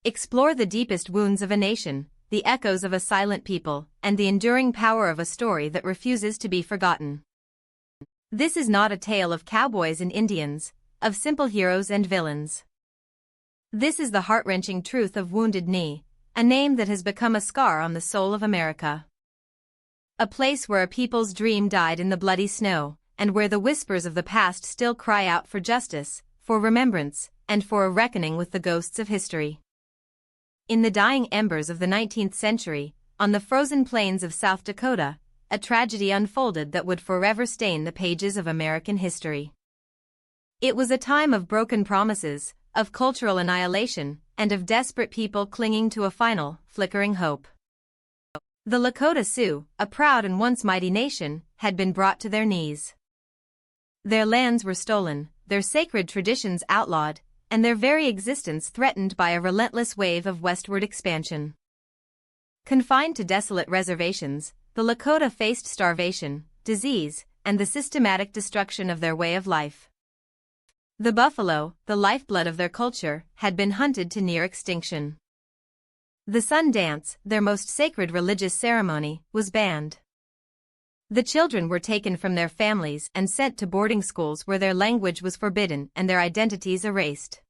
Explore the deepest wounds of a nation, the echoes of a silent people, and the enduring power of a story that refuses to be forgotten. This is not a tale of cowboys and Indians, of simple heroes and villains. This is the heart-wrenching truth of Wounded Knee, a name that has become a scar on the soul of America. A place where a people's dream died in the bloody snow, and where the whispers of the past still cry out for justice, for remembrance, and for a reckoning with the ghosts of history. In the dying embers of the 19th century, on the frozen plains of South Dakota, a tragedy unfolded that would forever stain the pages of American history. It was a time of broken promises, of cultural annihilation, and of desperate people clinging to a final, flickering hope. The Lakota Sioux, a proud and once mighty nation, had been brought to their knees. Their lands were stolen, their sacred traditions outlawed, and their very existence threatened by a relentless wave of westward expansion. Confined to desolate reservations, the Lakota faced starvation, disease, and the systematic destruction of their way of life. The buffalo, the lifeblood of their culture, had been hunted to near extinction. The sun dance, their most sacred religious ceremony, was banned. The children were taken from their families and sent to boarding schools where their language was forbidden and their identities erased.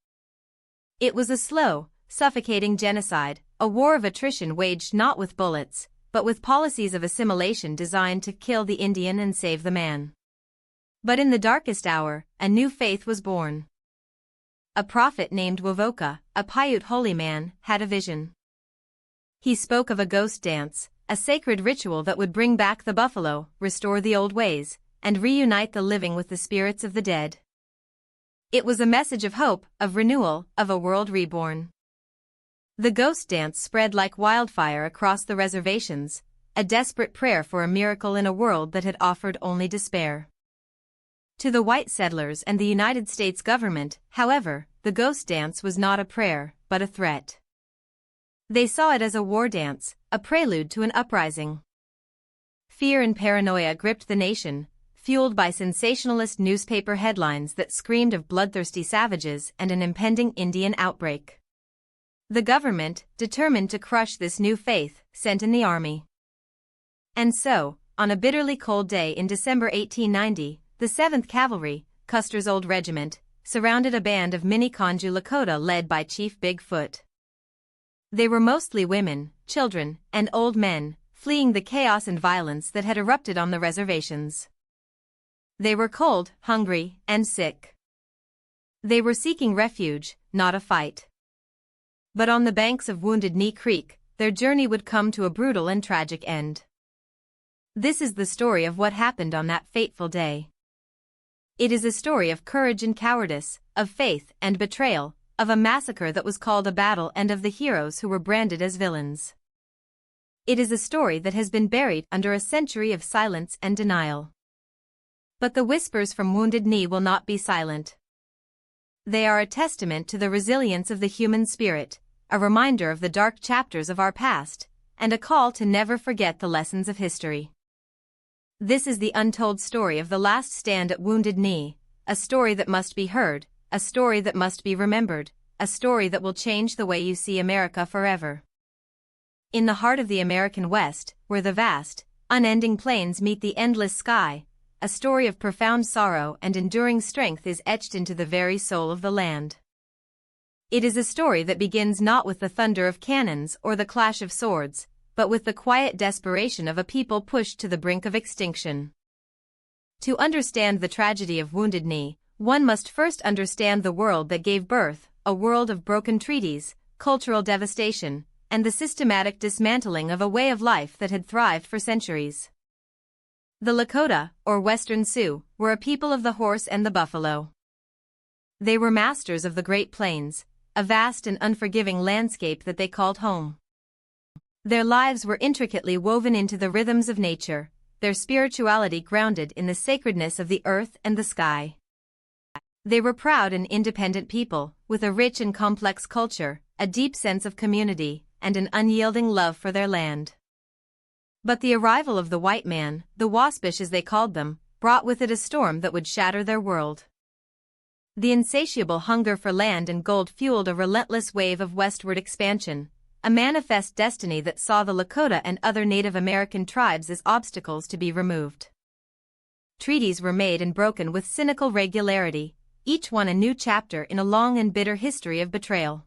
It was a slow, suffocating genocide, a war of attrition waged not with bullets, but with policies of assimilation designed to kill the Indian and save the man. But in the darkest hour, a new faith was born. A prophet named Wovoka, a Paiute holy man, had a vision. He spoke of a ghost dance, a sacred ritual that would bring back the buffalo, restore the old ways, and reunite the living with the spirits of the dead. It was a message of hope, of renewal, of a world reborn. The ghost dance spread like wildfire across the reservations, a desperate prayer for a miracle in a world that had offered only despair. To the white settlers and the United States government, however, the ghost dance was not a prayer, but a threat. They saw it as a war dance, a prelude to an uprising. Fear and paranoia gripped the nation, fueled by sensationalist newspaper headlines that screamed of bloodthirsty savages and an impending Indian outbreak. The government, determined to crush this new faith, sent in the army. And so, on a bitterly cold day in December 1890, the 7th Cavalry, Custer's old regiment, surrounded a band of Miniconjou Lakota led by Chief Bigfoot. They were mostly women, children, and old men, fleeing the chaos and violence that had erupted on the reservations. They were cold, hungry, and sick. They were seeking refuge, not a fight. But on the banks of Wounded Knee Creek, their journey would come to a brutal and tragic end. This is the story of what happened on that fateful day. It is a story of courage and cowardice, of faith and betrayal, of a massacre that was called a battle and of the heroes who were branded as villains. It is a story that has been buried under a century of silence and denial. But the whispers from Wounded Knee will not be silent. They are a testament to the resilience of the human spirit, a reminder of the dark chapters of our past, and a call to never forget the lessons of history. This is the untold story of the last stand at Wounded Knee, a story that must be heard, a story that must be remembered, a story that will change the way you see America forever. In the heart of the American West, where the vast, unending plains meet the endless sky, a story of profound sorrow and enduring strength is etched into the very soul of the land. It is a story that begins not with the thunder of cannons or the clash of swords, but with the quiet desperation of a people pushed to the brink of extinction. To understand the tragedy of Wounded Knee, one must first understand the world that gave birth, a world of broken treaties, cultural devastation, and the systematic dismantling of a way of life that had thrived for centuries. The Lakota, or Western Sioux, were a people of the horse and the buffalo. They were masters of the Great Plains, a vast and unforgiving landscape that they called home. Their lives were intricately woven into the rhythms of nature, their spirituality grounded in the sacredness of the earth and the sky. They were proud and independent people, with a rich and complex culture, a deep sense of community, and an unyielding love for their land. But the arrival of the white man, the Waspish as they called them, brought with it a storm that would shatter their world. The insatiable hunger for land and gold fueled a relentless wave of westward expansion, a manifest destiny that saw the Lakota and other Native American tribes as obstacles to be removed. Treaties were made and broken with cynical regularity, each one a new chapter in a long and bitter history of betrayal.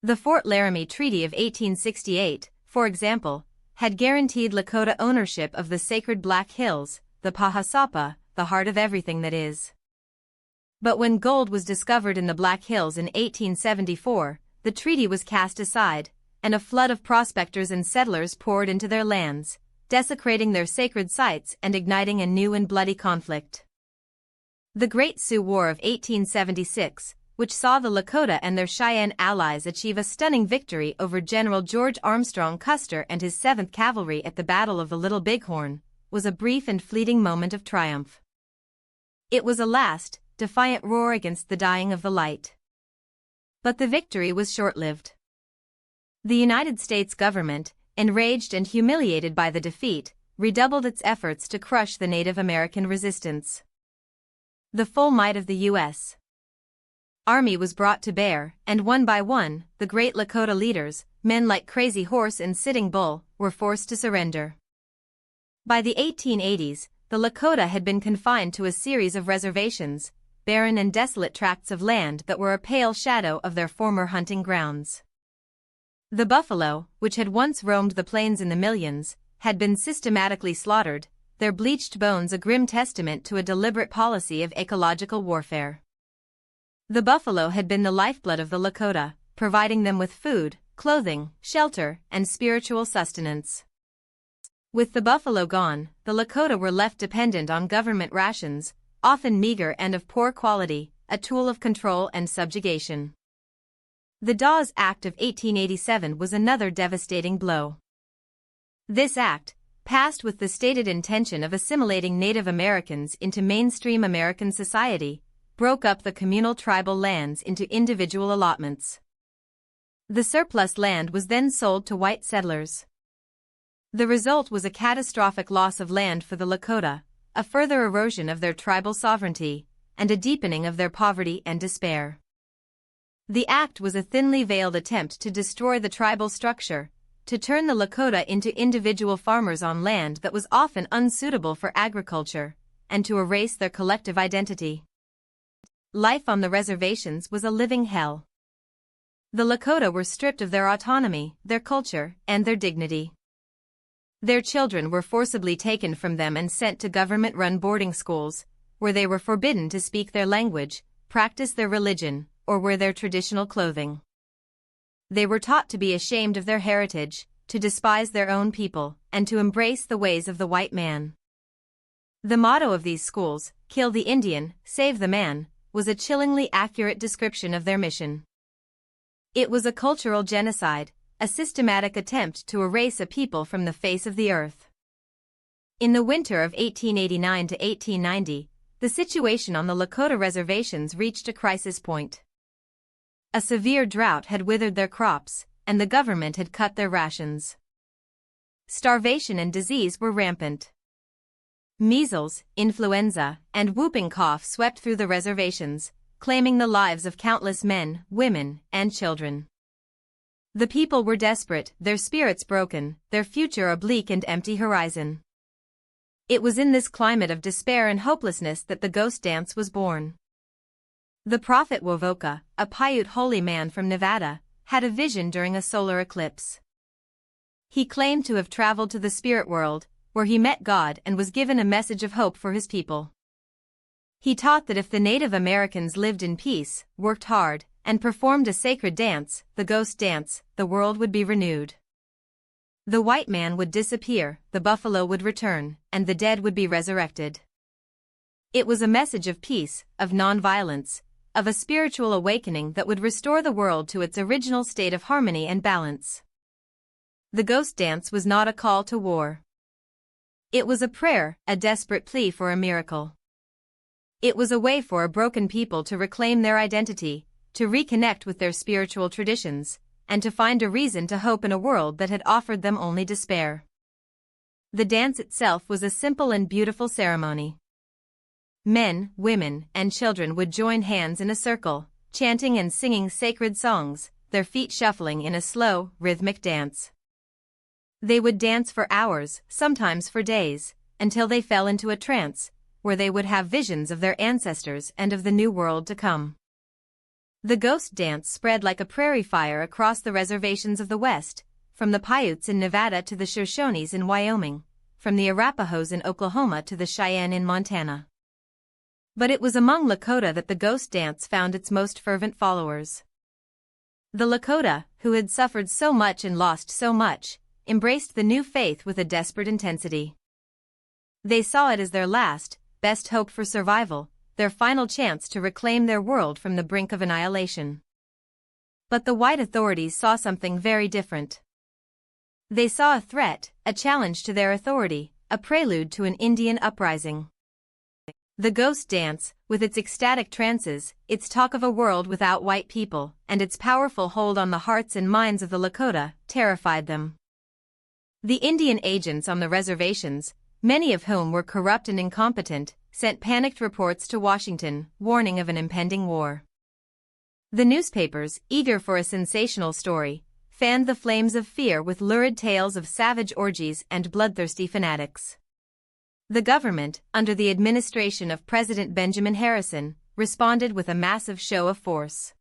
The Fort Laramie Treaty of 1868, for example, had guaranteed Lakota ownership of the sacred Black Hills, the Pahasapa, the heart of everything that is. But when gold was discovered in the Black Hills in 1874, the treaty was cast aside, and a flood of prospectors and settlers poured into their lands, desecrating their sacred sites and igniting a new and bloody conflict. The Great Sioux War of 1876, which saw the Lakota and their Cheyenne allies achieve a stunning victory over General George Armstrong Custer and his 7th Cavalry at the Battle of the Little Bighorn, was a brief and fleeting moment of triumph. It was a last, defiant roar against the dying of the light. But the victory was short-lived. The United States government, enraged and humiliated by the defeat, redoubled its efforts to crush the Native American resistance. The full might of the U.S. Army was brought to bear, and one by one, the great Lakota leaders, men like Crazy Horse and Sitting Bull, were forced to surrender. By the 1880s, the Lakota had been confined to a series of reservations, barren and desolate tracts of land that were a pale shadow of their former hunting grounds. The buffalo, which had once roamed the plains in the millions, had been systematically slaughtered, their bleached bones a grim testament to a deliberate policy of ecological warfare. The buffalo had been the lifeblood of the Lakota, providing them with food, clothing, shelter, and spiritual sustenance. With the buffalo gone, the Lakota were left dependent on government rations, often meager and of poor quality, a tool of control and subjugation. The Dawes Act of 1887 was another devastating blow. This act, passed with the stated intention of assimilating Native Americans into mainstream American society, broke up the communal tribal lands into individual allotments. The surplus land was then sold to white settlers. The result was a catastrophic loss of land for the Lakota, a further erosion of their tribal sovereignty, and a deepening of their poverty and despair. The act was a thinly veiled attempt to destroy the tribal structure, to turn the Lakota into individual farmers on land that was often unsuitable for agriculture, and to erase their collective identity. Life on the reservations was a living hell. The Lakota were stripped of their autonomy, their culture, and their dignity. Their children were forcibly taken from them and sent to government-run boarding schools, where they were forbidden to speak their language, practice their religion, or wear their traditional clothing. They were taught to be ashamed of their heritage, to despise their own people, and to embrace the ways of the white man. The motto of these schools, "Kill the Indian, save the man," was a chillingly accurate description of their mission. It was a cultural genocide, a systematic attempt to erase a people from the face of the earth. In the winter of 1889 to 1890, the situation on the Lakota reservations reached a crisis point. A severe drought had withered their crops, and the government had cut their rations. Starvation and disease were rampant. Measles, influenza, and whooping cough swept through the reservations, claiming the lives of countless men, women, and children. The people were desperate, their spirits broken, their future a bleak and empty horizon. It was in this climate of despair and hopelessness that the ghost dance was born. The prophet Wovoka, a Paiute holy man from Nevada, had a vision during a solar eclipse. He claimed to have traveled to the spirit world, where he met God and was given a message of hope for his people. He taught that if the Native Americans lived in peace, worked hard, and performed a sacred dance, the ghost dance, the world would be renewed. The white man would disappear, the buffalo would return, and the dead would be resurrected. It was a message of peace, of nonviolence, of a spiritual awakening that would restore the world to its original state of harmony and balance. The ghost dance was not a call to war. It was a prayer, a desperate plea for a miracle. It was a way for a broken people to reclaim their identity, to reconnect with their spiritual traditions, and to find a reason to hope in a world that had offered them only despair. The dance itself was a simple and beautiful ceremony. Men, women, and children would join hands in a circle, chanting and singing sacred songs, their feet shuffling in a slow, rhythmic dance. They would dance for hours, sometimes for days, until they fell into a trance, where they would have visions of their ancestors and of the new world to come. The ghost dance spread like a prairie fire across the reservations of the West, from the Paiutes in Nevada to the Shoshones in Wyoming, from the Arapahoes in Oklahoma to the Cheyenne in Montana. But it was among Lakota that the ghost dance found its most fervent followers. The Lakota, who had suffered so much and lost so much, embraced the new faith with a desperate intensity. They saw it as their last, best hope for survival, their final chance to reclaim their world from the brink of annihilation. But the white authorities saw something very different. They saw a threat, a challenge to their authority, a prelude to an Indian uprising. The ghost dance, with its ecstatic trances, its talk of a world without white people, and its powerful hold on the hearts and minds of the Lakota, terrified them. The Indian agents on the reservations, many of whom were corrupt and incompetent, sent panicked reports to Washington, warning of an impending war. The newspapers, eager for a sensational story, fanned the flames of fear with lurid tales of savage orgies and bloodthirsty fanatics. The government, under the administration of President Benjamin Harrison, responded with a massive show of force.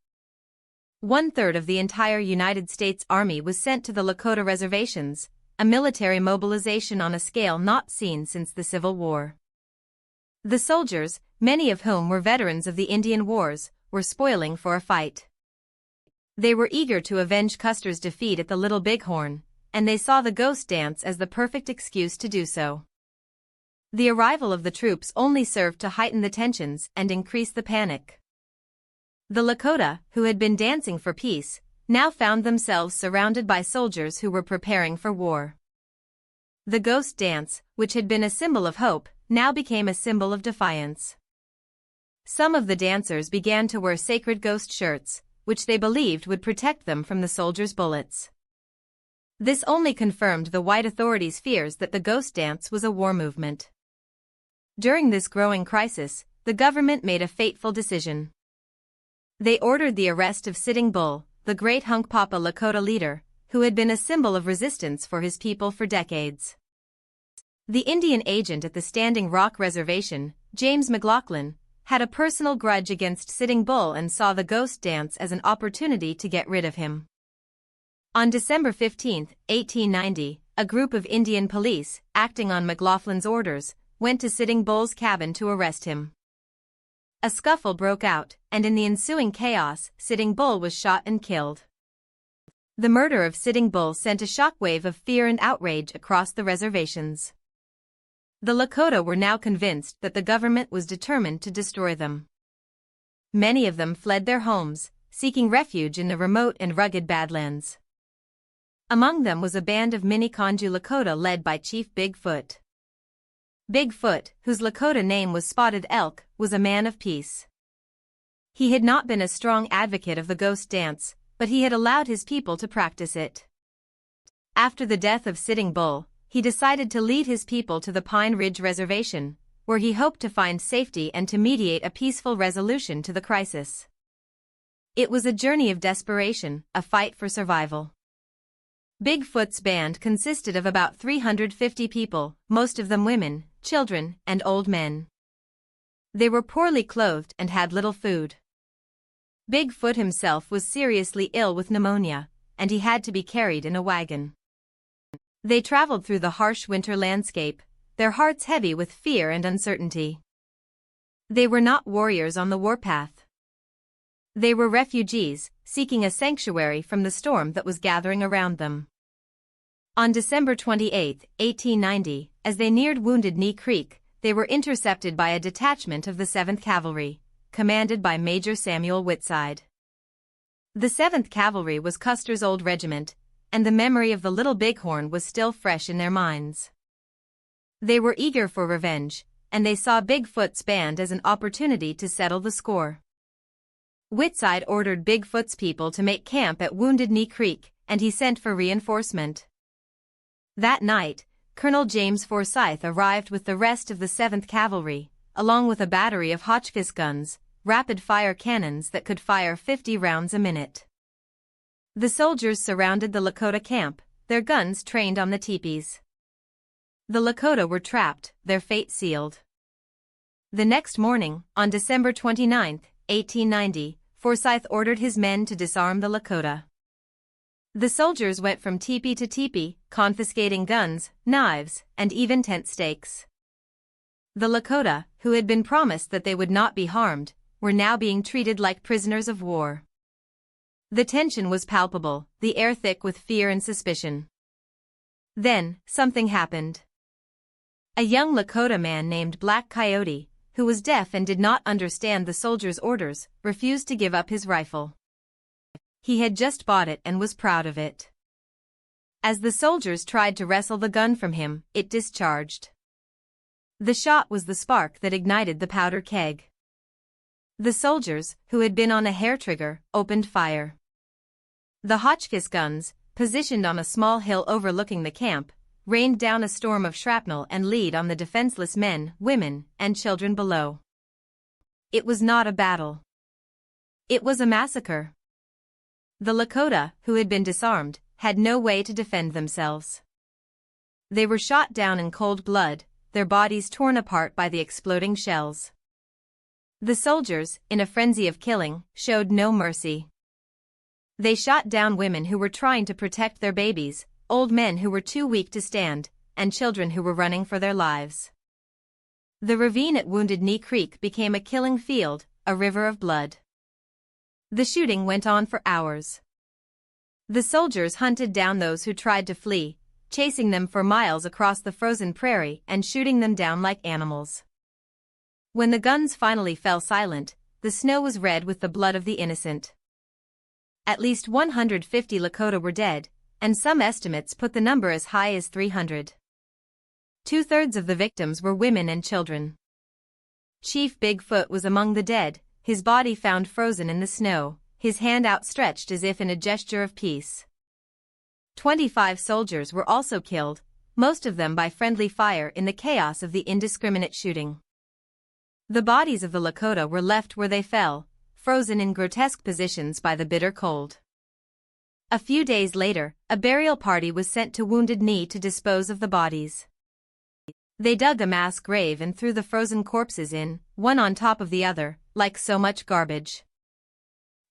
1/3 of the entire United States Army was sent to the Lakota reservations, a military mobilization on a scale not seen since the Civil War. The soldiers, many of whom were veterans of the Indian Wars, were spoiling for a fight. They were eager to avenge Custer's defeat at the Little Bighorn, and they saw the ghost dance as the perfect excuse to do so. The arrival of the troops only served to heighten the tensions and increase the panic. The Lakota, who had been dancing for peace, now found themselves surrounded by soldiers who were preparing for war. The ghost dance, which had been a symbol of hope, now became a symbol of defiance. Some of the dancers began to wear sacred ghost shirts, which they believed would protect them from the soldiers' bullets. This only confirmed the white authorities' fears that the ghost dance was a war movement. During this growing crisis, the government made a fateful decision. They ordered the arrest of Sitting Bull, the great Hunkpapa Lakota leader, who had been a symbol of resistance for his people for decades. The Indian agent at the Standing Rock Reservation, James McLaughlin, had a personal grudge against Sitting Bull and saw the ghost dance as an opportunity to get rid of him. On December 15, 1890, a group of Indian police, acting on McLaughlin's orders, went to Sitting Bull's cabin to arrest him. A scuffle broke out, and in the ensuing chaos, Sitting Bull was shot and killed. The murder of Sitting Bull sent a shockwave of fear and outrage across the reservations. The Lakota were now convinced that the government was determined to destroy them. Many of them fled their homes, seeking refuge in the remote and rugged Badlands. Among them was a band of Minneconjou Lakota led by Chief Bigfoot. Bigfoot, whose Lakota name was Spotted Elk, was a man of peace. He had not been a strong advocate of the ghost dance, but he had allowed his people to practice it. After the death of Sitting Bull, he decided to lead his people to the Pine Ridge Reservation, where he hoped to find safety and to mediate a peaceful resolution to the crisis. It was a journey of desperation, a fight for survival. Bigfoot's band consisted of about 350 people, most of them women, children, and old men. They were poorly clothed and had little food. Bigfoot himself was seriously ill with pneumonia, and he had to be carried in a wagon. They traveled through the harsh winter landscape, their hearts heavy with fear and uncertainty. They were not warriors on the warpath. They were refugees, seeking a sanctuary from the storm that was gathering around them. On December 28, 1890, as they neared Wounded Knee Creek, they were intercepted by a detachment of the 7th Cavalry, commanded by Major Samuel Whitside. The 7th Cavalry was Custer's old regiment, and the memory of the Little Bighorn was still fresh in their minds. They were eager for revenge, and they saw Bigfoot's band as an opportunity to settle the score. Whitside ordered Bigfoot's people to make camp at Wounded Knee Creek, and he sent for reinforcement. That night, Colonel James Forsyth arrived with the rest of the 7th Cavalry, along with a battery of Hotchkiss guns, rapid-fire cannons that could fire 50 rounds a minute. The soldiers surrounded the Lakota camp, their guns trained on the teepees. The Lakota were trapped, their fate sealed. The next morning, on December 29, 1890, Forsyth ordered his men to disarm the Lakota. The soldiers went from teepee to teepee, confiscating guns, knives, and even tent stakes. The Lakota, who had been promised that they would not be harmed, were now being treated like prisoners of war. The tension was palpable, the air thick with fear and suspicion. Then, something happened. A young Lakota man named Black Coyote, who was deaf and did not understand the soldiers' orders, refused to give up his rifle. He had just bought it and was proud of it. As the soldiers tried to wrestle the gun from him, it discharged. The shot was the spark that ignited the powder keg. The soldiers, who had been on a hair trigger, opened fire. The Hotchkiss guns, positioned on a small hill overlooking the camp, rained down a storm of shrapnel and lead on the defenseless men, women, and children below. It was not a battle. It was a massacre. The Lakota, who had been disarmed, had no way to defend themselves. They were shot down in cold blood, their bodies torn apart by the exploding shells. The soldiers, in a frenzy of killing, showed no mercy. They shot down women who were trying to protect their babies, old men who were too weak to stand, and children who were running for their lives. The ravine at Wounded Knee Creek became a killing field, a river of blood. The shooting went on for hours. The soldiers hunted down those who tried to flee, chasing them for miles across the frozen prairie and shooting them down like animals. When the guns finally fell silent, the snow was red with the blood of the innocent. At least 150 Lakota were dead, and some estimates put the number as high as 300. Two-thirds of the victims were women and children. Chief Bigfoot was among the dead, his body found frozen in the snow, his hand outstretched as if in a gesture of peace. 25 soldiers were also killed, most of them by friendly fire in the chaos of the indiscriminate shooting. The bodies of the Lakota were left where they fell, frozen in grotesque positions by the bitter cold. A few days later, a burial party was sent to Wounded Knee to dispose of the bodies. They dug a mass grave and threw the frozen corpses in, one on top of the other, like so much garbage.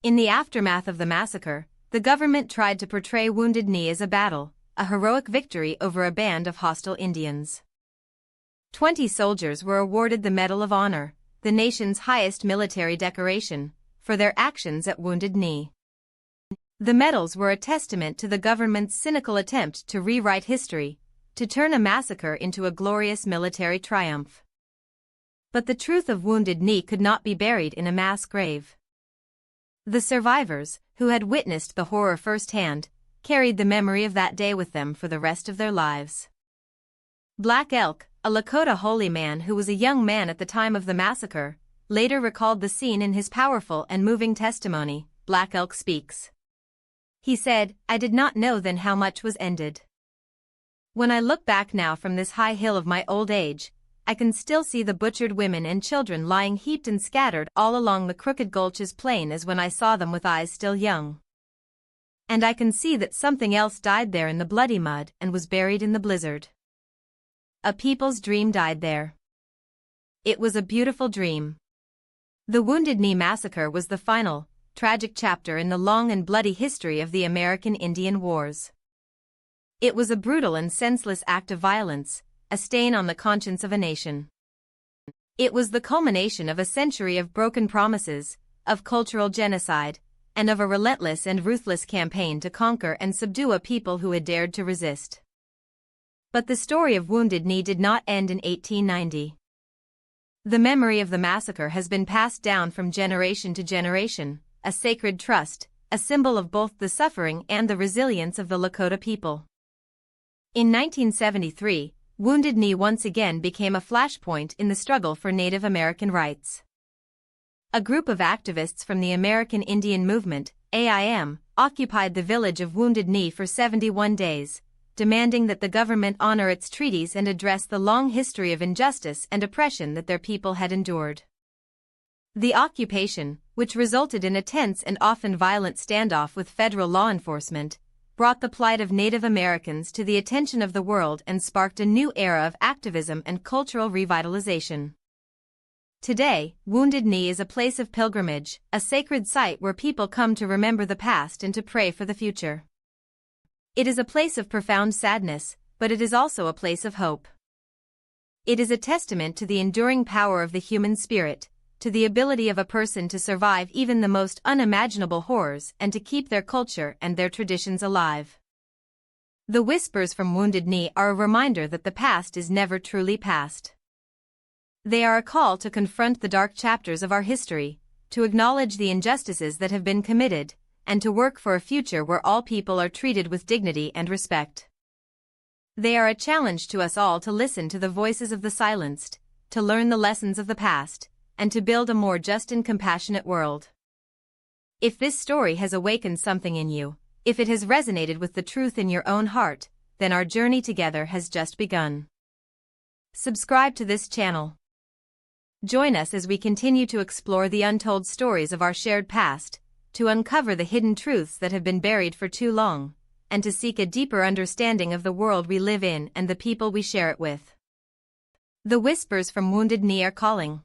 In the aftermath of the massacre, the government tried to portray Wounded Knee as a battle, a heroic victory over a band of hostile Indians. 20 soldiers were awarded the Medal of Honor, the nation's highest military decoration, for their actions at Wounded Knee. The medals were a testament to the government's cynical attempt to rewrite history, to turn a massacre into a glorious military triumph. But the truth of Wounded Knee could not be buried in a mass grave. The survivors, who had witnessed the horror firsthand, carried the memory of that day with them for the rest of their lives. Black Elk, a Lakota holy man who was a young man at the time of the massacre, later recalled the scene in his powerful and moving testimony, Black Elk Speaks. He said, "I did not know then how much was ended. When I look back now from this high hill of my old age, I can still see the butchered women and children lying heaped and scattered all along the crooked gulches plain as when I saw them with eyes still young. And I can see that something else died there in the bloody mud and was buried in the blizzard. A people's dream died there. It was a beautiful dream." The Wounded Knee Massacre was the final, tragic chapter in the long and bloody history of the American Indian Wars. It was a brutal and senseless act of violence, a stain on the conscience of a nation. It was the culmination of a century of broken promises, of cultural genocide, and of a relentless and ruthless campaign to conquer and subdue a people who had dared to resist. But the story of Wounded Knee did not end in 1890. The memory of the massacre has been passed down from generation to generation, a sacred trust, a symbol of both the suffering and the resilience of the Lakota people. In 1973, Wounded Knee once again became a flashpoint in the struggle for Native American rights. A group of activists from the American Indian Movement, AIM, occupied the village of Wounded Knee for 71 days, demanding that the government honor its treaties and address the long history of injustice and oppression that their people had endured. The occupation, which resulted in a tense and often violent standoff with federal law enforcement, brought the plight of Native Americans to the attention of the world and sparked a new era of activism and cultural revitalization. Today, Wounded Knee is a place of pilgrimage, a sacred site where people come to remember the past and to pray for the future. It is a place of profound sadness, but it is also a place of hope. It is a testament to the enduring power of the human spirit, to the ability of a person to survive even the most unimaginable horrors and to keep their culture and their traditions alive. The whispers from Wounded Knee are a reminder that the past is never truly past. They are a call to confront the dark chapters of our history, to acknowledge the injustices that have been committed, and to work for a future where all people are treated with dignity and respect. They are a challenge to us all to listen to the voices of the silenced, to learn the lessons of the past, and to build a more just and compassionate world. If this story has awakened something in you, if it has resonated with the truth in your own heart, then our journey together has just begun. Subscribe to this channel. Join us as we continue to explore the untold stories of our shared past, to uncover the hidden truths that have been buried for too long, and to seek a deeper understanding of the world we live in and the people we share it with. The whispers from Wounded Knee are calling.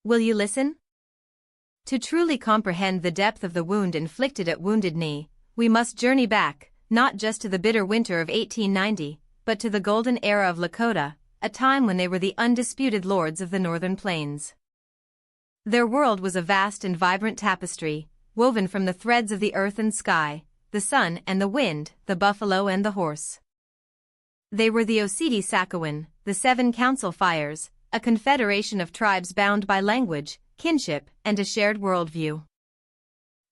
Will you listen? To truly comprehend the depth of the wound inflicted at Wounded Knee, we must journey back, not just to the bitter winter of 1890, but to the golden era of Lakota, a time when they were the undisputed lords of the northern plains. Their world was a vast and vibrant tapestry, woven from the threads of the earth and sky, the sun and the wind, the buffalo and the horse. They were the Osidi-Sakowin, the Seven Council Fires, a confederation of tribes bound by language, kinship, and a shared worldview.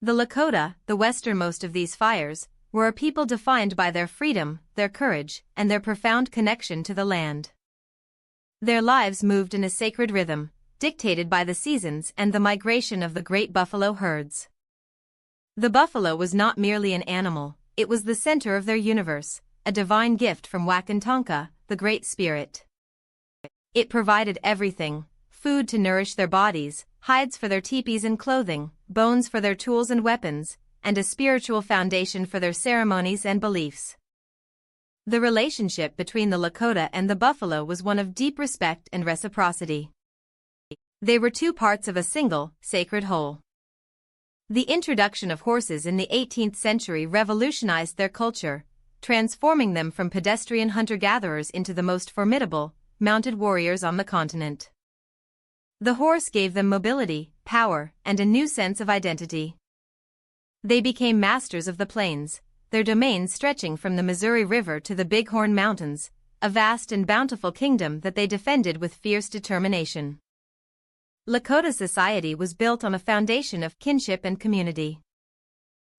The Lakota, the westernmost of these fires, were a people defined by their freedom, their courage, and their profound connection to the land. Their lives moved in a sacred rhythm, dictated by the seasons and the migration of the great buffalo herds. The buffalo was not merely an animal, it was the center of their universe, a divine gift from Wakantanka, the Great Spirit. It provided everything: food to nourish their bodies, hides for their teepees and clothing, bones for their tools and weapons, and a spiritual foundation for their ceremonies and beliefs. The relationship between the Lakota and the buffalo was one of deep respect and reciprocity. They were two parts of a single, sacred whole. The introduction of horses in the 18th century revolutionized their culture, transforming them from pedestrian hunter-gatherers into the most formidable, mounted warriors on the continent. The horse gave them mobility, power, and a new sense of identity. They became masters of the plains, their domains stretching from the Missouri River to the Bighorn Mountains, a vast and bountiful kingdom that they defended with fierce determination. Lakota society was built on a foundation of kinship and community.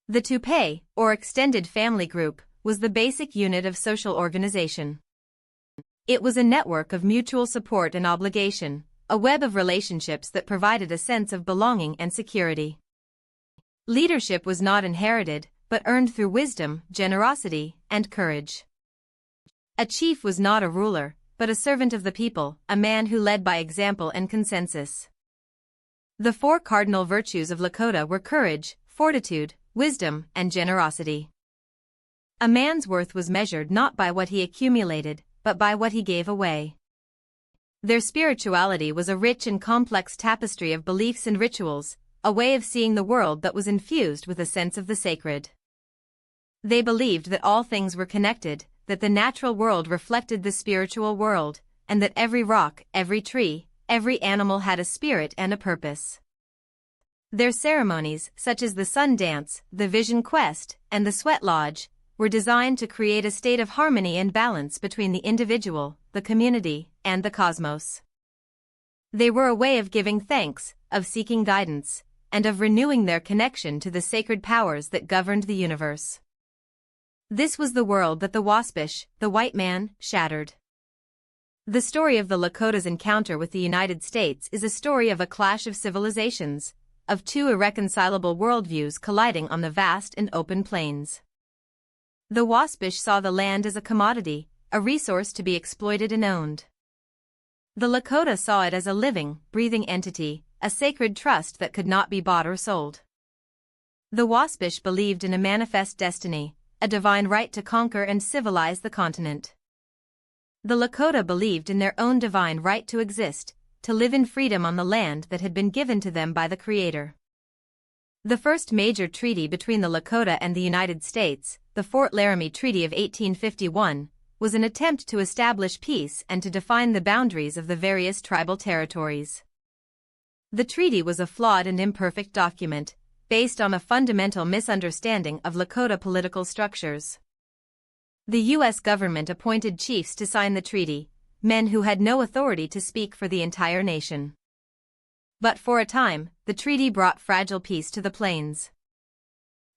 The Tupe, or extended family group, was the basic unit of social organization. It was a network of mutual support and obligation, a web of relationships that provided a sense of belonging and security. Leadership was not inherited, but earned through wisdom, generosity, and courage. A chief was not a ruler, but a servant of the people, a man who led by example and consensus. The four cardinal virtues of Lakota were courage, fortitude, wisdom, and generosity. A man's worth was measured not by what he accumulated, but by what he gave away. Their spirituality was a rich and complex tapestry of beliefs and rituals, a way of seeing the world that was infused with a sense of the sacred. They believed that all things were connected, that the natural world reflected the spiritual world, and that every rock, every tree, every animal had a spirit and a purpose. Their ceremonies, such as the Sun Dance, the Vision Quest, and the Sweat Lodge, were designed to create a state of harmony and balance between the individual, the community, and the cosmos. They were a way of giving thanks, of seeking guidance, and of renewing their connection to the sacred powers that governed the universe. This was the world that the Waspish, the white man, shattered. The story of the Lakota's encounter with the United States is a story of a clash of civilizations, of two irreconcilable worldviews colliding on the vast and open plains. The Waspish saw the land as a commodity, a resource to be exploited and owned. The Lakota saw it as a living, breathing entity, a sacred trust that could not be bought or sold. The Waspish believed in a manifest destiny, a divine right to conquer and civilize the continent. The Lakota believed in their own divine right to exist, to live in freedom on the land that had been given to them by the Creator. The first major treaty between the Lakota and the United States, the Fort Laramie Treaty of 1851, was an attempt to establish peace and to define the boundaries of the various tribal territories. The treaty was a flawed and imperfect document, based on a fundamental misunderstanding of Lakota political structures. The U.S. government appointed chiefs to sign the treaty, men who had no authority to speak for the entire nation. But for a time, the treaty brought fragile peace to the plains.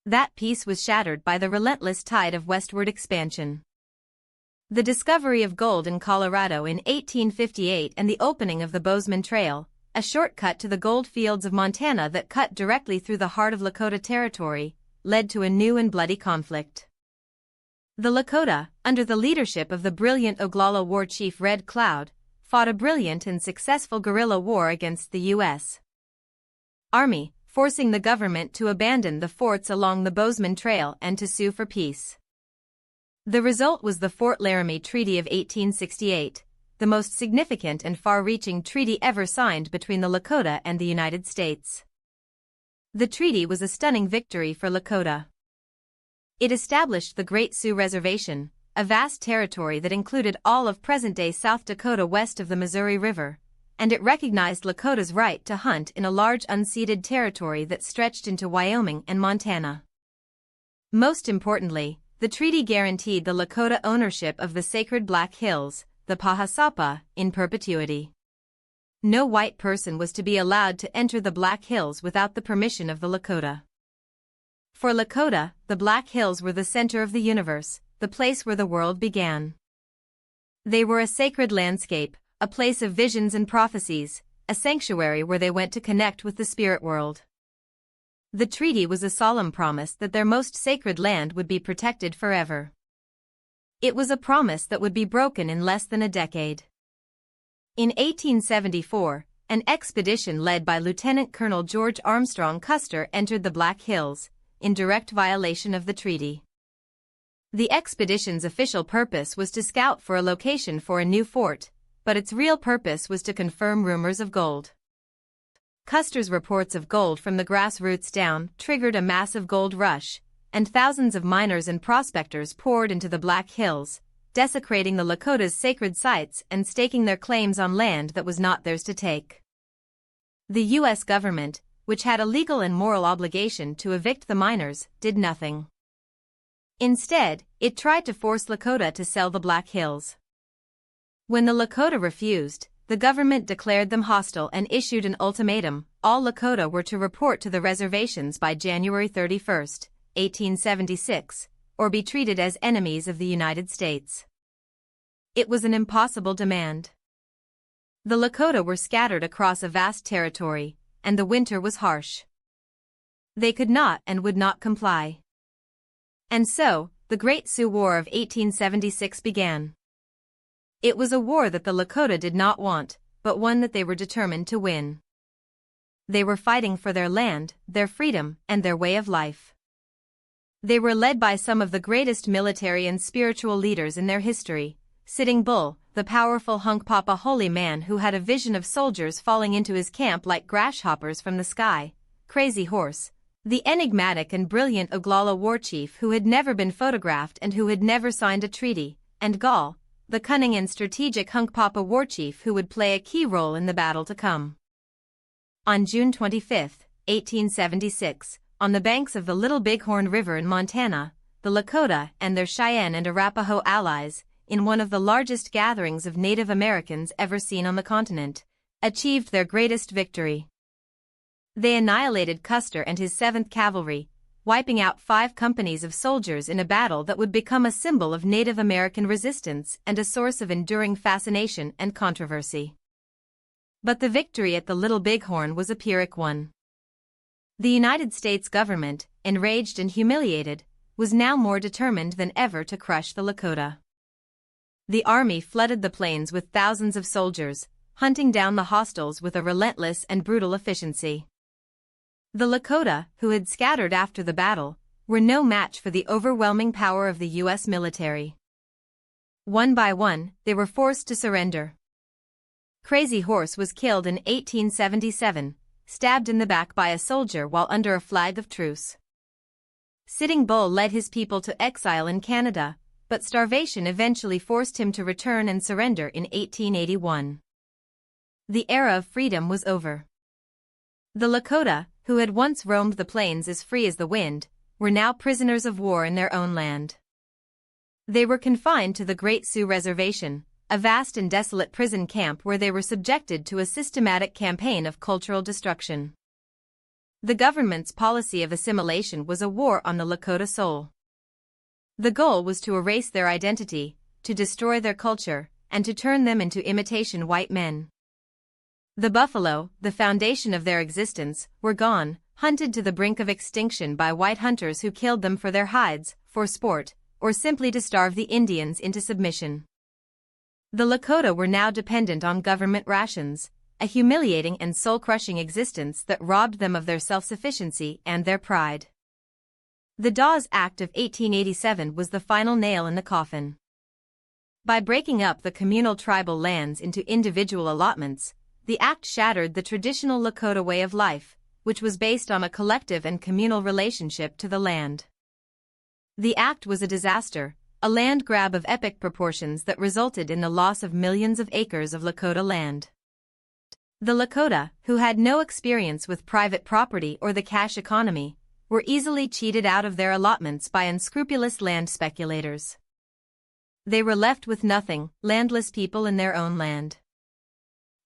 That peace was shattered by the relentless tide of westward expansion. The discovery of gold in Colorado in 1858 and the opening of the Bozeman Trail, a shortcut to the gold fields of Montana that cut directly through the heart of Lakota territory, led to a new and bloody conflict. The Lakota, under the leadership of the brilliant Oglala war chief Red Cloud, fought a brilliant and successful guerrilla war against the U.S. Army, forcing the government to abandon the forts along the Bozeman Trail and to sue for peace. The result was the Fort Laramie Treaty of 1868, the most significant and far-reaching treaty ever signed between the Lakota and the United States. The treaty was a stunning victory for Lakota. It established the Great Sioux Reservation, a vast territory that included all of present-day South Dakota west of the Missouri River, and it recognized Lakota's right to hunt in a large unceded territory that stretched into Wyoming and Montana. Most importantly, the treaty guaranteed the Lakota ownership of the sacred Black Hills, the Pahasapa, in perpetuity. No white person was to be allowed to enter the Black Hills without the permission of the Lakota. For Lakota, the Black Hills were the center of the universe, the place where the world began. They were a sacred landscape, a place of visions and prophecies, a sanctuary where they went to connect with the spirit world. The treaty was a solemn promise that their most sacred land would be protected forever. It was a promise that would be broken in less than a decade. In 1874, an expedition led by Lieutenant Colonel George Armstrong Custer entered the Black Hills, in direct violation of the treaty. The expedition's official purpose was to scout for a location for a new fort, but its real purpose was to confirm rumors of gold. Custer's reports of gold from the grassroots down triggered a massive gold rush, and thousands of miners and prospectors poured into the Black Hills, desecrating the Lakota's sacred sites and staking their claims on land that was not theirs to take. The U.S. government, which had a legal and moral obligation to evict the miners, did nothing. Instead, it tried to force Lakota to sell the Black Hills. When the Lakota refused, the government declared them hostile and issued an ultimatum: all Lakota were to report to the reservations by January 31, 1876, or be treated as enemies of the United States. It was an impossible demand. The Lakota were scattered across a vast territory, and the winter was harsh. They could not and would not comply. And so, the Great Sioux War of 1876 began. It was a war that the Lakota did not want, but one that they were determined to win. They were fighting for their land, their freedom, and their way of life. They were led by some of the greatest military and spiritual leaders in their history: Sitting Bull, the powerful Hunkpapa holy man who had a vision of soldiers falling into his camp like grasshoppers from the sky; Crazy Horse, the enigmatic and brilliant Oglala war chief who had never been photographed and who had never signed a treaty; and Gall, the cunning and strategic Hunkpapa war chief who would play a key role in the battle to come. On June 25, 1876, on the banks of the Little Bighorn River in Montana, the Lakota and their Cheyenne and Arapaho allies, in one of the largest gatherings of Native Americans ever seen on the continent, achieved their greatest victory. They annihilated Custer and his 7th Cavalry, wiping out 5 companies of soldiers in a battle that would become a symbol of Native American resistance and a source of enduring fascination and controversy. But the victory at the Little Bighorn was a Pyrrhic one. The United States government, enraged and humiliated, was now more determined than ever to crush the Lakota. The army flooded the plains with thousands of soldiers, hunting down the hostiles with a relentless and brutal efficiency. The Lakota, who had scattered after the battle, were no match for the overwhelming power of the U.S. military. One by one, they were forced to surrender. Crazy Horse was killed in 1877, stabbed in the back by a soldier while under a flag of truce. Sitting Bull led his people to exile in Canada, but starvation eventually forced him to return and surrender in 1881. The era of freedom was over. The Lakota, who had once roamed the plains as free as the wind, were now prisoners of war in their own land. They were confined to the Great Sioux Reservation, a vast and desolate prison camp where they were subjected to a systematic campaign of cultural destruction. The government's policy of assimilation was a war on the Lakota soul. The goal was to erase their identity, to destroy their culture, and to turn them into imitation white men. The buffalo, the foundation of their existence, were gone, hunted to the brink of extinction by white hunters who killed them for their hides, for sport, or simply to starve the Indians into submission. The Lakota were now dependent on government rations, a humiliating and soul-crushing existence that robbed them of their self-sufficiency and their pride. The Dawes Act of 1887 was the final nail in the coffin. By breaking up the communal tribal lands into individual allotments, the act shattered the traditional Lakota way of life, which was based on a collective and communal relationship to the land. The act was a disaster, a land grab of epic proportions that resulted in the loss of millions of acres of Lakota land. The Lakota, who had no experience with private property or the cash economy, were easily cheated out of their allotments by unscrupulous land speculators. They were left with nothing, landless people in their own land.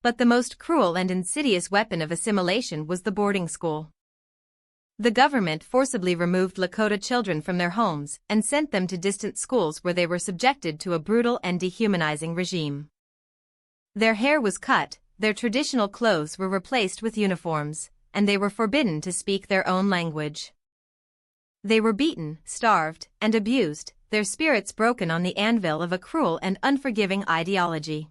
But the most cruel and insidious weapon of assimilation was the boarding school. The government forcibly removed Lakota children from their homes and sent them to distant schools where they were subjected to a brutal and dehumanizing regime. Their hair was cut, their traditional clothes were replaced with uniforms, and they were forbidden to speak their own language. They were beaten, starved, and abused, their spirits broken on the anvil of a cruel and unforgiving ideology.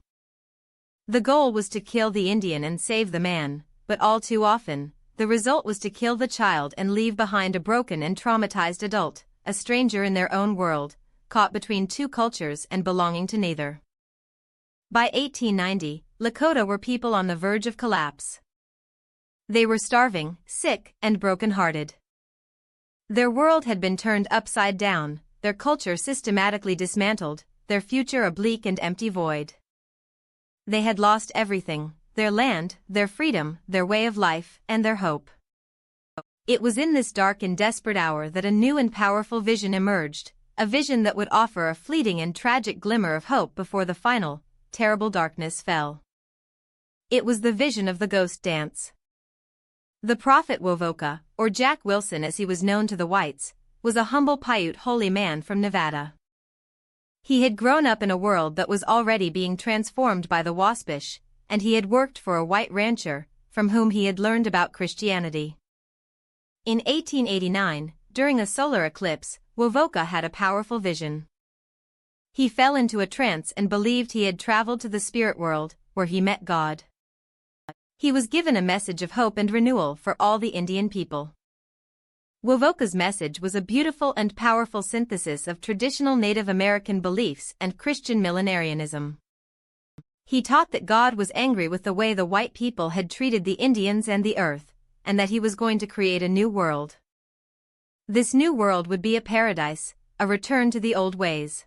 The goal was to kill the Indian and save the man, but all too often, the result was to kill the child and leave behind a broken and traumatized adult, a stranger in their own world, caught between two cultures and belonging to neither. By 1890, Lakota were people on the verge of collapse. They were starving, sick, and broken-hearted. Their world had been turned upside down, their culture systematically dismantled, their future a bleak and empty void. They had lost everything, their land, their freedom, their way of life, and their hope. It was in this dark and desperate hour that a new and powerful vision emerged, a vision that would offer a fleeting and tragic glimmer of hope before the final, terrible darkness fell. It was the vision of the ghost dance. The prophet Wovoka, or Jack Wilson as he was known to the whites, was a humble Paiute holy man from Nevada. He had grown up in a world that was already being transformed by the waspish, and he had worked for a white rancher, from whom he had learned about Christianity. In 1889, during a solar eclipse, Wovoka had a powerful vision. He fell into a trance and believed he had traveled to the spirit world, where he met God. He was given a message of hope and renewal for all the Indian people. Wovoka's message was a beautiful and powerful synthesis of traditional Native American beliefs and Christian millenarianism. He taught that God was angry with the way the white people had treated the Indians and the earth, and that he was going to create a new world. This new world would be a paradise, a return to the old ways.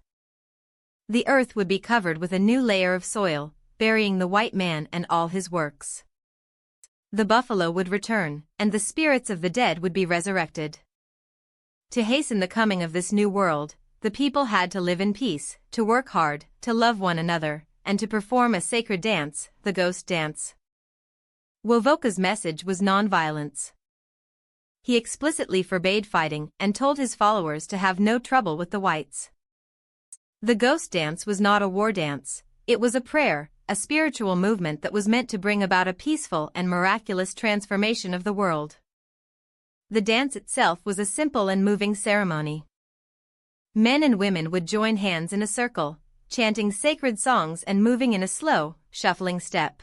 The earth would be covered with a new layer of soil, burying the white man and all his works. The buffalo would return, and the spirits of the dead would be resurrected. To hasten the coming of this new world, the people had to live in peace, to work hard, to love one another, and to perform a sacred dance, the ghost dance. Wovoka's message was non-violence. He explicitly forbade fighting and told his followers to have no trouble with the whites. The ghost dance was not a war dance, it was a prayer, a spiritual movement that was meant to bring about a peaceful and miraculous transformation of the world. The dance itself was a simple and moving ceremony. Men and women would join hands in a circle, chanting sacred songs and moving in a slow, shuffling step.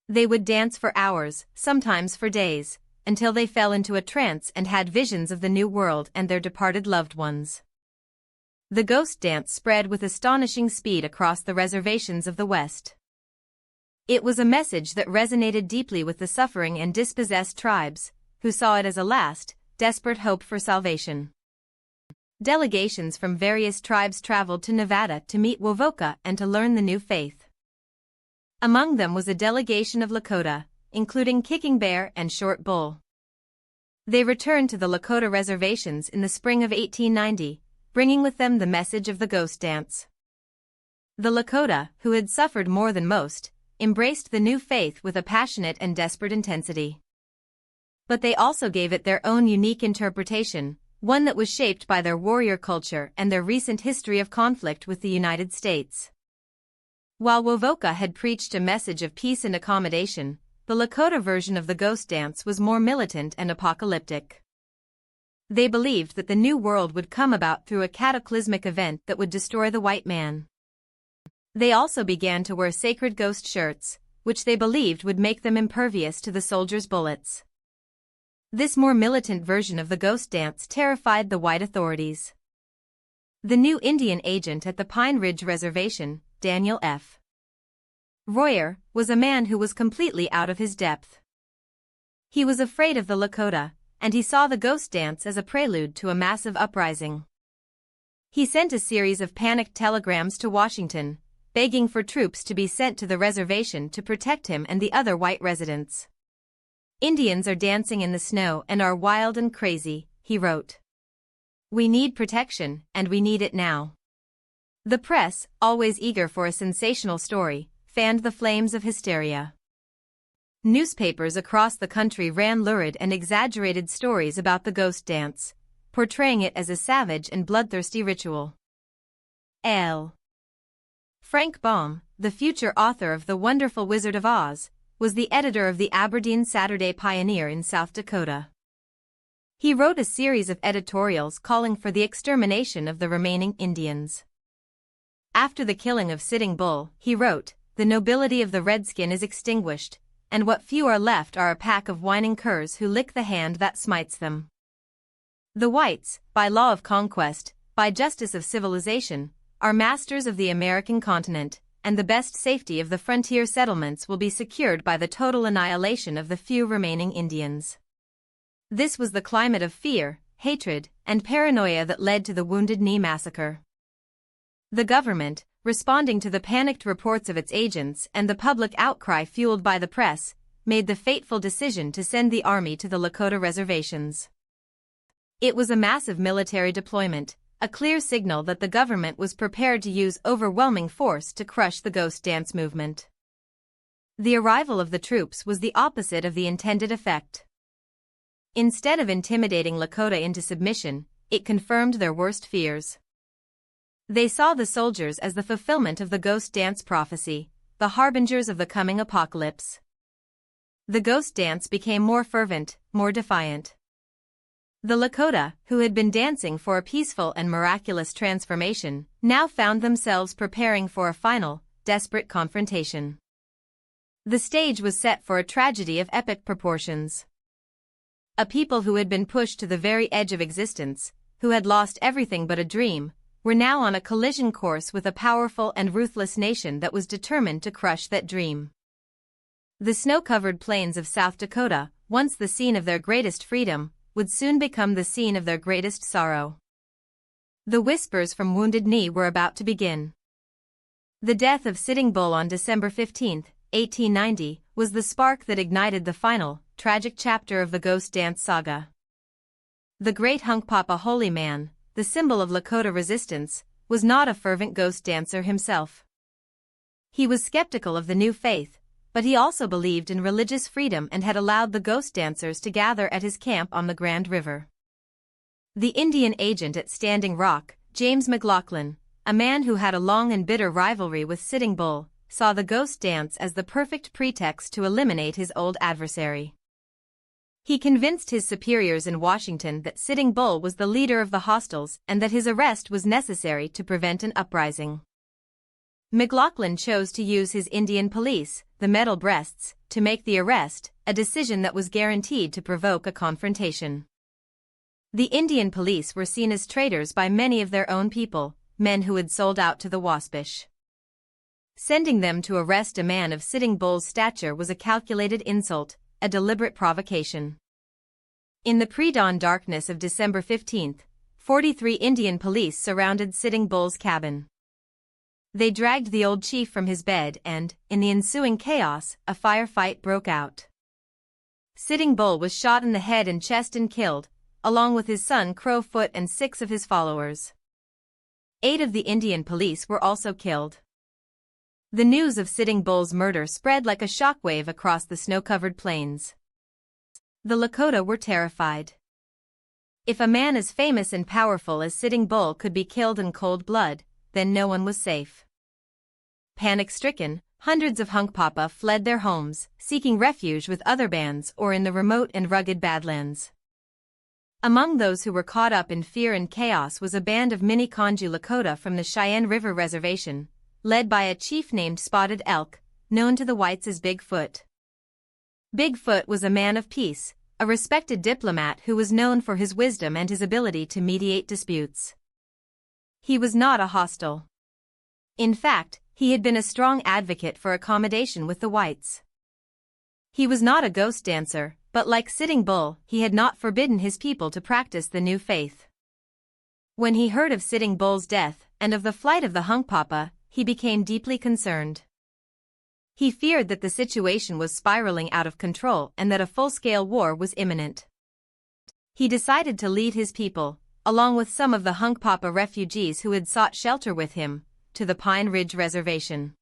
They would dance for hours, sometimes for days, until they fell into a trance and had visions of the new world and their departed loved ones. The ghost dance spread with astonishing speed across the reservations of the West. It was a message that resonated deeply with the suffering and dispossessed tribes, who saw it as a last, desperate hope for salvation. Delegations from various tribes traveled to Nevada to meet Wovoka and to learn the new faith. Among them was a delegation of Lakota, including Kicking Bear and Short Bull. They returned to the Lakota reservations in the spring of 1890, bringing with them the message of the ghost dance. The Lakota, who had suffered more than most, embraced the new faith with a passionate and desperate intensity. But they also gave it their own unique interpretation, one that was shaped by their warrior culture and their recent history of conflict with the United States. While Wovoka had preached a message of peace and accommodation, the Lakota version of the ghost dance was more militant and apocalyptic. They believed that the new world would come about through a cataclysmic event that would destroy the white man. They also began to wear sacred ghost shirts, which they believed would make them impervious to the soldiers' bullets. This more militant version of the ghost dance terrified the white authorities. The new Indian agent at the Pine Ridge Reservation, Daniel F. Royer, was a man who was completely out of his depth. He was afraid of the Lakota, and he saw the ghost dance as a prelude to a massive uprising. He sent a series of panicked telegrams to Washington, begging for troops to be sent to the reservation to protect him and the other white residents. "Indians are dancing in the snow and are wild and crazy," he wrote. "We need protection, and we need it now." The press, always eager for a sensational story, fanned the flames of hysteria. Newspapers across the country ran lurid and exaggerated stories about the ghost dance, portraying it as a savage and bloodthirsty ritual. L. Frank Baum, the future author of The Wonderful Wizard of Oz, was the editor of the Aberdeen Saturday Pioneer in South Dakota. He wrote a series of editorials calling for the extermination of the remaining Indians. After the killing of Sitting Bull, he wrote, "The nobility of the redskin is extinguished, and what few are left are a pack of whining curs who lick the hand that smites them. The whites, by law of conquest, by justice of civilization, are masters of the American continent, and the best safety of the frontier settlements will be secured by the total annihilation of the few remaining Indians." This was the climate of fear, hatred, and paranoia that led to the Wounded Knee Massacre. The government, responding to the panicked reports of its agents and the public outcry fueled by the press, made the fateful decision to send the army to the Lakota reservations. It was a massive military deployment, a clear signal that the government was prepared to use overwhelming force to crush the ghost dance movement. The arrival of the troops was the opposite of the intended effect. Instead of intimidating Lakota into submission, it confirmed their worst fears. They saw the soldiers as the fulfillment of the ghost dance prophecy, the harbingers of the coming apocalypse. The ghost dance became more fervent, more defiant. The Lakota, who had been dancing for a peaceful and miraculous transformation, now found themselves preparing for a final, desperate confrontation. The stage was set for a tragedy of epic proportions. A people who had been pushed to the very edge of existence, who had lost everything but a dream, were now on a collision course with a powerful and ruthless nation that was determined to crush that dream. The snow-covered plains of South Dakota, once the scene of their greatest freedom, would soon become the scene of their greatest sorrow. The whispers from Wounded Knee were about to begin. The death of Sitting Bull on December 15, 1890, was the spark that ignited the final, tragic chapter of the ghost dance saga. The great Hunkpapa Holy Man, the symbol of Lakota resistance, was not a fervent ghost dancer himself. He was skeptical of the new faith, but he also believed in religious freedom and had allowed the ghost dancers to gather at his camp on the Grand River. The Indian agent at Standing Rock, James McLaughlin, a man who had a long and bitter rivalry with Sitting Bull, saw the ghost dance as the perfect pretext to eliminate his old adversary. He convinced his superiors in Washington that Sitting Bull was the leader of the hostiles and that his arrest was necessary to prevent an uprising. McLaughlin chose to use his Indian police, the Metal Breasts, to make the arrest, a decision that was guaranteed to provoke a confrontation. The Indian police were seen as traitors by many of their own people, men who had sold out to the Waspish. Sending them to arrest a man of Sitting Bull's stature was a calculated insult, a deliberate provocation. In the pre-dawn darkness of December 15th, 43 Indian police surrounded Sitting Bull's cabin. They dragged the old chief from his bed and, in the ensuing chaos, a firefight broke out. Sitting Bull was shot in the head and chest and killed, along with his son Crowfoot and 6 of his followers. 8 of the Indian police were also killed. The news of Sitting Bull's murder spread like a shockwave across the snow-covered plains. The Lakota were terrified. If a man as famous and powerful as Sitting Bull could be killed in cold blood, then no one was safe. Panic-stricken, hundreds of Hunkpapa fled their homes, seeking refuge with other bands or in the remote and rugged Badlands. Among those who were caught up in fear and chaos was a band of Mini-Conju Lakota from the Cheyenne River Reservation, led by a chief named Spotted Elk, known to the whites as Bigfoot. Bigfoot was a man of peace, a respected diplomat who was known for his wisdom and his ability to mediate disputes. He was not a hostile. In fact, he had been a strong advocate for accommodation with the whites. He was not a ghost dancer, but like Sitting Bull, he had not forbidden his people to practice the new faith. When he heard of Sitting Bull's death and of the flight of the Hunkpapa, he became deeply concerned. He feared that the situation was spiraling out of control and that a full-scale war was imminent. He decided to lead his people, along with some of the Hunkpapa refugees who had sought shelter with him, to the Pine Ridge Reservation.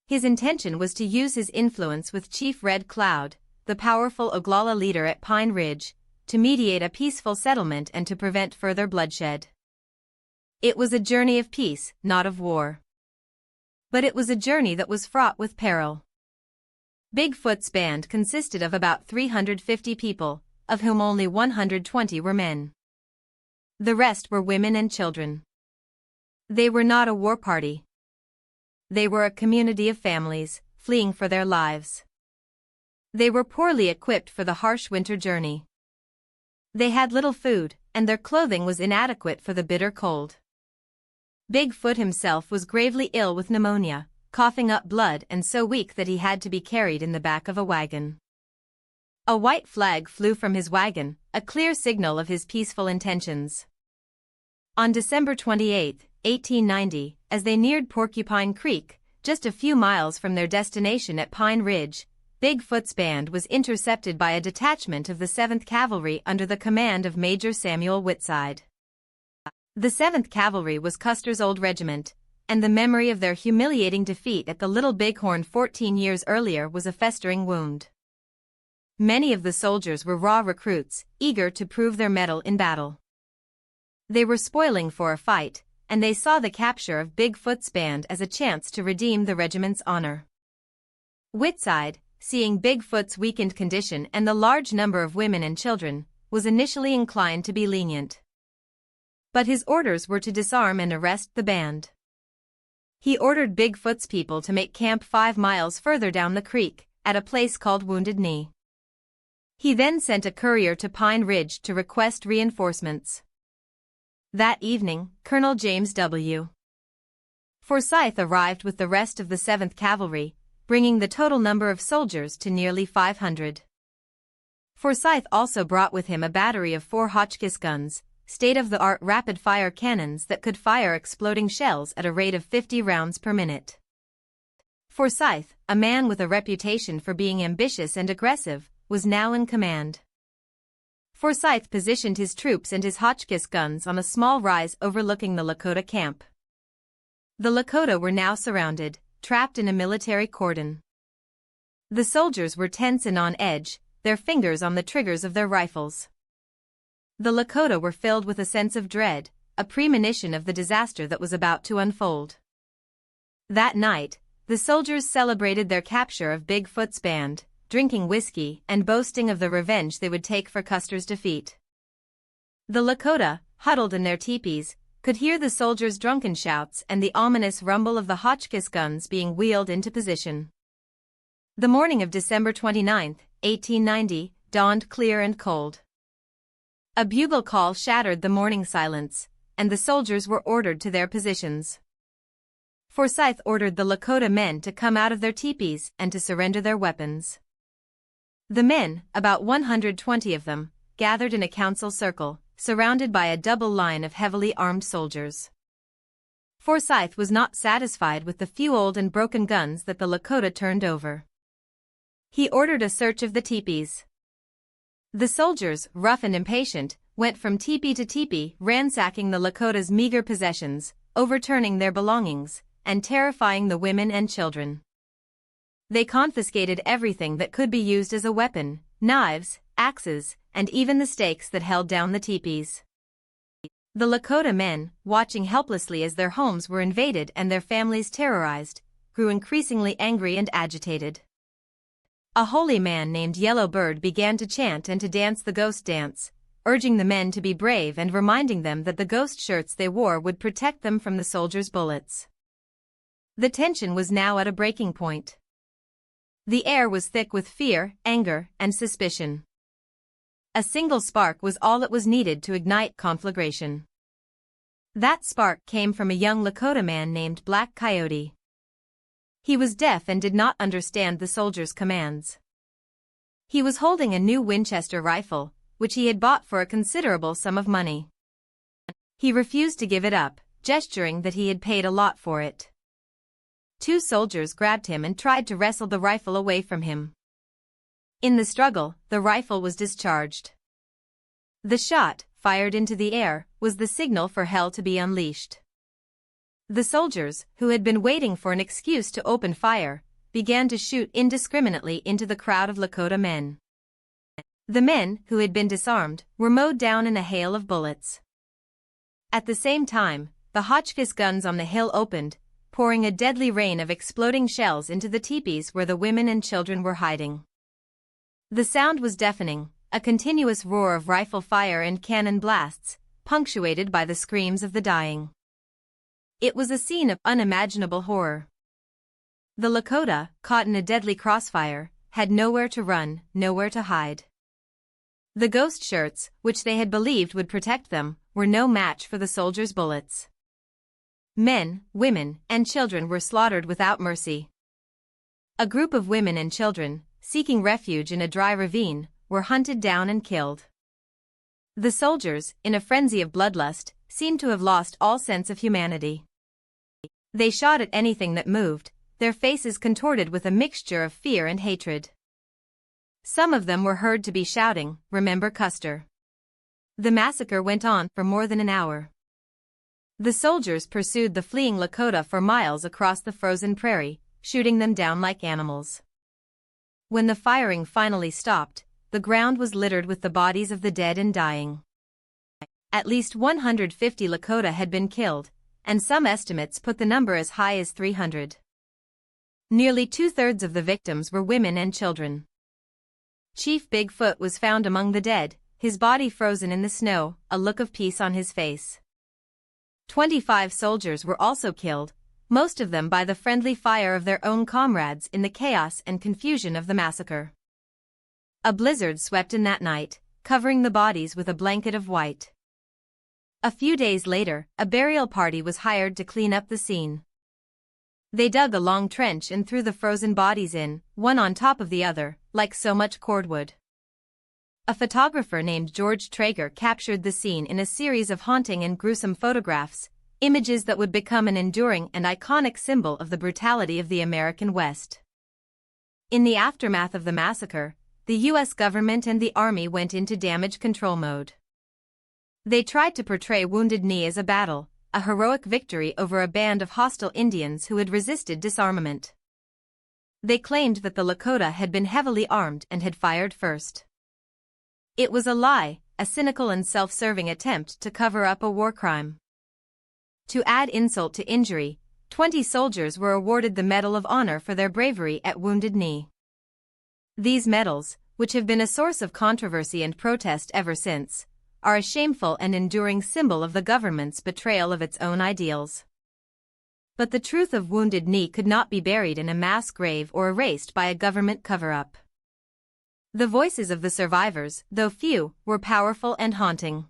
His intention was to use his influence with Chief Red Cloud, the powerful Oglala leader at Pine Ridge, to mediate a peaceful settlement and to prevent further bloodshed. It was a journey of peace, not of war. But it was a journey that was fraught with peril. Bigfoot's band consisted of about 350 people, of whom only 120 were men. The rest were women and children. They were not a war party. They were a community of families, fleeing for their lives. They were poorly equipped for the harsh winter journey. They had little food, and their clothing was inadequate for the bitter cold. Bigfoot himself was gravely ill with pneumonia, coughing up blood and so weak that he had to be carried in the back of a wagon. A white flag flew from his wagon, a clear signal of his peaceful intentions. On December 28, 1890, as they neared Porcupine Creek, just a few miles from their destination at Pine Ridge, Bigfoot's band was intercepted by a detachment of the 7th Cavalry under the command of Major Samuel Whitside. The 7th Cavalry was Custer's old regiment, and the memory of their humiliating defeat at the Little Bighorn 14 years earlier was a festering wound. Many of the soldiers were raw recruits, eager to prove their mettle in battle. They were spoiling for a fight, and they saw the capture of Bigfoot's band as a chance to redeem the regiment's honor. Whitside, seeing Bigfoot's weakened condition and the large number of women and children, was initially inclined to be lenient. But his orders were to disarm and arrest the band. He ordered Bigfoot's people to make camp 5 miles further down the creek, at a place called Wounded Knee. He then sent a courier to Pine Ridge to request reinforcements. That evening, Colonel James W. Forsyth arrived with the rest of the 7th Cavalry, bringing the total number of soldiers to nearly 500. Forsyth also brought with him a battery of 4 Hotchkiss guns, state-of-the-art rapid-fire cannons that could fire exploding shells at a rate of 50 rounds per minute. Forsyth, a man with a reputation for being ambitious and aggressive, was now in command. Forsyth positioned his troops and his Hotchkiss guns on a small rise overlooking the Lakota camp. The Lakota were now surrounded, trapped in a military cordon. The soldiers were tense and on edge, their fingers on the triggers of their rifles. The Lakota were filled with a sense of dread, a premonition of the disaster that was about to unfold. That night, the soldiers celebrated their capture of Bigfoot's band, drinking whiskey and boasting of the revenge they would take for Custer's defeat. The Lakota, huddled in their teepees, could hear the soldiers' drunken shouts and the ominous rumble of the Hotchkiss guns being wheeled into position. The morning of December 29, 1890, dawned clear and cold. A bugle call shattered the morning silence, and the soldiers were ordered to their positions. Forsyth ordered the Lakota men to come out of their teepees and to surrender their weapons. The men, about 120 of them, gathered in a council circle, surrounded by a double line of heavily armed soldiers. Forsyth was not satisfied with the few old and broken guns that the Lakota turned over. He ordered a search of the teepees. The soldiers, rough and impatient, went from teepee to teepee, ransacking the Lakota's meager possessions, overturning their belongings, and terrifying the women and children. They confiscated everything that could be used as a weapon, knives, axes, and even the stakes that held down the teepees. The Lakota men, watching helplessly as their homes were invaded and their families terrorized, grew increasingly angry and agitated. A holy man named Yellow Bird began to chant and to dance the ghost dance, urging the men to be brave and reminding them that the ghost shirts they wore would protect them from the soldiers' bullets. The tension was now at a breaking point. The air was thick with fear, anger, and suspicion. A single spark was all that was needed to ignite conflagration. That spark came from a young Lakota man named Black Coyote. He was deaf and did not understand the soldiers' commands. He was holding a new Winchester rifle, which he had bought for a considerable sum of money. He refused to give it up, gesturing that he had paid a lot for it. Two soldiers grabbed him and tried to wrestle the rifle away from him. In the struggle, the rifle was discharged. The shot, fired into the air, was the signal for hell to be unleashed. The soldiers, who had been waiting for an excuse to open fire, began to shoot indiscriminately into the crowd of Lakota men. The men, who had been disarmed, were mowed down in a hail of bullets. At the same time, the Hotchkiss guns on the hill opened, pouring a deadly rain of exploding shells into the teepees where the women and children were hiding. The sound was deafening, a continuous roar of rifle fire and cannon blasts, punctuated by the screams of the dying. It was a scene of unimaginable horror. The Lakota, caught in a deadly crossfire, had nowhere to run, nowhere to hide. The ghost shirts, which they had believed would protect them, were no match for the soldiers' bullets. Men, women, and children were slaughtered without mercy. A group of women and children, seeking refuge in a dry ravine, were hunted down and killed. The soldiers, in a frenzy of bloodlust, seemed to have lost all sense of humanity. They shot at anything that moved, their faces contorted with a mixture of fear and hatred. Some of them were heard to be shouting, "Remember Custer." The massacre went on for more than an hour. The soldiers pursued the fleeing Lakota for miles across the frozen prairie, shooting them down like animals. When the firing finally stopped, the ground was littered with the bodies of the dead and dying. At least 150 Lakota had been killed, and some estimates put the number as high as 300. Nearly two-thirds of the victims were women and children. Chief Bigfoot was found among the dead, his body frozen in the snow, a look of peace on his face. 25 soldiers were also killed, most of them by the friendly fire of their own comrades in the chaos and confusion of the massacre. A blizzard swept in that night, covering the bodies with a blanket of white. A few days later, a burial party was hired to clean up the scene. They dug a long trench and threw the frozen bodies in, one on top of the other, like so much cordwood. A photographer named George Traeger captured the scene in a series of haunting and gruesome photographs, images that would become an enduring and iconic symbol of the brutality of the American West. In the aftermath of the massacre, the U.S. government and the Army went into damage control mode. They tried to portray Wounded Knee as a battle, a heroic victory over a band of hostile Indians who had resisted disarmament. They claimed that the Lakota had been heavily armed and had fired first. It was a lie, a cynical and self-serving attempt to cover up a war crime. To add insult to injury, 20 soldiers were awarded the Medal of Honor for their bravery at Wounded Knee. These medals, which have been a source of controversy and protest ever since, are a shameful and enduring symbol of the government's betrayal of its own ideals. But the truth of Wounded Knee could not be buried in a mass grave or erased by a government cover-up. The voices of the survivors, though few, were powerful and haunting.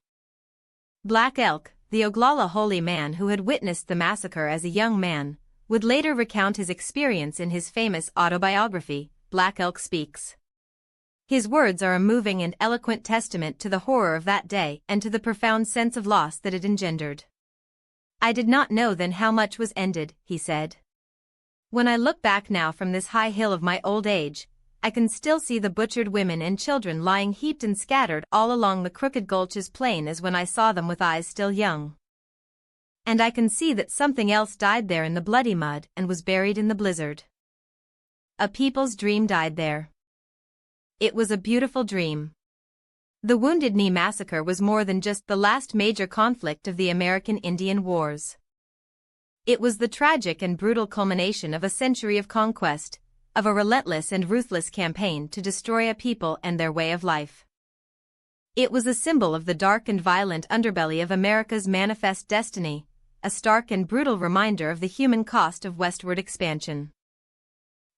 Black Elk, the Oglala holy man who had witnessed the massacre as a young man, would later recount his experience in his famous autobiography, Black Elk Speaks. His words are a moving and eloquent testament to the horror of that day and to the profound sense of loss that it engendered. "I did not know then how much was ended," he said. "When I look back now from this high hill of my old age, I can still see the butchered women and children lying heaped and scattered all along the crooked gulches plain as when I saw them with eyes still young. And I can see that something else died there in the bloody mud and was buried in the blizzard. A people's dream died there. It was a beautiful dream." The Wounded Knee Massacre was more than just the last major conflict of the American Indian Wars. It was the tragic and brutal culmination of a century of conquest, of a relentless and ruthless campaign to destroy a people and their way of life. It was a symbol of the dark and violent underbelly of America's manifest destiny, a stark and brutal reminder of the human cost of westward expansion.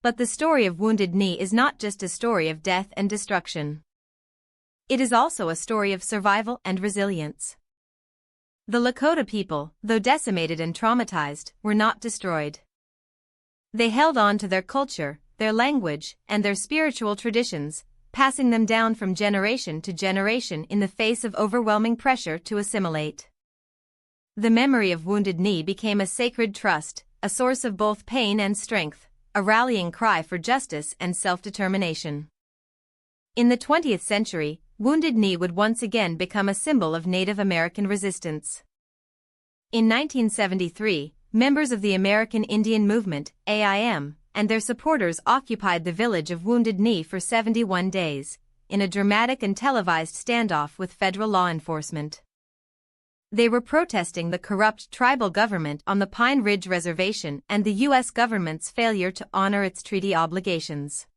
But the story of Wounded Knee is not just a story of death and destruction. It is also a story of survival and resilience. The Lakota people, though decimated and traumatized, were not destroyed. They held on to their culture, their language, and their spiritual traditions, passing them down from generation to generation in the face of overwhelming pressure to assimilate. The memory of Wounded Knee became a sacred trust, a source of both pain and strength, a rallying cry for justice and self-determination. In the 20th century, Wounded Knee would once again become a symbol of Native American resistance. In 1973, members of the American Indian Movement, AIM, and their supporters occupied the village of Wounded Knee for 71 days, in a dramatic and televised standoff with federal law enforcement. They were protesting the corrupt tribal government on the Pine Ridge Reservation and the U.S. government's failure to honor its treaty obligations.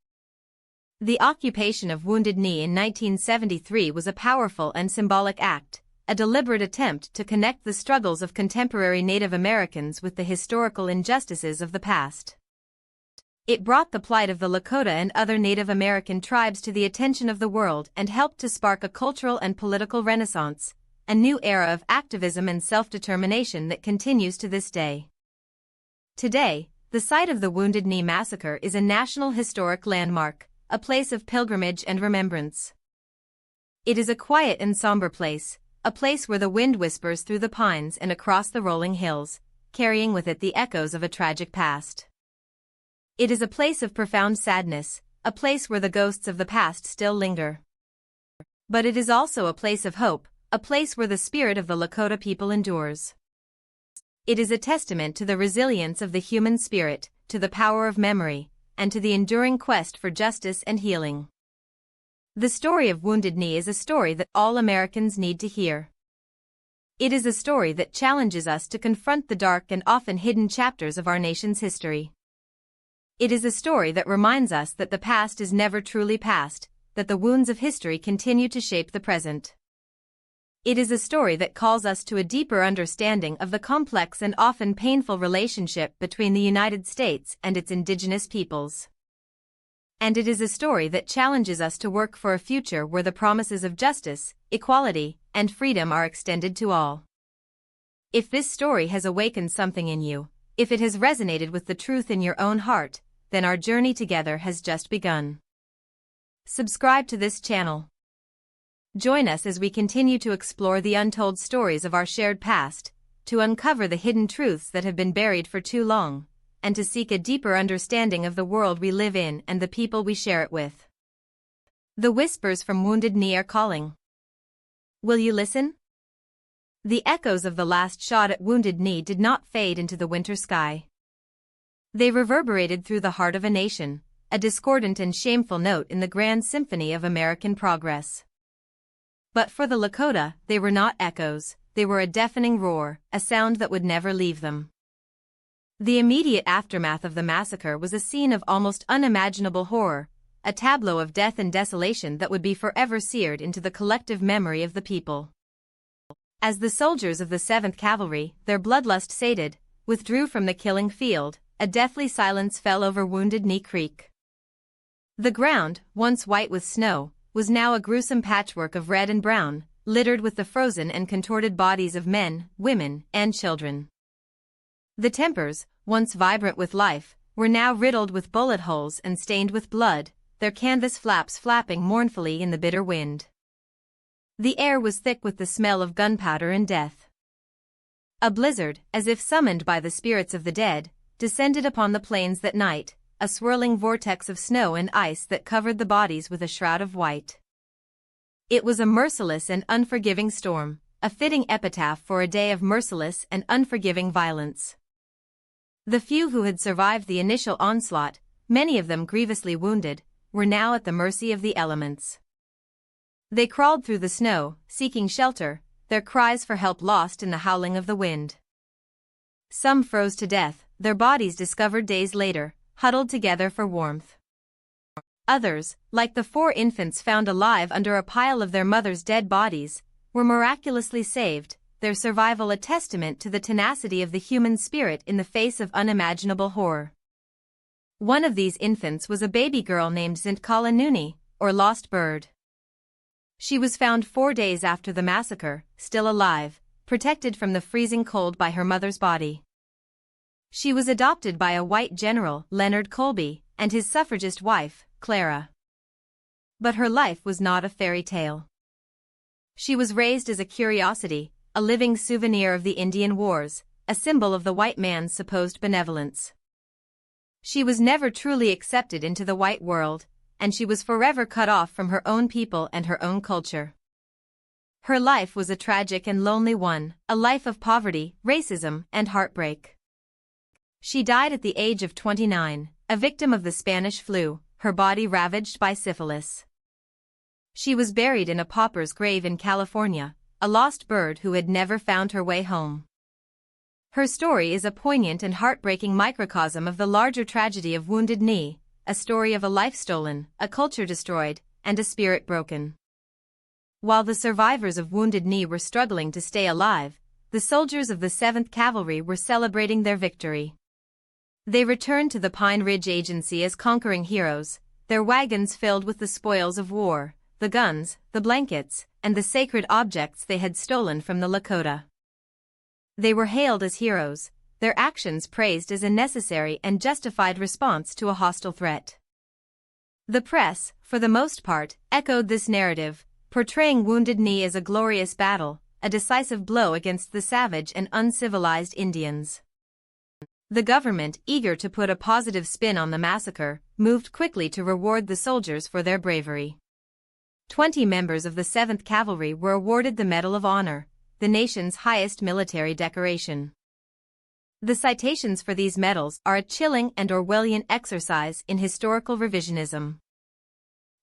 The occupation of Wounded Knee in 1973 was a powerful and symbolic act, a deliberate attempt to connect the struggles of contemporary Native Americans with the historical injustices of the past. It brought the plight of the Lakota and other Native American tribes to the attention of the world and helped to spark a cultural and political renaissance, a new era of activism and self-determination that continues to this day. Today, the site of the Wounded Knee Massacre is a National Historic Landmark, a place of pilgrimage and remembrance. It is a quiet and somber place, a place where the wind whispers through the pines and across the rolling hills, carrying with it the echoes of a tragic past. It is a place of profound sadness, a place where the ghosts of the past still linger. But it is also a place of hope, a place where the spirit of the Lakota people endures. It is a testament to the resilience of the human spirit, to the power of memory, and to the enduring quest for justice and healing. The story of Wounded Knee is a story that all Americans need to hear. It is a story that challenges us to confront the dark and often hidden chapters of our nation's history. It is a story that reminds us that the past is never truly past, that the wounds of history continue to shape the present. It is a story that calls us to a deeper understanding of the complex and often painful relationship between the United States and its indigenous peoples. And it is a story that challenges us to work for a future where the promises of justice, equality, and freedom are extended to all. If this story has awakened something in you, if it has resonated with the truth in your own heart, then our journey together has just begun. Subscribe to this channel. Join us as we continue to explore the untold stories of our shared past, to uncover the hidden truths that have been buried for too long, and to seek a deeper understanding of the world we live in and the people we share it with. The whispers from Wounded Knee are calling. Will you listen? The echoes of the last shot at Wounded Knee did not fade into the winter sky. They reverberated through the heart of a nation, a discordant and shameful note in the grand symphony of American progress. But for the Lakota, they were not echoes, they were a deafening roar, a sound that would never leave them. The immediate aftermath of the massacre was a scene of almost unimaginable horror, a tableau of death and desolation that would be forever seared into the collective memory of the people. As the soldiers of the 7th Cavalry, their bloodlust sated, withdrew from the killing field, a deathly silence fell over Wounded Knee Creek. The ground, once white with snow, was now a gruesome patchwork of red and brown, littered with the frozen and contorted bodies of men, women, and children. The tempers, once vibrant with life, were now riddled with bullet holes and stained with blood, their canvas flaps flapping mournfully in the bitter wind. The air was thick with the smell of gunpowder and death. A blizzard, as if summoned by the spirits of the dead, descended upon the plains that night, a swirling vortex of snow and ice that covered the bodies with a shroud of white. It was a merciless and unforgiving storm, a fitting epitaph for a day of merciless and unforgiving violence. The few who had survived the initial onslaught, many of them grievously wounded, were now at the mercy of the elements. They crawled through the snow, seeking shelter, their cries for help lost in the howling of the wind. Some froze to death, their bodies discovered days later, huddled together for warmth. Others, like the 4 infants found alive under a pile of their mother's dead bodies, were miraculously saved, their survival a testament to the tenacity of the human spirit in the face of unimaginable horror. One of these infants was a baby girl named Zintkalanuni, or Lost Bird. She was found 4 days after the massacre, still alive, protected from the freezing cold by her mother's body. She was adopted by a white general, Leonard Colby, and his suffragist wife, Clara. But her life was not a fairy tale. She was raised as a curiosity, a living souvenir of the Indian Wars, a symbol of the white man's supposed benevolence. She was never truly accepted into the white world, and she was forever cut off from her own people and her own culture. Her life was a tragic and lonely one, a life of poverty, racism, and heartbreak. She died at the age of 29, a victim of the Spanish flu, her body ravaged by syphilis. She was buried in a pauper's grave in California, a lost bird who had never found her way home. Her story is a poignant and heartbreaking microcosm of the larger tragedy of Wounded Knee, a story of a life stolen, a culture destroyed, and a spirit broken. While the survivors of Wounded Knee were struggling to stay alive, the soldiers of the 7th Cavalry were celebrating their victory. They returned to the Pine Ridge Agency as conquering heroes, their wagons filled with the spoils of war, the guns, the blankets, and the sacred objects they had stolen from the Lakota. They were hailed as heroes, their actions praised as a necessary and justified response to a hostile threat. The press, for the most part, echoed this narrative, portraying Wounded Knee as a glorious battle, a decisive blow against the savage and uncivilized Indians. The government, eager to put a positive spin on the massacre, moved quickly to reward the soldiers for their bravery. 20 members of the 7th Cavalry were awarded the Medal of Honor, the nation's highest military decoration. The citations for these medals are a chilling and Orwellian exercise in historical revisionism.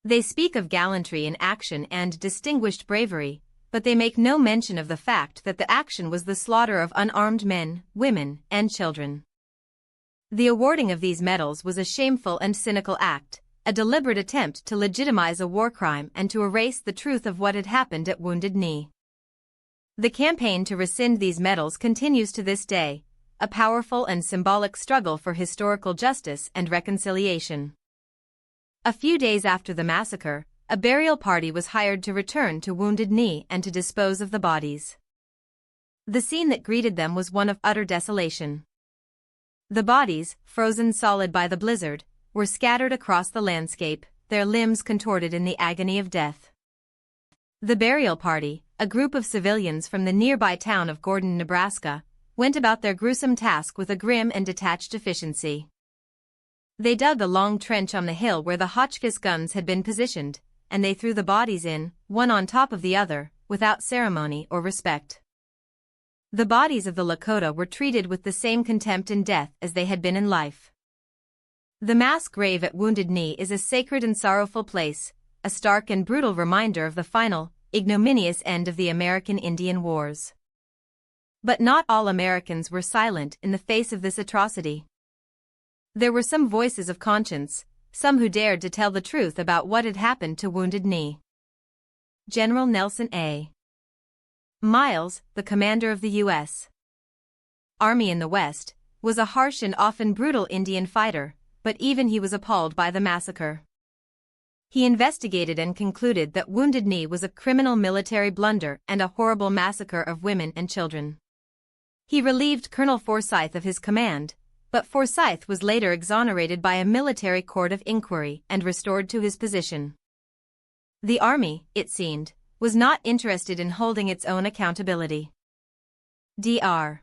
They speak of gallantry in action and distinguished bravery, but they make no mention of the fact that the action was the slaughter of unarmed men, women, and children. The awarding of these medals was a shameful and cynical act, a deliberate attempt to legitimize a war crime and to erase the truth of what had happened at Wounded Knee. The campaign to rescind these medals continues to this day, a powerful and symbolic struggle for historical justice and reconciliation. A few days after the massacre, a burial party was hired to return to Wounded Knee and to dispose of the bodies. The scene that greeted them was one of utter desolation. The bodies, frozen solid by the blizzard, were scattered across the landscape, their limbs contorted in the agony of death. The burial party, a group of civilians from the nearby town of Gordon, Nebraska, went about their gruesome task with a grim and detached efficiency. They dug a long trench on the hill where the Hotchkiss guns had been positioned, and they threw the bodies in, one on top of the other, without ceremony or respect. The bodies of the Lakota were treated with the same contempt and death as they had been in life. The mass grave at Wounded Knee is a sacred and sorrowful place, a stark and brutal reminder of the final, ignominious end of the American Indian Wars. But not all Americans were silent in the face of this atrocity. There were some voices of conscience, some who dared to tell the truth about what had happened to Wounded Knee. General Nelson A. Miles, the commander of the U.S. Army in the West, was a harsh and often brutal Indian fighter, but even he was appalled by the massacre. He investigated and concluded that Wounded Knee was a criminal military blunder and a horrible massacre of women and children. He relieved Colonel Forsyth of his command, but Forsyth was later exonerated by a military court of inquiry and restored to his position. The Army, it seemed, was not interested in holding its own accountability. Dr.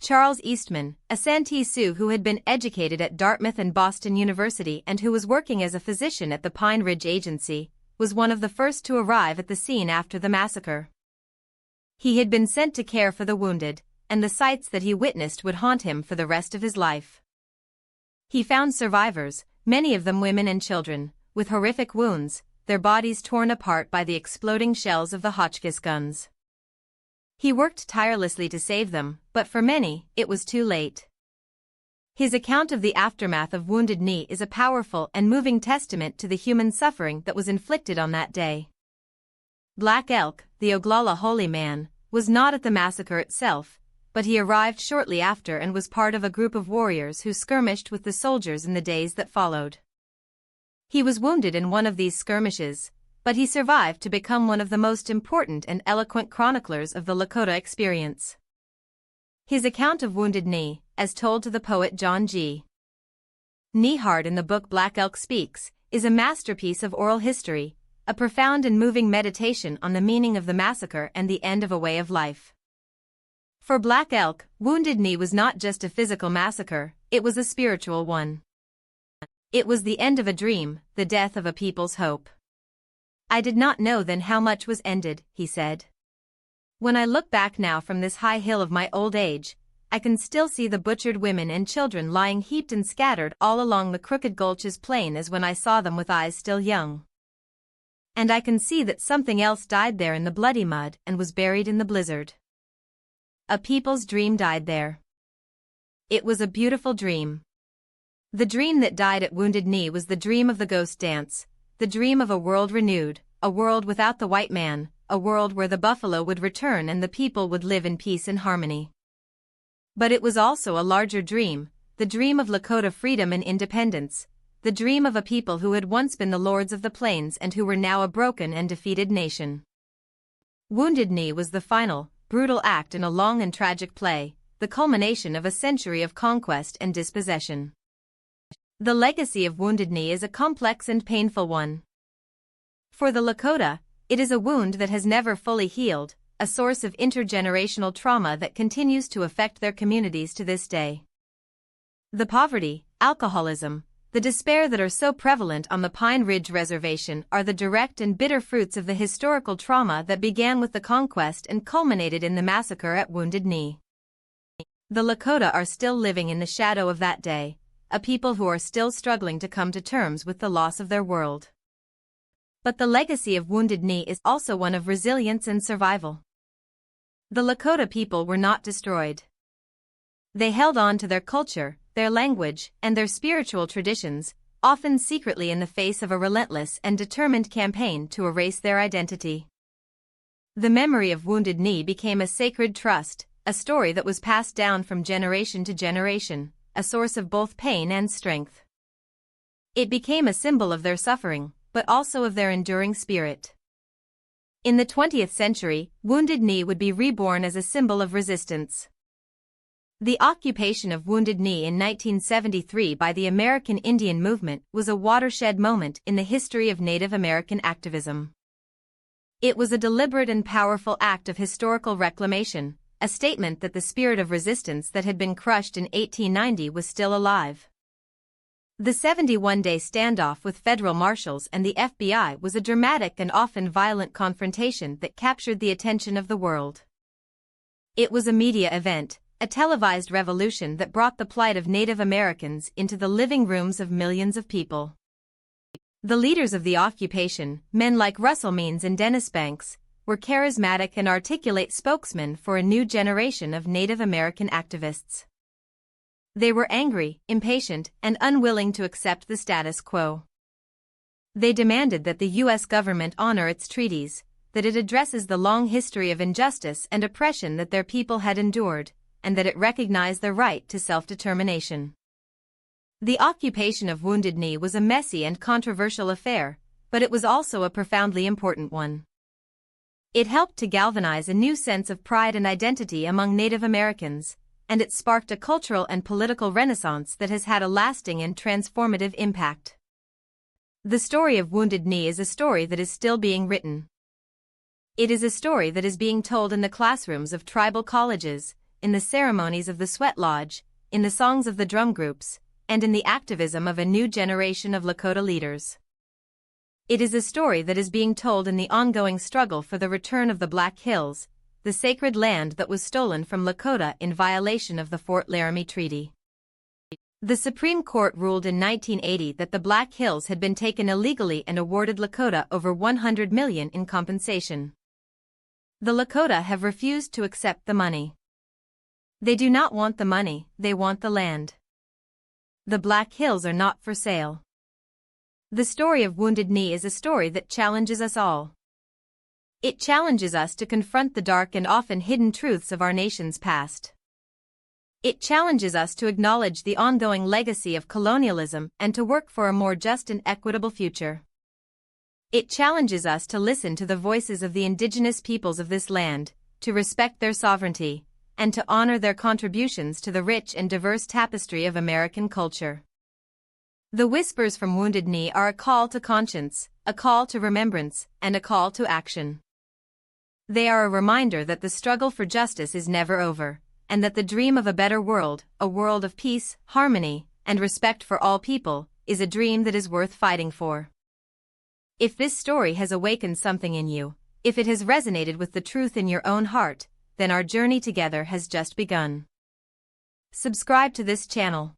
Charles Eastman, a Santee Sioux who had been educated at Dartmouth and Boston University and who was working as a physician at the Pine Ridge Agency, was one of the first to arrive at the scene after the massacre. He had been sent to care for the wounded, and the sights that he witnessed would haunt him for the rest of his life. He found survivors, many of them women and children, with horrific wounds, their bodies torn apart by the exploding shells of the Hotchkiss guns. He worked tirelessly to save them, but for many, it was too late. His account of the aftermath of Wounded Knee is a powerful and moving testament to the human suffering that was inflicted on that day. Black Elk, the Oglala holy man, was not at the massacre itself, but he arrived shortly after and was part of a group of warriors who skirmished with the soldiers in the days that followed. He was wounded in one of these skirmishes, but he survived to become one of the most important and eloquent chroniclers of the Lakota experience. His account of Wounded Knee, as told to the poet John G. Neihardt in the book Black Elk Speaks, is a masterpiece of oral history, a profound and moving meditation on the meaning of the massacre and the end of a way of life. For Black Elk, Wounded Knee was not just a physical massacre, it was a spiritual one. It was the end of a dream, the death of a people's hope. I did not know then how much was ended, he said. When I look back now from this high hill of my old age, I can still see the butchered women and children lying heaped and scattered all along the crooked gulches plain as when I saw them with eyes still young. And I can see that something else died there in the bloody mud and was buried in the blizzard. A people's dream died there. It was a beautiful dream. The dream that died at Wounded Knee was the dream of the ghost dance, the dream of a world renewed, a world without the white man, a world where the buffalo would return and the people would live in peace and harmony. But it was also a larger dream, the dream of Lakota freedom and independence, the dream of a people who had once been the lords of the plains and who were now a broken and defeated nation. Wounded Knee was the final, brutal act in a long and tragic play, the culmination of a century of conquest and dispossession. The legacy of Wounded Knee is a complex and painful one. For the Lakota, it is a wound that has never fully healed, a source of intergenerational trauma that continues to affect their communities to this day. The poverty, alcoholism, the despair that are so prevalent on the Pine Ridge Reservation are the direct and bitter fruits of the historical trauma that began with the conquest and culminated in the massacre at Wounded Knee. The Lakota are still living in the shadow of that day, a people who are still struggling to come to terms with the loss of their world. But the legacy of Wounded Knee is also one of resilience and survival. The Lakota people were not destroyed. They held on to their culture, their language, and their spiritual traditions, often secretly in the face of a relentless and determined campaign to erase their identity. The memory of Wounded Knee became a sacred trust, a story that was passed down from generation to generation, a source of both pain and strength. It became a symbol of their suffering, but also of their enduring spirit. In the 20th century, Wounded Knee would be reborn as a symbol of resistance. The occupation of Wounded Knee in 1973 by the American Indian Movement was a watershed moment in the history of Native American activism. It was a deliberate and powerful act of historical reclamation, a statement that the spirit of resistance that had been crushed in 1890 was still alive. The 71-day standoff with federal marshals and the FBI was a dramatic and often violent confrontation that captured the attention of the world. It was a media event, a televised revolution that brought the plight of Native Americans into the living rooms of millions of people. The leaders of the occupation, men like Russell Means and Dennis Banks, were charismatic and articulate spokesmen for a new generation of Native American activists. They were angry, impatient, and unwilling to accept the status quo. They demanded that the U.S. government honor its treaties, that it addresses the long history of injustice and oppression that their people had endured, and that it recognize their right to self-determination. The occupation of Wounded Knee was a messy and controversial affair, but it was also a profoundly important one. It helped to galvanize a new sense of pride and identity among Native Americans, and it sparked a cultural and political renaissance that has had a lasting and transformative impact. The story of Wounded Knee is a story that is still being written. It is a story that is being told in the classrooms of tribal colleges, in the ceremonies of the sweat lodge, in the songs of the drum groups, and in the activism of a new generation of Lakota leaders. It is a story that is being told in the ongoing struggle for the return of the Black Hills, the sacred land that was stolen from Lakota in violation of the Fort Laramie Treaty. The Supreme Court ruled in 1980 that the Black Hills had been taken illegally and awarded Lakota over $100 million in compensation. The Lakota have refused to accept the money. They do not want the money, they want the land. The Black Hills are not for sale. The story of Wounded Knee is a story that challenges us all. It challenges us to confront the dark and often hidden truths of our nation's past. It challenges us to acknowledge the ongoing legacy of colonialism and to work for a more just and equitable future. It challenges us to listen to the voices of the indigenous peoples of this land, to respect their sovereignty, and to honor their contributions to the rich and diverse tapestry of American culture. The whispers from Wounded Knee are a call to conscience, a call to remembrance, and a call to action. They are a reminder that the struggle for justice is never over, and that the dream of a better world, a world of peace, harmony, and respect for all people, is a dream that is worth fighting for. If this story has awakened something in you, if it has resonated with the truth in your own heart, then our journey together has just begun. Subscribe to this channel.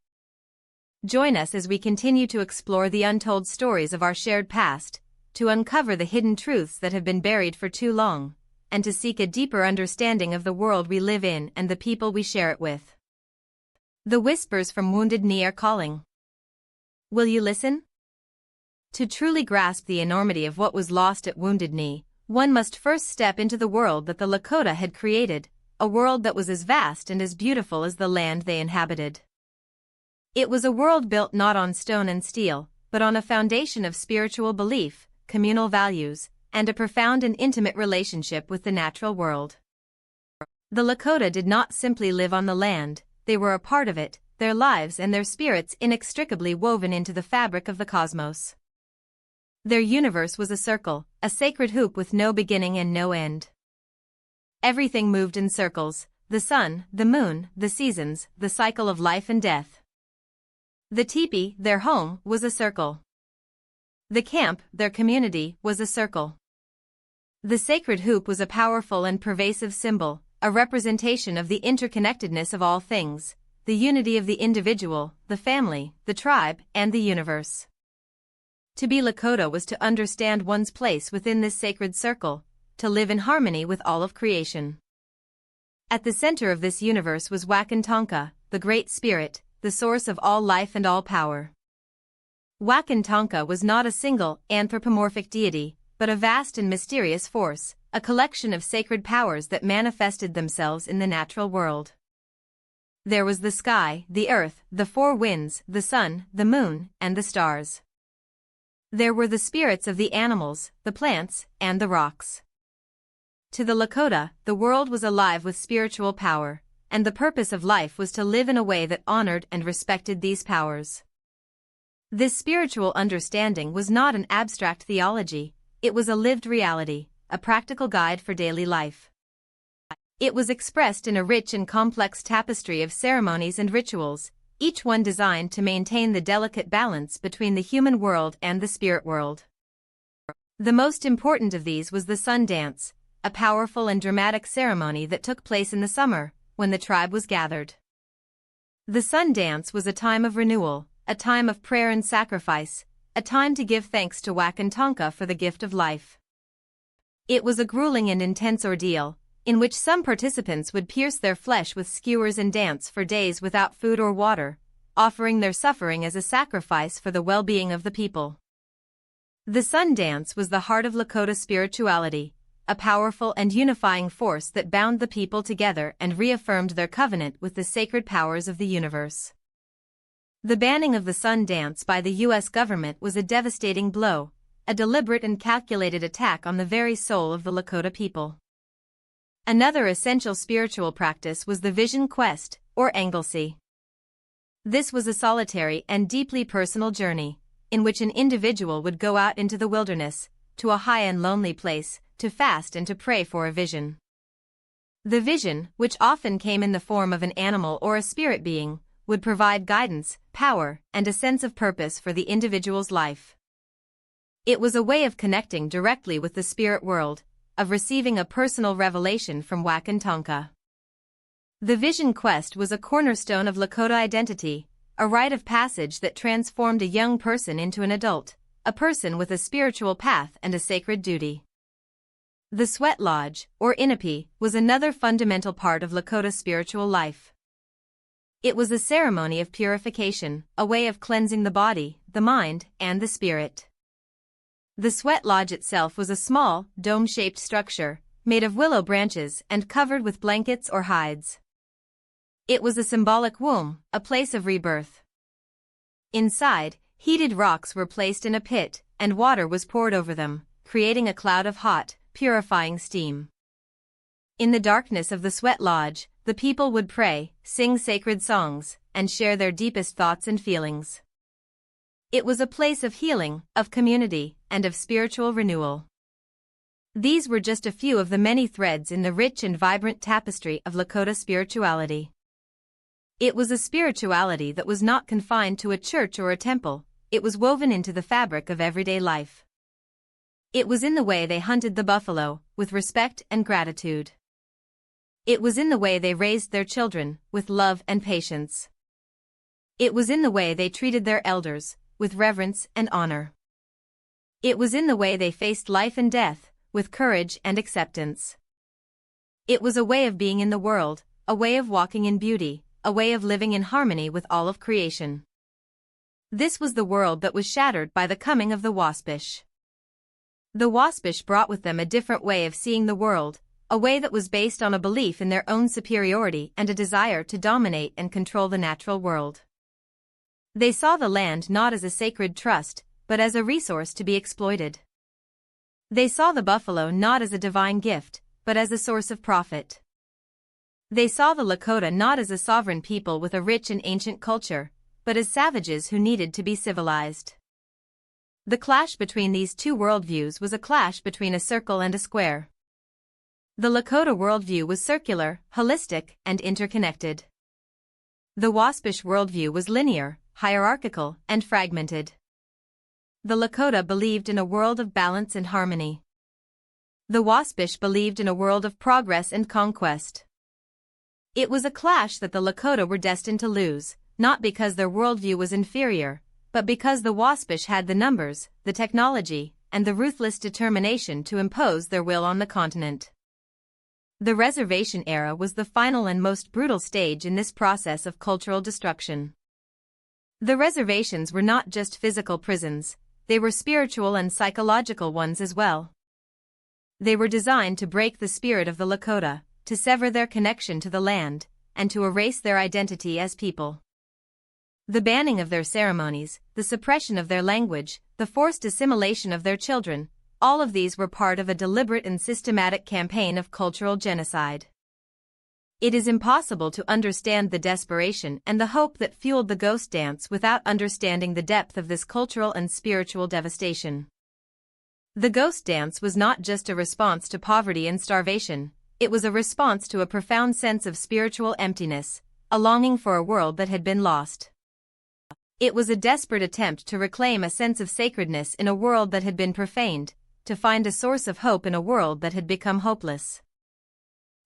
Join us as we continue to explore the untold stories of our shared past, to uncover the hidden truths that have been buried for too long, and to seek a deeper understanding of the world we live in and the people we share it with. The whispers from Wounded Knee are calling. Will you listen? To truly grasp the enormity of what was lost at Wounded Knee, one must first step into the world that the Lakota had created, a world that was as vast and as beautiful as the land they inhabited. It was a world built not on stone and steel, but on a foundation of spiritual belief, communal values, and a profound and intimate relationship with the natural world. The Lakota did not simply live on the land, they were a part of it, their lives and their spirits inextricably woven into the fabric of the cosmos. Their universe was a circle, a sacred hoop with no beginning and no end. Everything moved in circles, the sun, the moon, the seasons, the cycle of life and death. The teepee, their home, was a circle. The camp, their community, was a circle. The sacred hoop was a powerful and pervasive symbol, a representation of the interconnectedness of all things, the unity of the individual, the family, the tribe, and the universe. To be Lakota was to understand one's place within this sacred circle, to live in harmony with all of creation. At the center of this universe was Wakantanka, the Great Spirit, the source of all life and all power. Wakantanka was not a single, anthropomorphic deity, but a vast and mysterious force, a collection of sacred powers that manifested themselves in the natural world. There was the sky, the earth, the four winds, the sun, the moon, and the stars. There were the spirits of the animals, the plants, and the rocks. To the Lakota, the world was alive with spiritual power, and the purpose of life was to live in a way that honored and respected these powers. This spiritual understanding was not an abstract theology, it was a lived reality, a practical guide for daily life. It was expressed in a rich and complex tapestry of ceremonies and rituals, each one designed to maintain the delicate balance between the human world and the spirit world. The most important of these was the sun dance, a powerful and dramatic ceremony that took place in the summer, when the tribe was gathered. The sun dance was a time of renewal, a time of prayer and sacrifice, a time to give thanks to Wakantanka for the gift of life. It was a grueling and intense ordeal, in which some participants would pierce their flesh with skewers and dance for days without food or water, offering their suffering as a sacrifice for the well-being of the people. The sun dance was the heart of Lakota spirituality, a powerful and unifying force that bound the people together and reaffirmed their covenant with the sacred powers of the universe. The banning of the sun dance by the U.S. government was a devastating blow, a deliberate and calculated attack on the very soul of the Lakota people. Another essential spiritual practice was the vision quest, or anglesey. This was a solitary and deeply personal journey, in which an individual would go out into the wilderness, to a high and lonely place, to fast and to pray for a vision. The vision, which often came in the form of an animal or a spirit being, would provide guidance, power, and a sense of purpose for the individual's life. It was a way of connecting directly with the spirit world, of receiving a personal revelation from Wakantanka. The vision quest was a cornerstone of Lakota identity, a rite of passage that transformed a young person into an adult, a person with a spiritual path and a sacred duty. The sweat lodge, or inapi, was another fundamental part of Lakota spiritual life. It was a ceremony of purification, a way of cleansing the body, the mind, and the spirit. The sweat lodge itself was a small, dome-shaped structure, made of willow branches and covered with blankets or hides. It was a symbolic womb, a place of rebirth. Inside, heated rocks were placed in a pit, and water was poured over them, creating a cloud of hot, purifying steam. In the darkness of the sweat lodge, the people would pray, sing sacred songs, and share their deepest thoughts and feelings. It was a place of healing, of community, and of spiritual renewal. These were just a few of the many threads in the rich and vibrant tapestry of Lakota spirituality. It was a spirituality that was not confined to a church or a temple, it was woven into the fabric of everyday life. It was in the way they hunted the buffalo, with respect and gratitude. It was in the way they raised their children, with love and patience. It was in the way they treated their elders, with reverence and honor. It was in the way they faced life and death, with courage and acceptance. It was a way of being in the world, a way of walking in beauty, a way of living in harmony with all of creation. This was the world that was shattered by the coming of the Waspish. The Waspish brought with them a different way of seeing the world, a way that was based on a belief in their own superiority and a desire to dominate and control the natural world. They saw the land not as a sacred trust, but as a resource to be exploited. They saw the buffalo not as a divine gift, but as a source of profit. They saw the Lakota not as a sovereign people with a rich and ancient culture, but as savages who needed to be civilized. The clash between these two worldviews was a clash between a circle and a square. The Lakota worldview was circular, holistic, and interconnected. The Waspish worldview was linear, hierarchical, and fragmented. The Lakota believed in a world of balance and harmony. The Waspish believed in a world of progress and conquest. It was a clash that the Lakota were destined to lose, not because their worldview was inferior, but because the Waspish had the numbers, the technology, and the ruthless determination to impose their will on the continent. The reservation era was the final and most brutal stage in this process of cultural destruction. The reservations were not just physical prisons, they were spiritual and psychological ones as well. They were designed to break the spirit of the Lakota, to sever their connection to the land, and to erase their identity as people. The banning of their ceremonies, the suppression of their language, the forced assimilation of their children, all of these were part of a deliberate and systematic campaign of cultural genocide. It is impossible to understand the desperation and the hope that fueled the ghost dance without understanding the depth of this cultural and spiritual devastation. The ghost dance was not just a response to poverty and starvation, it was a response to a profound sense of spiritual emptiness, a longing for a world that had been lost. It was a desperate attempt to reclaim a sense of sacredness in a world that had been profaned, to find a source of hope in a world that had become hopeless.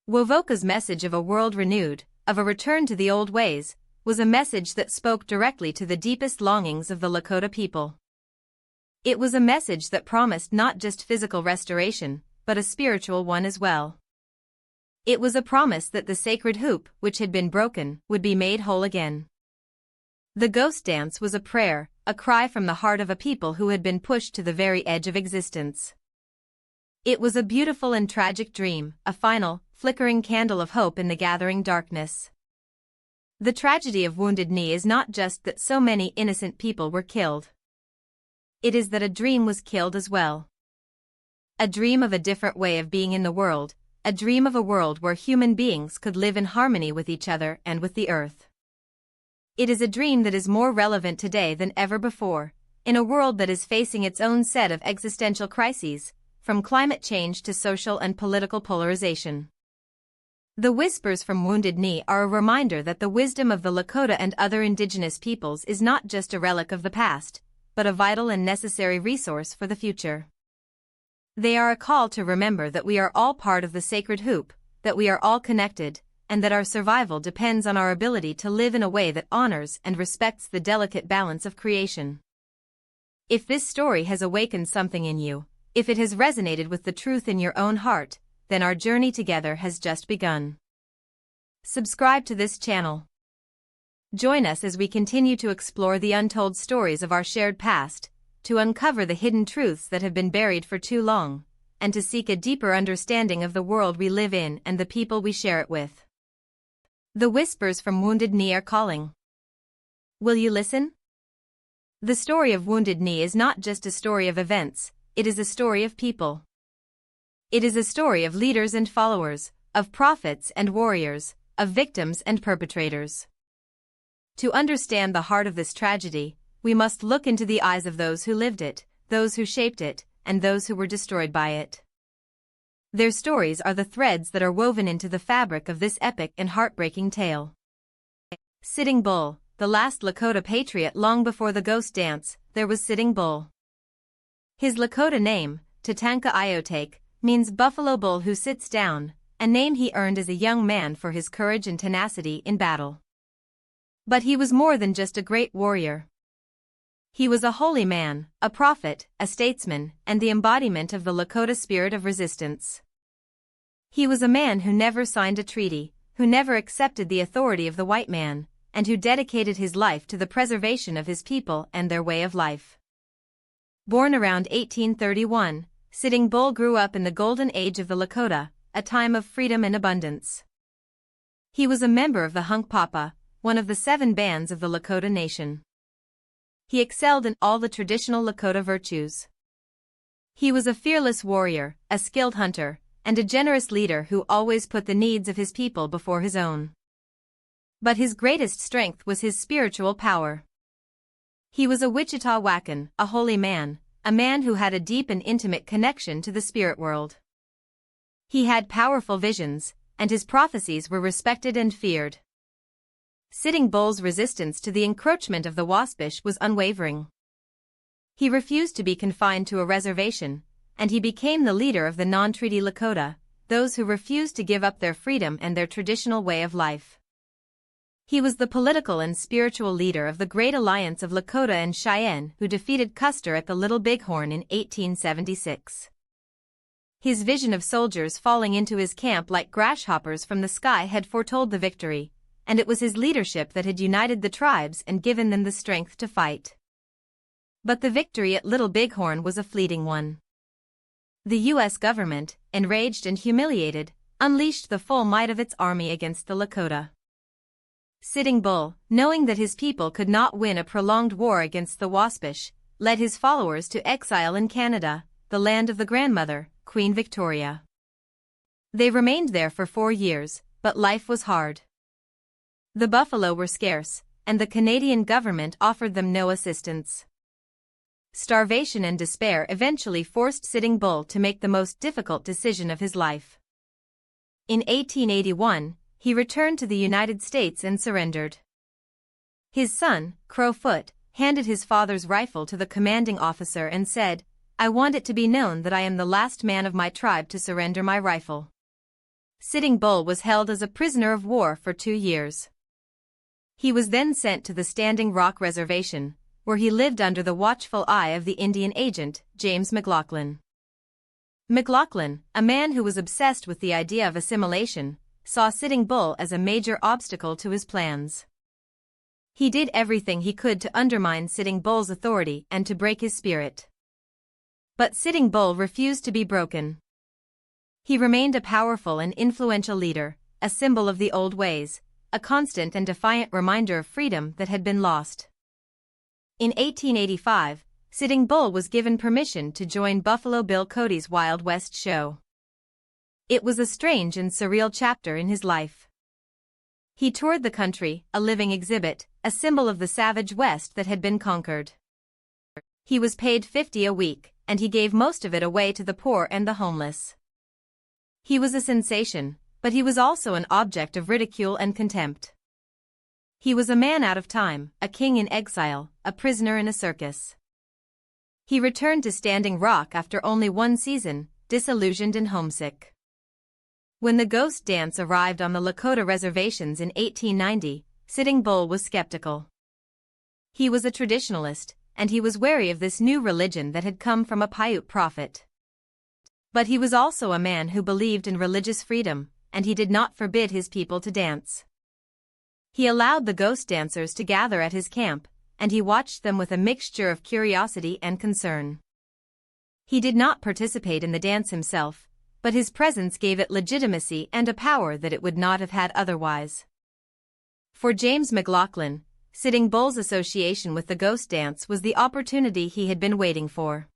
Wovoka's message of a world renewed, of a return to the old ways, was a message that spoke directly to the deepest longings of the Lakota people. It was a message that promised not just physical restoration, but a spiritual one as well. It was a promise that the sacred hoop, which had been broken, would be made whole again. The ghost dance was a prayer, a cry from the heart of a people who had been pushed to the very edge of existence. It was a beautiful and tragic dream, a final, flickering candle of hope in the gathering darkness. The tragedy of Wounded Knee is not just that so many innocent people were killed. It is that a dream was killed as well. A dream of a different way of being in the world, a dream of a world where human beings could live in harmony with each other and with the earth. It is a dream that is more relevant today than ever before, in a world that is facing its own set of existential crises, from climate change to social and political polarization. The whispers from Wounded Knee are a reminder that the wisdom of the Lakota and other indigenous peoples is not just a relic of the past, but a vital and necessary resource for the future. They are a call to remember that we are all part of the sacred hoop, that we are all connected, and that our survival depends on our ability to live in a way that honors and respects the delicate balance of creation. If this story has awakened something in you, if it has resonated with the truth in your own heart, then our journey together has just begun. Subscribe to this channel. Join us as we continue to explore the untold stories of our shared past, to uncover the hidden truths that have been buried for too long, and to seek a deeper understanding of the world we live in and the people we share it with. The whispers from Wounded Knee are calling. Will you listen? The story of Wounded Knee is not just a story of events, it is a story of people. It is a story of leaders and followers, of prophets and warriors, of victims and perpetrators. To understand the heart of this tragedy, we must look into the eyes of those who lived it, those who shaped it, and those who were destroyed by it. Their stories are the threads that are woven into the fabric of this epic and heartbreaking tale. Sitting Bull, the last Lakota patriot long before the ghost dance, there was Sitting Bull. His Lakota name, Tatanka Iotake, means buffalo bull who sits down, a name he earned as a young man for his courage and tenacity in battle. But he was more than just a great warrior. He was a holy man, a prophet, a statesman, and the embodiment of the Lakota spirit of resistance. He was a man who never signed a treaty, who never accepted the authority of the white man, and who dedicated his life to the preservation of his people and their way of life. Born around 1831, Sitting Bull grew up in the golden age of the Lakota, a time of freedom and abundance. He was a member of the Hunkpapa, one of the 7 bands of the Lakota Nation. He excelled in all the traditional Lakota virtues. He was a fearless warrior, a skilled hunter, and a generous leader who always put the needs of his people before his own. But his greatest strength was his spiritual power. He was a Wichita Wakan, a holy man, a man who had a deep and intimate connection to the spirit world. He had powerful visions, and his prophecies were respected and feared. Sitting Bull's resistance to the encroachment of the Waspish was unwavering. He refused to be confined to a reservation, and he became the leader of the non-treaty Lakota, those who refused to give up their freedom and their traditional way of life. He was the political and spiritual leader of the Great Alliance of Lakota and Cheyenne who defeated Custer at the Little Bighorn in 1876. His vision of soldiers falling into his camp like grasshoppers from the sky had foretold the victory, and it was his leadership that had united the tribes and given them the strength to fight. But the victory at Little Bighorn was a fleeting one. The U.S. government, enraged and humiliated, unleashed the full might of its army against the Lakota. Sitting Bull, knowing that his people could not win a prolonged war against the Waspish, led his followers to exile in Canada, the land of the grandmother, Queen Victoria. They remained there for 4 years, but life was hard. The buffalo were scarce, and the Canadian government offered them no assistance. Starvation and despair eventually forced Sitting Bull to make the most difficult decision of his life. In 1881, he returned to the United States and surrendered. His son, Crowfoot, handed his father's rifle to the commanding officer and said, "I want it to be known that I am the last man of my tribe to surrender my rifle." Sitting Bull was held as a prisoner of war for 2 years. He was then sent to the Standing Rock Reservation, where he lived under the watchful eye of the Indian agent, James McLaughlin. McLaughlin, a man who was obsessed with the idea of assimilation, saw Sitting Bull as a major obstacle to his plans. He did everything he could to undermine Sitting Bull's authority and to break his spirit. But Sitting Bull refused to be broken. He remained a powerful and influential leader, a symbol of the old ways, a constant and defiant reminder of freedom that had been lost. In 1885, Sitting Bull was given permission to join Buffalo Bill Cody's Wild West show. It was a strange and surreal chapter in his life. He toured the country, a living exhibit, a symbol of the savage West that had been conquered. He was paid $50 a week, and he gave most of it away to the poor and the homeless. He was a sensation, but he was also an object of ridicule and contempt. He was a man out of time, a king in exile, a prisoner in a circus. He returned to Standing Rock after only one season, disillusioned and homesick. When the ghost dance arrived on the Lakota reservations in 1890, Sitting Bull was skeptical. He was a traditionalist, and he was wary of this new religion that had come from a Paiute prophet. But he was also a man who believed in religious freedom, and he did not forbid his people to dance. He allowed the ghost dancers to gather at his camp, and he watched them with a mixture of curiosity and concern. He did not participate in the dance himself, but his presence gave it legitimacy and a power that it would not have had otherwise. For James McLaughlin, Sitting Bull's association with the ghost dance was the opportunity he had been waiting for.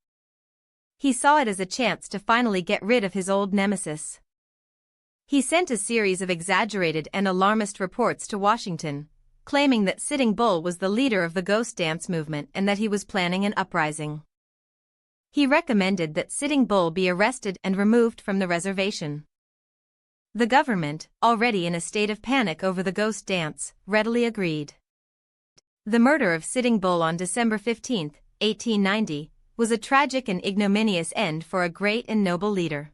He saw it as a chance to finally get rid of his old nemesis. He sent a series of exaggerated and alarmist reports to Washington, claiming that Sitting Bull was the leader of the ghost dance movement and that he was planning an uprising. He recommended that Sitting Bull be arrested and removed from the reservation. The government, already in a state of panic over the ghost dance, readily agreed. The murder of Sitting Bull on December 15, 1890, was a tragic and ignominious end for a great and noble leader.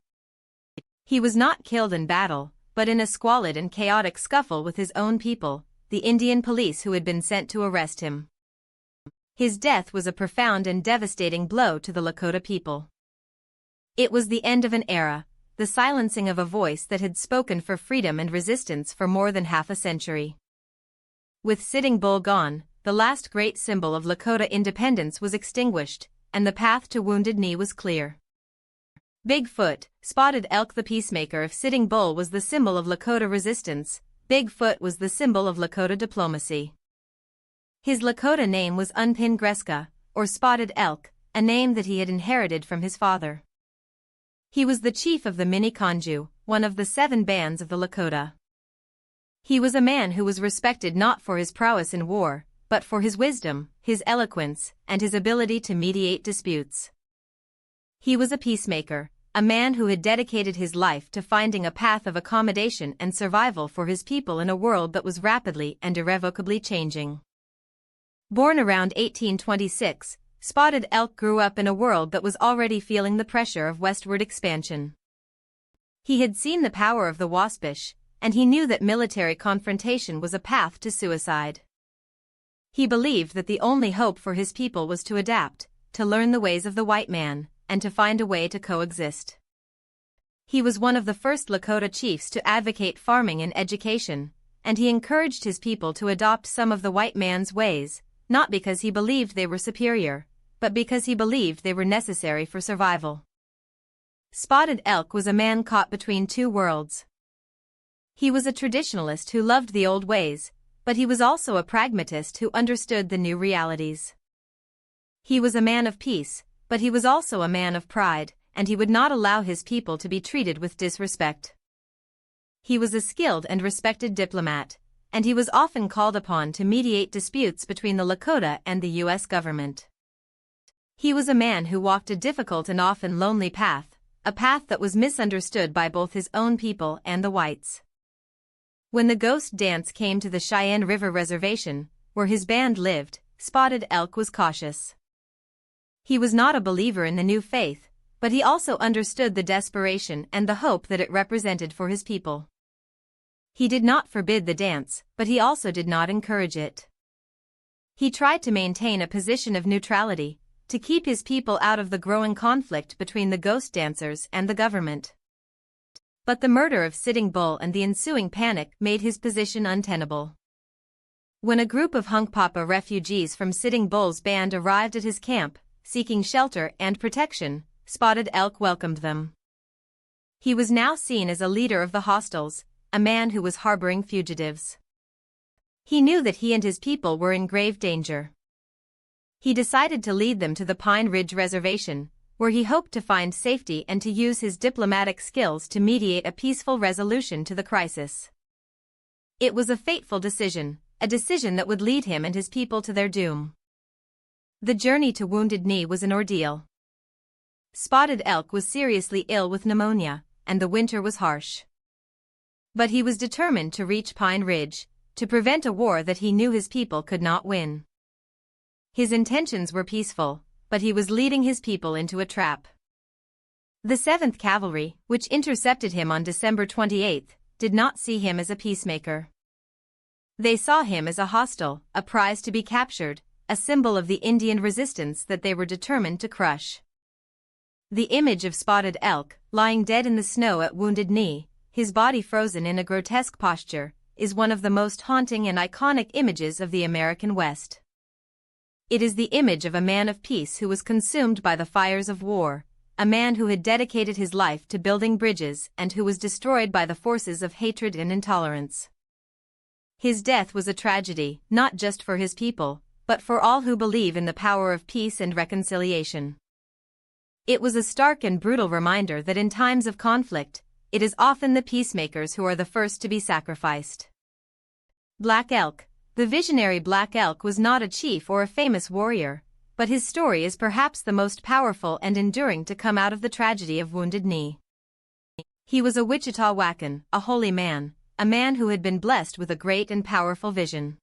He was not killed in battle, but in a squalid and chaotic scuffle with his own people, the Indian police who had been sent to arrest him. His death was a profound and devastating blow to the Lakota people. It was the end of an era, the silencing of a voice that had spoken for freedom and resistance for more than half a century. With Sitting Bull gone, the last great symbol of Lakota independence was extinguished, and the path to Wounded Knee was clear. Bigfoot, Spotted Elk, the peacemaker of Sitting Bull, was the symbol of Lakota resistance. Bigfoot was the symbol of Lakota diplomacy. His Lakota name was Unpin-Greska, or Spotted Elk, a name that he had inherited from his father. He was the chief of the Miniconjou, one of the 7 bands of the Lakota. He was a man who was respected not for his prowess in war, but for his wisdom, his eloquence, and his ability to mediate disputes. He was a peacemaker, a man who had dedicated his life to finding a path of accommodation and survival for his people in a world that was rapidly and irrevocably changing. Born around 1826, Spotted Elk grew up in a world that was already feeling the pressure of westward expansion. He had seen the power of the Waspish, and he knew that military confrontation was a path to suicide. He believed that the only hope for his people was to adapt, to learn the ways of the white man, and to find a way to coexist. He was one of the first Lakota chiefs to advocate farming and education, and he encouraged his people to adopt some of the white man's ways, not because he believed they were superior, but because he believed they were necessary for survival. Spotted Elk was a man caught between 2 worlds. He was a traditionalist who loved the old ways, but he was also a pragmatist who understood the new realities. He was a man of peace, but he was also a man of pride, and he would not allow his people to be treated with disrespect. He was a skilled and respected diplomat, and he was often called upon to mediate disputes between the Lakota and the U.S. government. He was a man who walked a difficult and often lonely path, a path that was misunderstood by both his own people and the whites. When the ghost dance came to the Cheyenne River Reservation, where his band lived, Spotted Elk was cautious. He was not a believer in the new faith, but he also understood the desperation and the hope that it represented for his people. He did not forbid the dance, but he also did not encourage it. He tried to maintain a position of neutrality, to keep his people out of the growing conflict between the ghost dancers and the government. But the murder of Sitting Bull and the ensuing panic made his position untenable. When a group of Hunkpapa refugees from Sitting Bull's band arrived at his camp, seeking shelter and protection, Spotted Elk welcomed them. He was now seen as a leader of the hostiles, a man who was harboring fugitives. He knew that he and his people were in grave danger. He decided to lead them to the Pine Ridge Reservation, where he hoped to find safety and to use his diplomatic skills to mediate a peaceful resolution to the crisis. It was a fateful decision, a decision that would lead him and his people to their doom. The journey to Wounded Knee was an ordeal. Spotted Elk was seriously ill with pneumonia, and the winter was harsh. But he was determined to reach Pine Ridge, to prevent a war that he knew his people could not win. His intentions were peaceful, but he was leading his people into a trap. The 7th Cavalry, which intercepted him on December 28, did not see him as a peacemaker. They saw him as a hostile, a prize to be captured, a symbol of the Indian resistance that they were determined to crush. The image of Spotted Elk, lying dead in the snow at Wounded Knee, his body frozen in a grotesque posture, is one of the most haunting and iconic images of the American West. It is the image of a man of peace who was consumed by the fires of war, a man who had dedicated his life to building bridges and who was destroyed by the forces of hatred and intolerance. His death was a tragedy, not just for his people, but for all who believe in the power of peace and reconciliation. It was a stark and brutal reminder that in times of conflict, it is often the peacemakers who are the first to be sacrificed. Black Elk. The visionary Black Elk was not a chief or a famous warrior, but his story is perhaps the most powerful and enduring to come out of the tragedy of Wounded Knee. He was a Wichita Wakan, a holy man, a man who had been blessed with a great and powerful vision.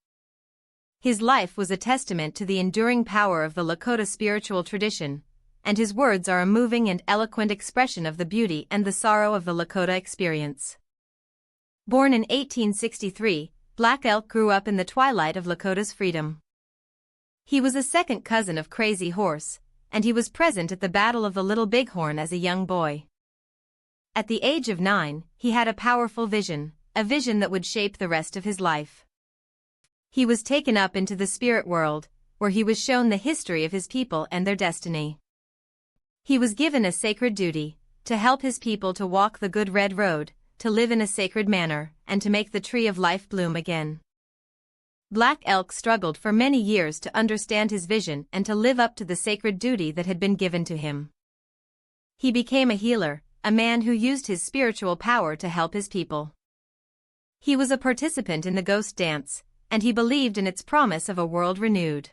His life was a testament to the enduring power of the Lakota spiritual tradition, and his words are a moving and eloquent expression of the beauty and the sorrow of the Lakota experience. Born in 1863, Black Elk grew up in the twilight of Lakota's freedom. He was a second cousin of Crazy Horse, and he was present at the Battle of the Little Bighorn as a young boy. At the age of 9, he had a powerful vision, a vision that would shape the rest of his life. He was taken up into the spirit world, where he was shown the history of his people and their destiny. He was given a sacred duty, to help his people to walk the good red road, to live in a sacred manner, and to make the tree of life bloom again. Black Elk struggled for many years to understand his vision and to live up to the sacred duty that had been given to him. He became a healer, a man who used his spiritual power to help his people. He was a participant in the ghost dance, and he believed in its promise of a world renewed.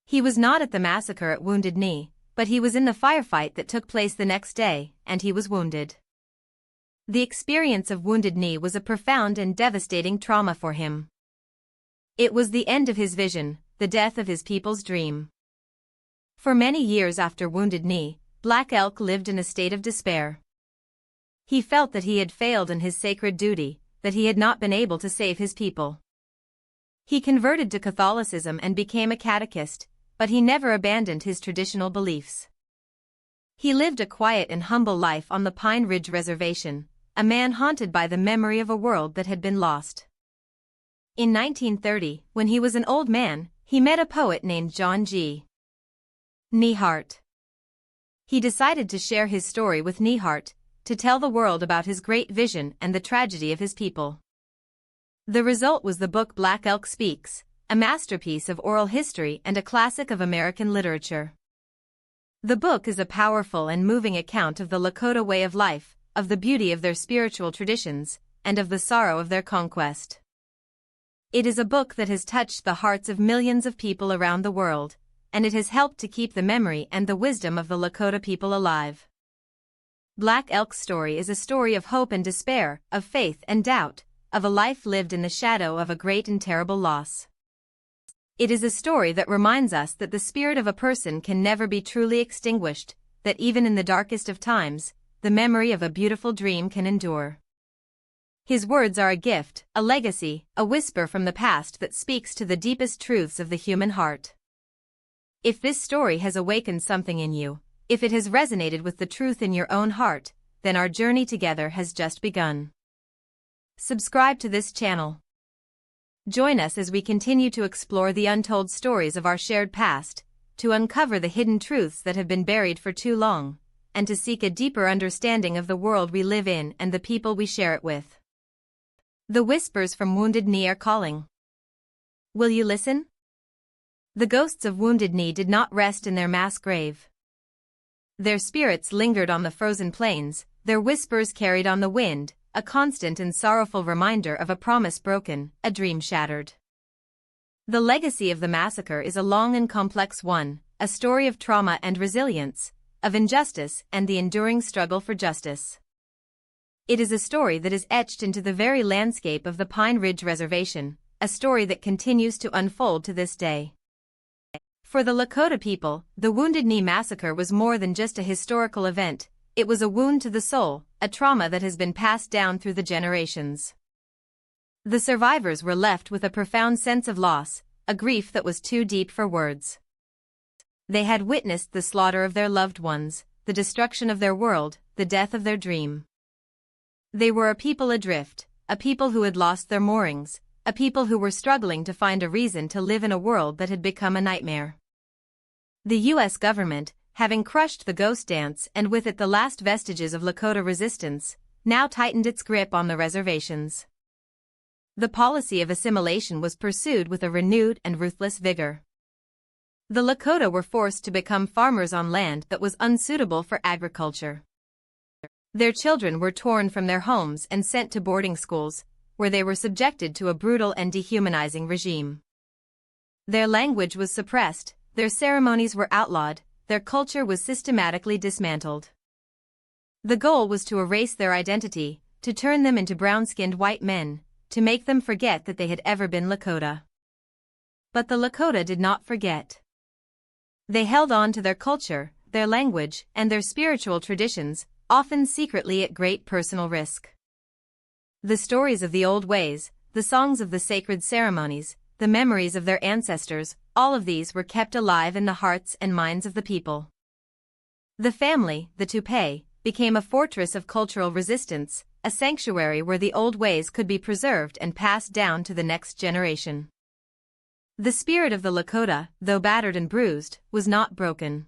He was not at the massacre at Wounded Knee, but he was in the firefight that took place the next day, and he was wounded. The experience of Wounded Knee was a profound and devastating trauma for him. It was the end of his vision, the death of his people's dream. For many years after Wounded Knee, Black Elk lived in a state of despair. He felt that he had failed in his sacred duty, that he had not been able to save his people. He converted to Catholicism and became a catechist, but he never abandoned his traditional beliefs. He lived a quiet and humble life on the Pine Ridge Reservation, a man haunted by the memory of a world that had been lost. In 1930, when he was an old man, he met a poet named John G. Neihardt. He decided to share his story with Neihardt, to tell the world about his great vision and the tragedy of his people. The result was the book Black Elk Speaks, a masterpiece of oral history and a classic of American literature. The book is a powerful and moving account of the Lakota way of life, of the beauty of their spiritual traditions, and of the sorrow of their conquest. It is a book that has touched the hearts of millions of people around the world, and it has helped to keep the memory and the wisdom of the Lakota people alive. Black Elk's story is a story of hope and despair, of faith and doubt, of a life lived in the shadow of a great and terrible loss. It is a story that reminds us that the spirit of a person can never be truly extinguished, that even in the darkest of times, the memory of a beautiful dream can endure. His words are a gift, a legacy, a whisper from the past that speaks to the deepest truths of the human heart. If this story has awakened something in you, if it has resonated with the truth in your own heart, then our journey together has just begun. Subscribe to this channel. Join us as we continue to explore the untold stories of our shared past, to uncover the hidden truths that have been buried for too long, and to seek a deeper understanding of the world we live in and the people we share it with. The whispers from Wounded Knee are calling. Will you listen? The ghosts of Wounded Knee did not rest in their mass grave. Their spirits lingered on the frozen plains, their whispers carried on the wind, a constant and sorrowful reminder of a promise broken, a dream shattered. The legacy of the massacre is a long and complex one, a story of trauma and resilience, of injustice and the enduring struggle for justice. It is a story that is etched into the very landscape of the Pine Ridge Reservation, a story that continues to unfold to this day. For the Lakota people, the Wounded Knee Massacre was more than just a historical event, it was a wound to the soul, a trauma that has been passed down through the generations. The survivors were left with a profound sense of loss, a grief that was too deep for words. They had witnessed the slaughter of their loved ones, the destruction of their world, the death of their dream. They were a people adrift, a people who had lost their moorings, a people who were struggling to find a reason to live in a world that had become a nightmare. The U.S. government, having crushed the ghost dance and with it the last vestiges of Lakota resistance, now tightened its grip on the reservations. The policy of assimilation was pursued with a renewed and ruthless vigor. The Lakota were forced to become farmers on land that was unsuitable for agriculture. Their children were torn from their homes and sent to boarding schools, where they were subjected to a brutal and dehumanizing regime. Their language was suppressed, their ceremonies were outlawed, their culture was systematically dismantled. The goal was to erase their identity, to turn them into brown-skinned white men, to make them forget that they had ever been Lakota. But the Lakota did not forget. They held on to their culture, their language, and their spiritual traditions, often secretly at great personal risk. The stories of the old ways, the songs of the sacred ceremonies, the memories of their ancestors, all of these were kept alive in the hearts and minds of the people. The family, the toupee, became a fortress of cultural resistance, a sanctuary where the old ways could be preserved and passed down to the next generation. The spirit of the Lakota, though battered and bruised, was not broken.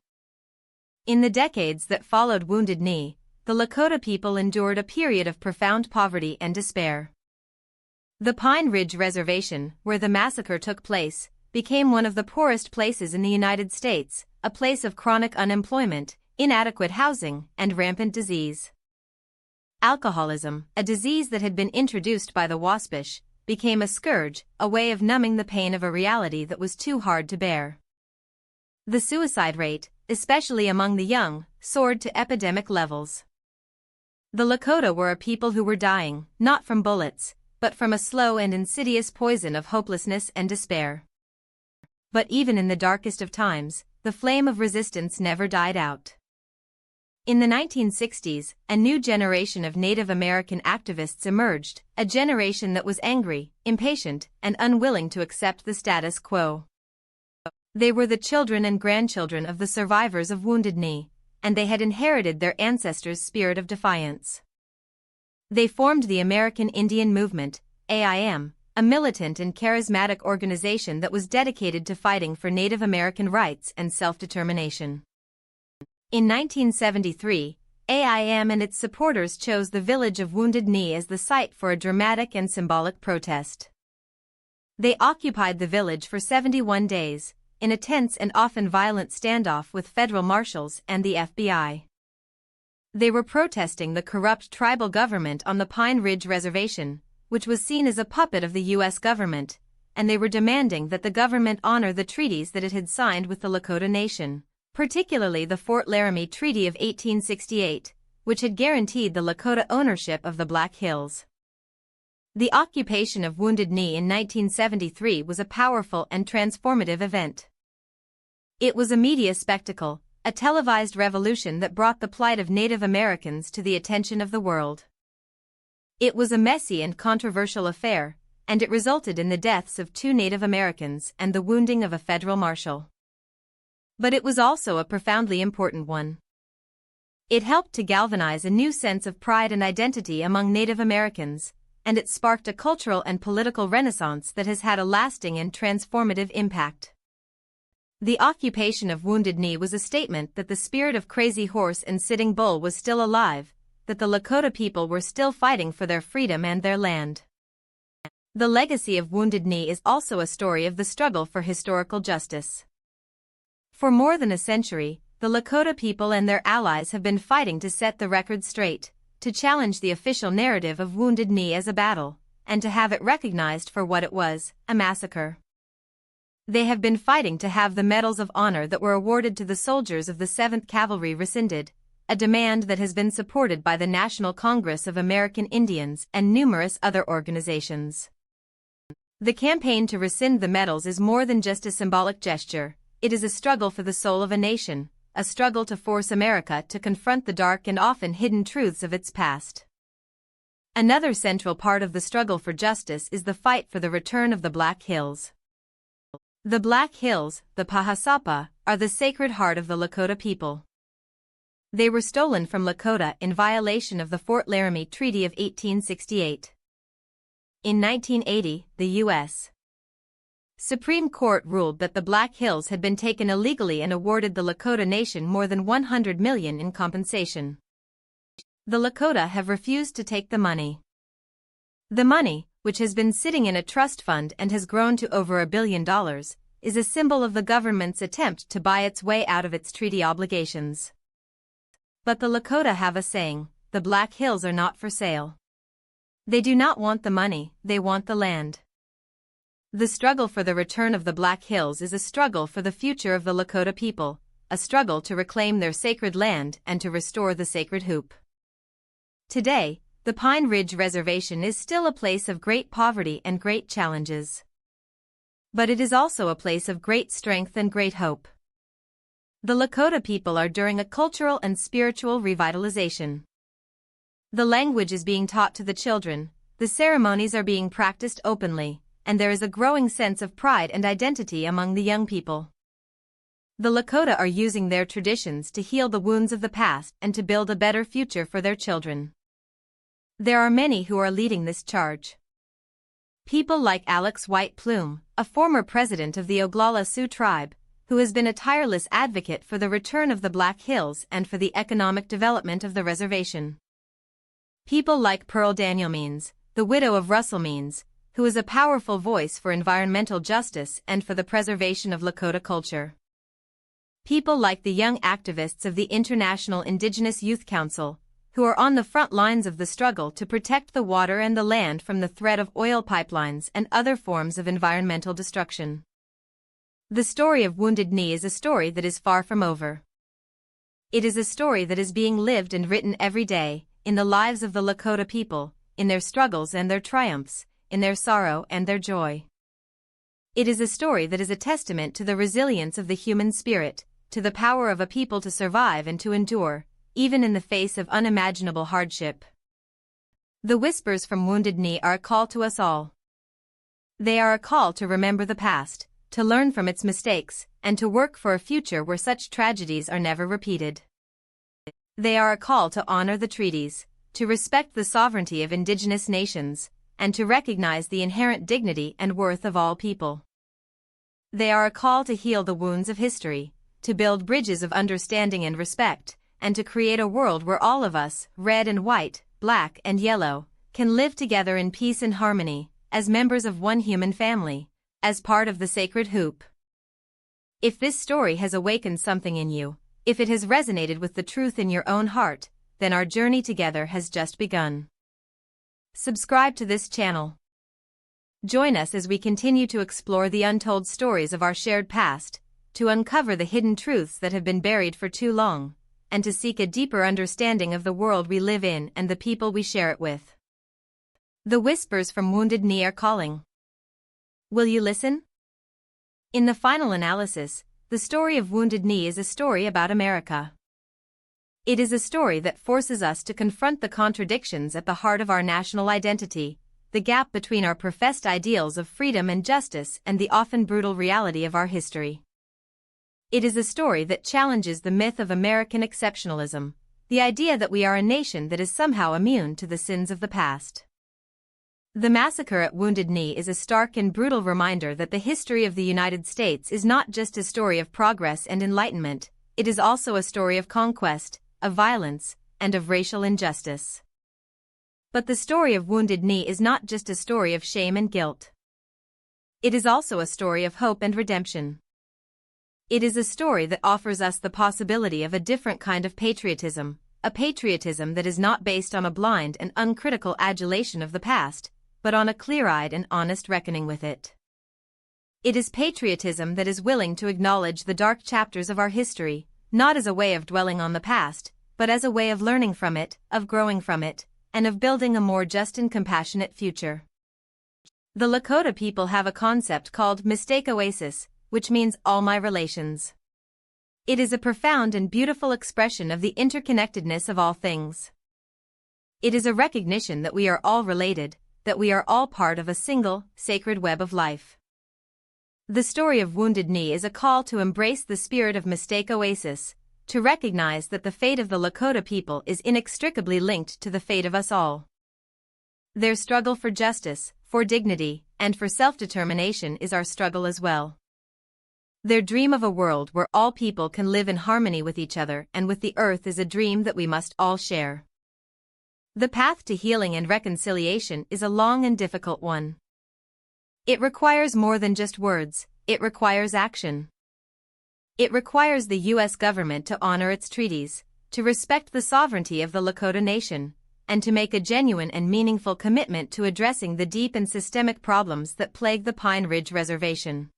In the decades that followed Wounded Knee, the Lakota people endured a period of profound poverty and despair. The Pine Ridge Reservation, where the massacre took place, became one of the poorest places in the United States, a place of chronic unemployment, inadequate housing, and rampant disease. Alcoholism, a disease that had been introduced by the waspish, became a scourge, a way of numbing the pain of a reality that was too hard to bear. The suicide rate, especially among the young, soared to epidemic levels. The Lakota were a people who were dying, not from bullets, but from a slow and insidious poison of hopelessness and despair. But even in the darkest of times, the flame of resistance never died out. In the 1960s, a new generation of Native American activists emerged, a generation that was angry, impatient, and unwilling to accept the status quo. They were the children and grandchildren of the survivors of Wounded Knee, and they had inherited their ancestors' spirit of defiance. They formed the American Indian Movement, AIM, a militant and charismatic organization that was dedicated to fighting for Native American rights and self-determination. In 1973, AIM and its supporters chose the village of Wounded Knee as the site for a dramatic and symbolic protest. They occupied the village for 71 days, in a tense and often violent standoff with federal marshals and the FBI. They were protesting the corrupt tribal government on the Pine Ridge Reservation, which was seen as a puppet of the U.S. government, and they were demanding that the government honor the treaties that it had signed with the Lakota Nation, particularly the Fort Laramie Treaty of 1868, which had guaranteed the Lakota ownership of the Black Hills. The occupation of Wounded Knee in 1973 was a powerful and transformative event. It was a media spectacle, a televised revolution that brought the plight of Native Americans to the attention of the world. It was a messy and controversial affair, and it resulted in the deaths of 2 Native Americans and the wounding of a federal marshal. But it was also a profoundly important one. It helped to galvanize a new sense of pride and identity among Native Americans, and it sparked a cultural and political renaissance that has had a lasting and transformative impact. The occupation of Wounded Knee was a statement that the spirit of Crazy Horse and Sitting Bull was still alive, that the Lakota people were still fighting for their freedom and their land. The legacy of Wounded Knee is also a story of the struggle for historical justice. For more than a century, the Lakota people and their allies have been fighting to set the record straight, to challenge the official narrative of Wounded Knee as a battle, and to have it recognized for what it was, a massacre. They have been fighting to have the medals of honor that were awarded to the soldiers of the 7th Cavalry rescinded, a demand that has been supported by the National Congress of American Indians and numerous other organizations. The campaign to rescind the medals is more than just a symbolic gesture. It is a struggle for the soul of a nation, a struggle to force America to confront the dark and often hidden truths of its past. Another central part of the struggle for justice is the fight for the return of the Black Hills. The Black Hills, the Pahasapa, are the sacred heart of the Lakota people. They were stolen from Lakota in violation of the Fort Laramie Treaty of 1868. In 1980, the U.S. Supreme Court ruled that the Black Hills had been taken illegally and awarded the Lakota Nation more than $100 million in compensation. The Lakota have refused to take the money. The money, which has been sitting in a trust fund and has grown to over $1 billion, is a symbol of the government's attempt to buy its way out of its treaty obligations. But the Lakota have a saying: the Black Hills are not for sale. They do not want the money, they want the land. The struggle for the return of the Black Hills is a struggle for the future of the Lakota people, a struggle to reclaim their sacred land and to restore the sacred hoop. Today, the Pine Ridge Reservation is still a place of great poverty and great challenges. But it is also a place of great strength and great hope. The Lakota people are during a cultural and spiritual revitalization. The language is being taught to the children, the ceremonies are being practiced openly, and there is a growing sense of pride and identity among the young people. The Lakota are using their traditions to heal the wounds of the past and to build a better future for their children. There are many who are leading this charge. People like Alex White Plume, a former president of the Oglala Sioux tribe, who has been a tireless advocate for the return of the Black Hills and for the economic development of the reservation. People like Pearl Daniel Means, the widow of Russell Means, who is a powerful voice for environmental justice and for the preservation of Lakota culture. People like the young activists of the International Indigenous Youth Council, who are on the front lines of the struggle to protect the water and the land from the threat of oil pipelines and other forms of environmental destruction. The story of Wounded Knee is a story that is far from over. It is a story that is being lived and written every day, in the lives of the Lakota people, in their struggles and their triumphs, in their sorrow and their joy. It is a story that is a testament to the resilience of the human spirit, to the power of a people to survive and to endure, even in the face of unimaginable hardship. The whispers from Wounded Knee are a call to us all. They are a call to remember the past, to learn from its mistakes, and to work for a future where such tragedies are never repeated. They are a call to honor the treaties, to respect the sovereignty of indigenous nations, and to recognize the inherent dignity and worth of all people. They are a call to heal the wounds of history, to build bridges of understanding and respect, and to create a world where all of us, red and white, black and yellow, can live together in peace and harmony, as members of one human family, as part of the sacred hoop. If this story has awakened something in you, if it has resonated with the truth in your own heart, then our journey together has just begun. Subscribe to this channel. Join us as we continue to explore the untold stories of our shared past, to uncover the hidden truths that have been buried for too long, and to seek a deeper understanding of the world we live in and the people we share it with. The whispers from Wounded Knee are calling. Will you listen? In the final analysis, the story of Wounded Knee is a story about America. It is a story that forces us to confront the contradictions at the heart of our national identity, the gap between our professed ideals of freedom and justice and the often brutal reality of our history. It is a story that challenges the myth of American exceptionalism, the idea that we are a nation that is somehow immune to the sins of the past. The massacre at Wounded Knee is a stark and brutal reminder that the history of the United States is not just a story of progress and enlightenment, it is also a story of conquest, of violence, and of racial injustice. But the story of Wounded Knee is not just a story of shame and guilt. It is also a story of hope and redemption. It is a story that offers us the possibility of a different kind of patriotism, a patriotism that is not based on a blind and uncritical adulation of the past, but on a clear-eyed and honest reckoning with it. It is patriotism that is willing to acknowledge the dark chapters of our history, not as a way of dwelling on the past, but as a way of learning from it, of growing from it, and of building a more just and compassionate future. The Lakota people have a concept called Mistake Oasis, which means all my relations. It is a profound and beautiful expression of the interconnectedness of all things. It is a recognition that we are all related, that we are all part of a single, sacred web of life. The story of Wounded Knee is a call to embrace the spirit of Mistake Oasis, to recognize that the fate of the Lakota people is inextricably linked to the fate of us all. Their struggle for justice, for dignity, and for self-determination is our struggle as well. Their dream of a world where all people can live in harmony with each other and with the earth is a dream that we must all share. The path to healing and reconciliation is a long and difficult one. It requires more than just words, it requires action. It requires the U.S. government to honor its treaties, to respect the sovereignty of the Lakota Nation, and to make a genuine and meaningful commitment to addressing the deep and systemic problems that plague the Pine Ridge Reservation.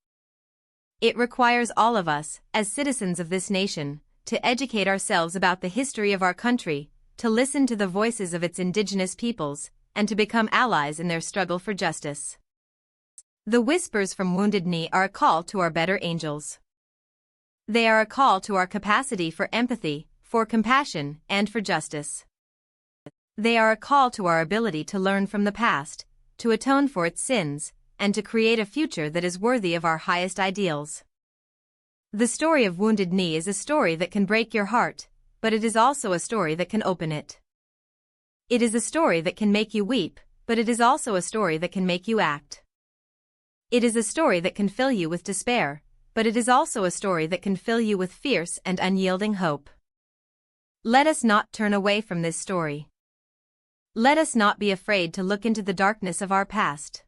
It requires all of us, as citizens of this nation, to educate ourselves about the history of our country, to listen to the voices of its indigenous peoples, and to become allies in their struggle for justice. The whispers from Wounded Knee are a call to our better angels. They are a call to our capacity for empathy, for compassion, and for justice. They are a call to our ability to learn from the past, to atone for its sins, and to create a future that is worthy of our highest ideals. The story of Wounded Knee is a story that can break your heart, but it is also a story that can open it. It is a story that can make you weep, but it is also a story that can make you act. It is a story that can fill you with despair, but it is also a story that can fill you with fierce and unyielding hope. Let us not turn away from this story. Let us not be afraid to look into the darkness of our past.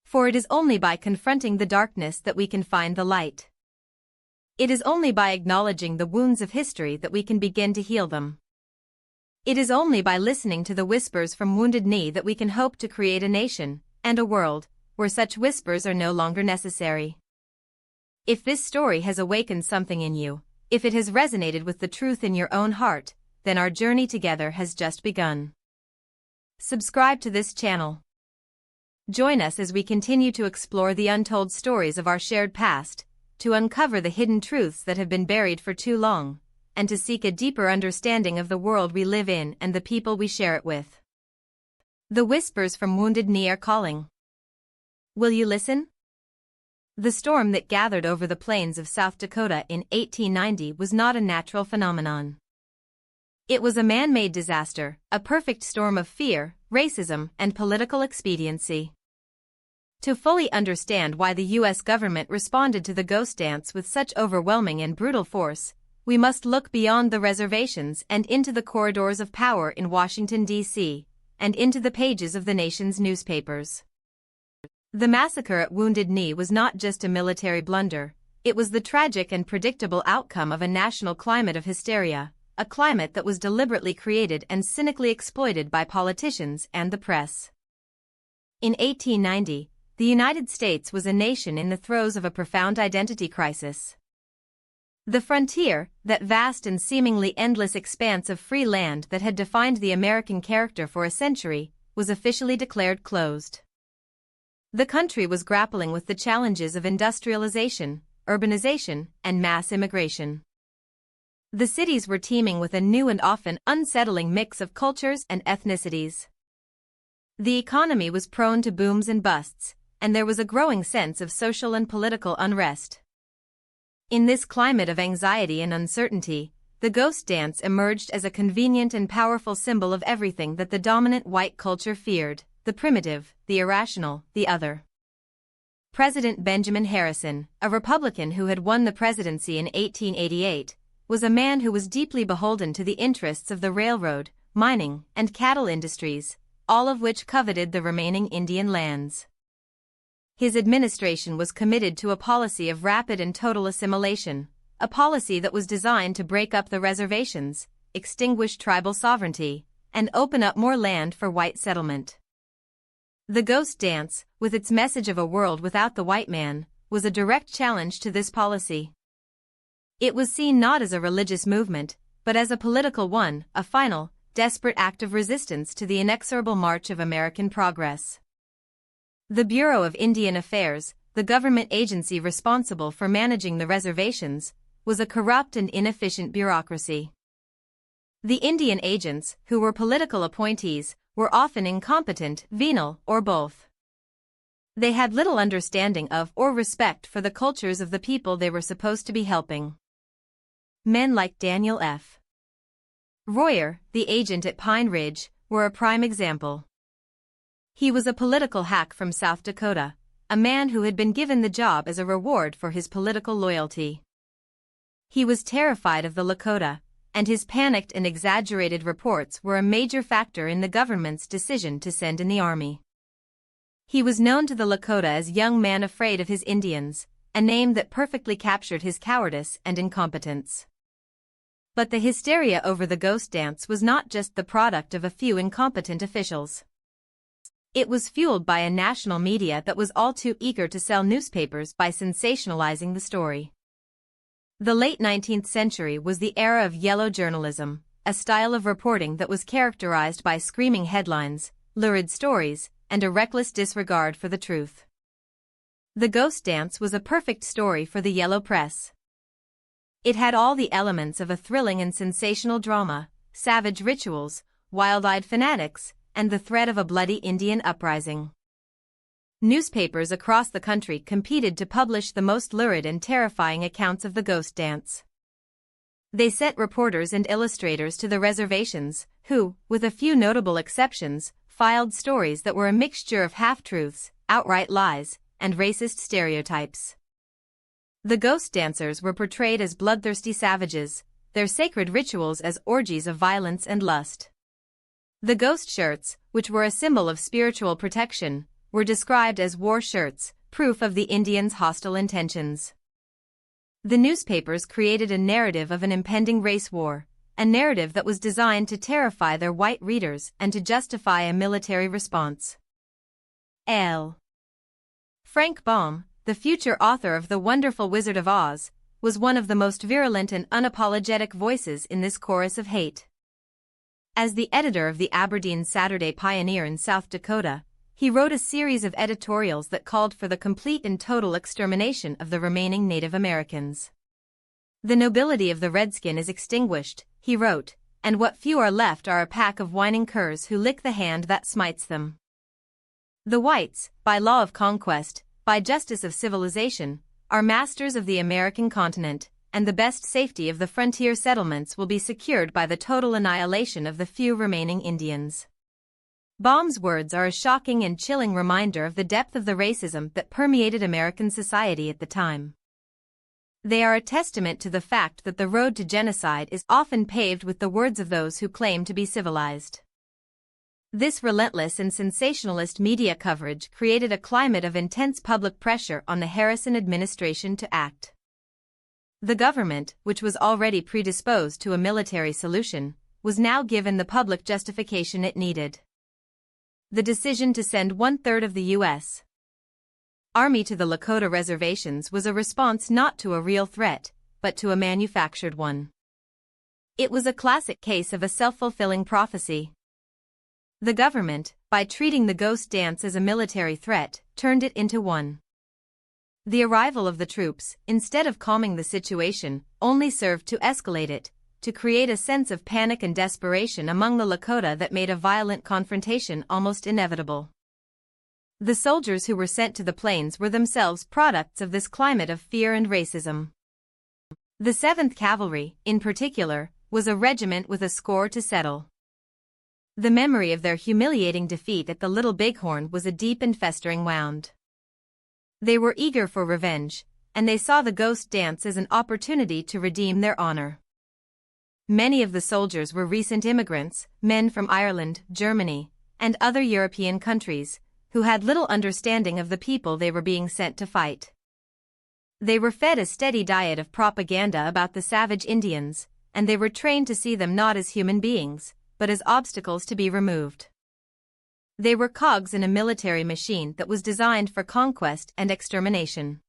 For it is only by confronting the darkness that we can find the light. It is only by acknowledging the wounds of history that we can begin to heal them. It is only by listening to the whispers from Wounded Knee that we can hope to create a nation, and a world, where such whispers are no longer necessary. If this story has awakened something in you, if it has resonated with the truth in your own heart, then our journey together has just begun. Subscribe to this channel. Join us as we continue to explore the untold stories of our shared past, to uncover the hidden truths that have been buried for too long, and to seek a deeper understanding of the world we live in and the people we share it with. The whispers from Wounded Knee are calling. Will you listen? The storm that gathered over the plains of South Dakota in 1890 was not a natural phenomenon. It was a man-made disaster, a perfect storm of fear, racism, and political expediency. To fully understand why the U.S. government responded to the ghost dance with such overwhelming and brutal force, we must look beyond the reservations and into the corridors of power in Washington, D.C., and into the pages of the nation's newspapers. The massacre at Wounded Knee was not just a military blunder, it was the tragic and predictable outcome of a national climate of hysteria, a climate that was deliberately created and cynically exploited by politicians and the press. In 1890, the United States was a nation in the throes of a profound identity crisis. The frontier, that vast and seemingly endless expanse of free land that had defined the American character for a century, was officially declared closed. The country was grappling with the challenges of industrialization, urbanization, and mass immigration. The cities were teeming with a new and often unsettling mix of cultures and ethnicities. The economy was prone to booms and busts, and there was a growing sense of social and political unrest. In this climate of anxiety and uncertainty, the ghost dance emerged as a convenient and powerful symbol of everything that the dominant white culture feared: the primitive, the irrational, the other. President Benjamin Harrison, a Republican who had won the presidency in 1888, was a man who was deeply beholden to the interests of the railroad, mining, and cattle industries, all of which coveted the remaining Indian lands. His administration was committed to a policy of rapid and total assimilation, a policy that was designed to break up the reservations, extinguish tribal sovereignty, and open up more land for white settlement. The ghost dance, with its message of a world without the white man, was a direct challenge to this policy. It was seen not as a religious movement, but as a political one, a final, desperate act of resistance to the inexorable march of American progress. The Bureau of Indian Affairs, the government agency responsible for managing the reservations, was a corrupt and inefficient bureaucracy. The Indian agents, who were political appointees, were often incompetent, venal, or both. They had little understanding of or respect for the cultures of the people they were supposed to be helping. Men like Daniel F. Royer, the agent at Pine Ridge, were a prime example. He was a political hack from South Dakota, a man who had been given the job as a reward for his political loyalty. He was terrified of the Lakota, and his panicked and exaggerated reports were a major factor in the government's decision to send in the army. He was known to the Lakota as "young man afraid of his Indians," a name that perfectly captured his cowardice and incompetence. But the hysteria over the ghost dance was not just the product of a few incompetent officials. It was fueled by a national media that was all too eager to sell newspapers by sensationalizing the story. The late 19th century was the era of yellow journalism, a style of reporting that was characterized by screaming headlines, lurid stories, and a reckless disregard for the truth. The ghost dance was a perfect story for the yellow press. It had all the elements of a thrilling and sensational drama: savage rituals, wild-eyed fanatics, and the threat of a bloody Indian uprising. Newspapers across the country competed to publish the most lurid and terrifying accounts of the ghost dance. They sent reporters and illustrators to the reservations, who, with a few notable exceptions, filed stories that were a mixture of half-truths, outright lies, and racist stereotypes. The ghost dancers were portrayed as bloodthirsty savages, their sacred rituals as orgies of violence and lust. The ghost shirts, which were a symbol of spiritual protection, were described as war shirts, proof of the Indians' hostile intentions. The newspapers created a narrative of an impending race war, a narrative that was designed to terrify their white readers and to justify a military response. L. Frank Baum, the future author of The Wonderful Wizard of Oz, was one of the most virulent and unapologetic voices in this chorus of hate. As the editor of the Aberdeen Saturday Pioneer in South Dakota, he wrote a series of editorials that called for the complete and total extermination of the remaining Native Americans. "The nobility of the redskin is extinguished," he wrote, "and what few are left are a pack of whining curs who lick the hand that smites them. The whites, by law of conquest, by justice of civilization, are masters of the American continent, and the best safety of the frontier settlements will be secured by the total annihilation of the few remaining Indians." Baum's words are a shocking and chilling reminder of the depth of the racism that permeated American society at the time. They are a testament to the fact that the road to genocide is often paved with the words of those who claim to be civilized. This relentless and sensationalist media coverage created a climate of intense public pressure on the Harrison administration to act. The government, which was already predisposed to a military solution, was now given the public justification it needed. The decision to send 1/3 of the U.S. Army to the Lakota reservations was a response not to a real threat, but to a manufactured one. It was a classic case of a self-fulfilling prophecy. The government, by treating the ghost dance as a military threat, turned it into one. The arrival of the troops, instead of calming the situation, only served to escalate it, to create a sense of panic and desperation among the Lakota that made a violent confrontation almost inevitable. The soldiers who were sent to the plains were themselves products of this climate of fear and racism. The 7th Cavalry, in particular, was a regiment with a score to settle. The memory of their humiliating defeat at the Little Bighorn was a deep and festering wound. They were eager for revenge, and they saw the ghost dance as an opportunity to redeem their honor. Many of the soldiers were recent immigrants, men from Ireland, Germany, and other European countries, who had little understanding of the people they were being sent to fight. They were fed a steady diet of propaganda about the savage Indians, and they were trained to see them not as human beings, but as obstacles to be removed. They were cogs in a military machine that was designed for conquest and extermination.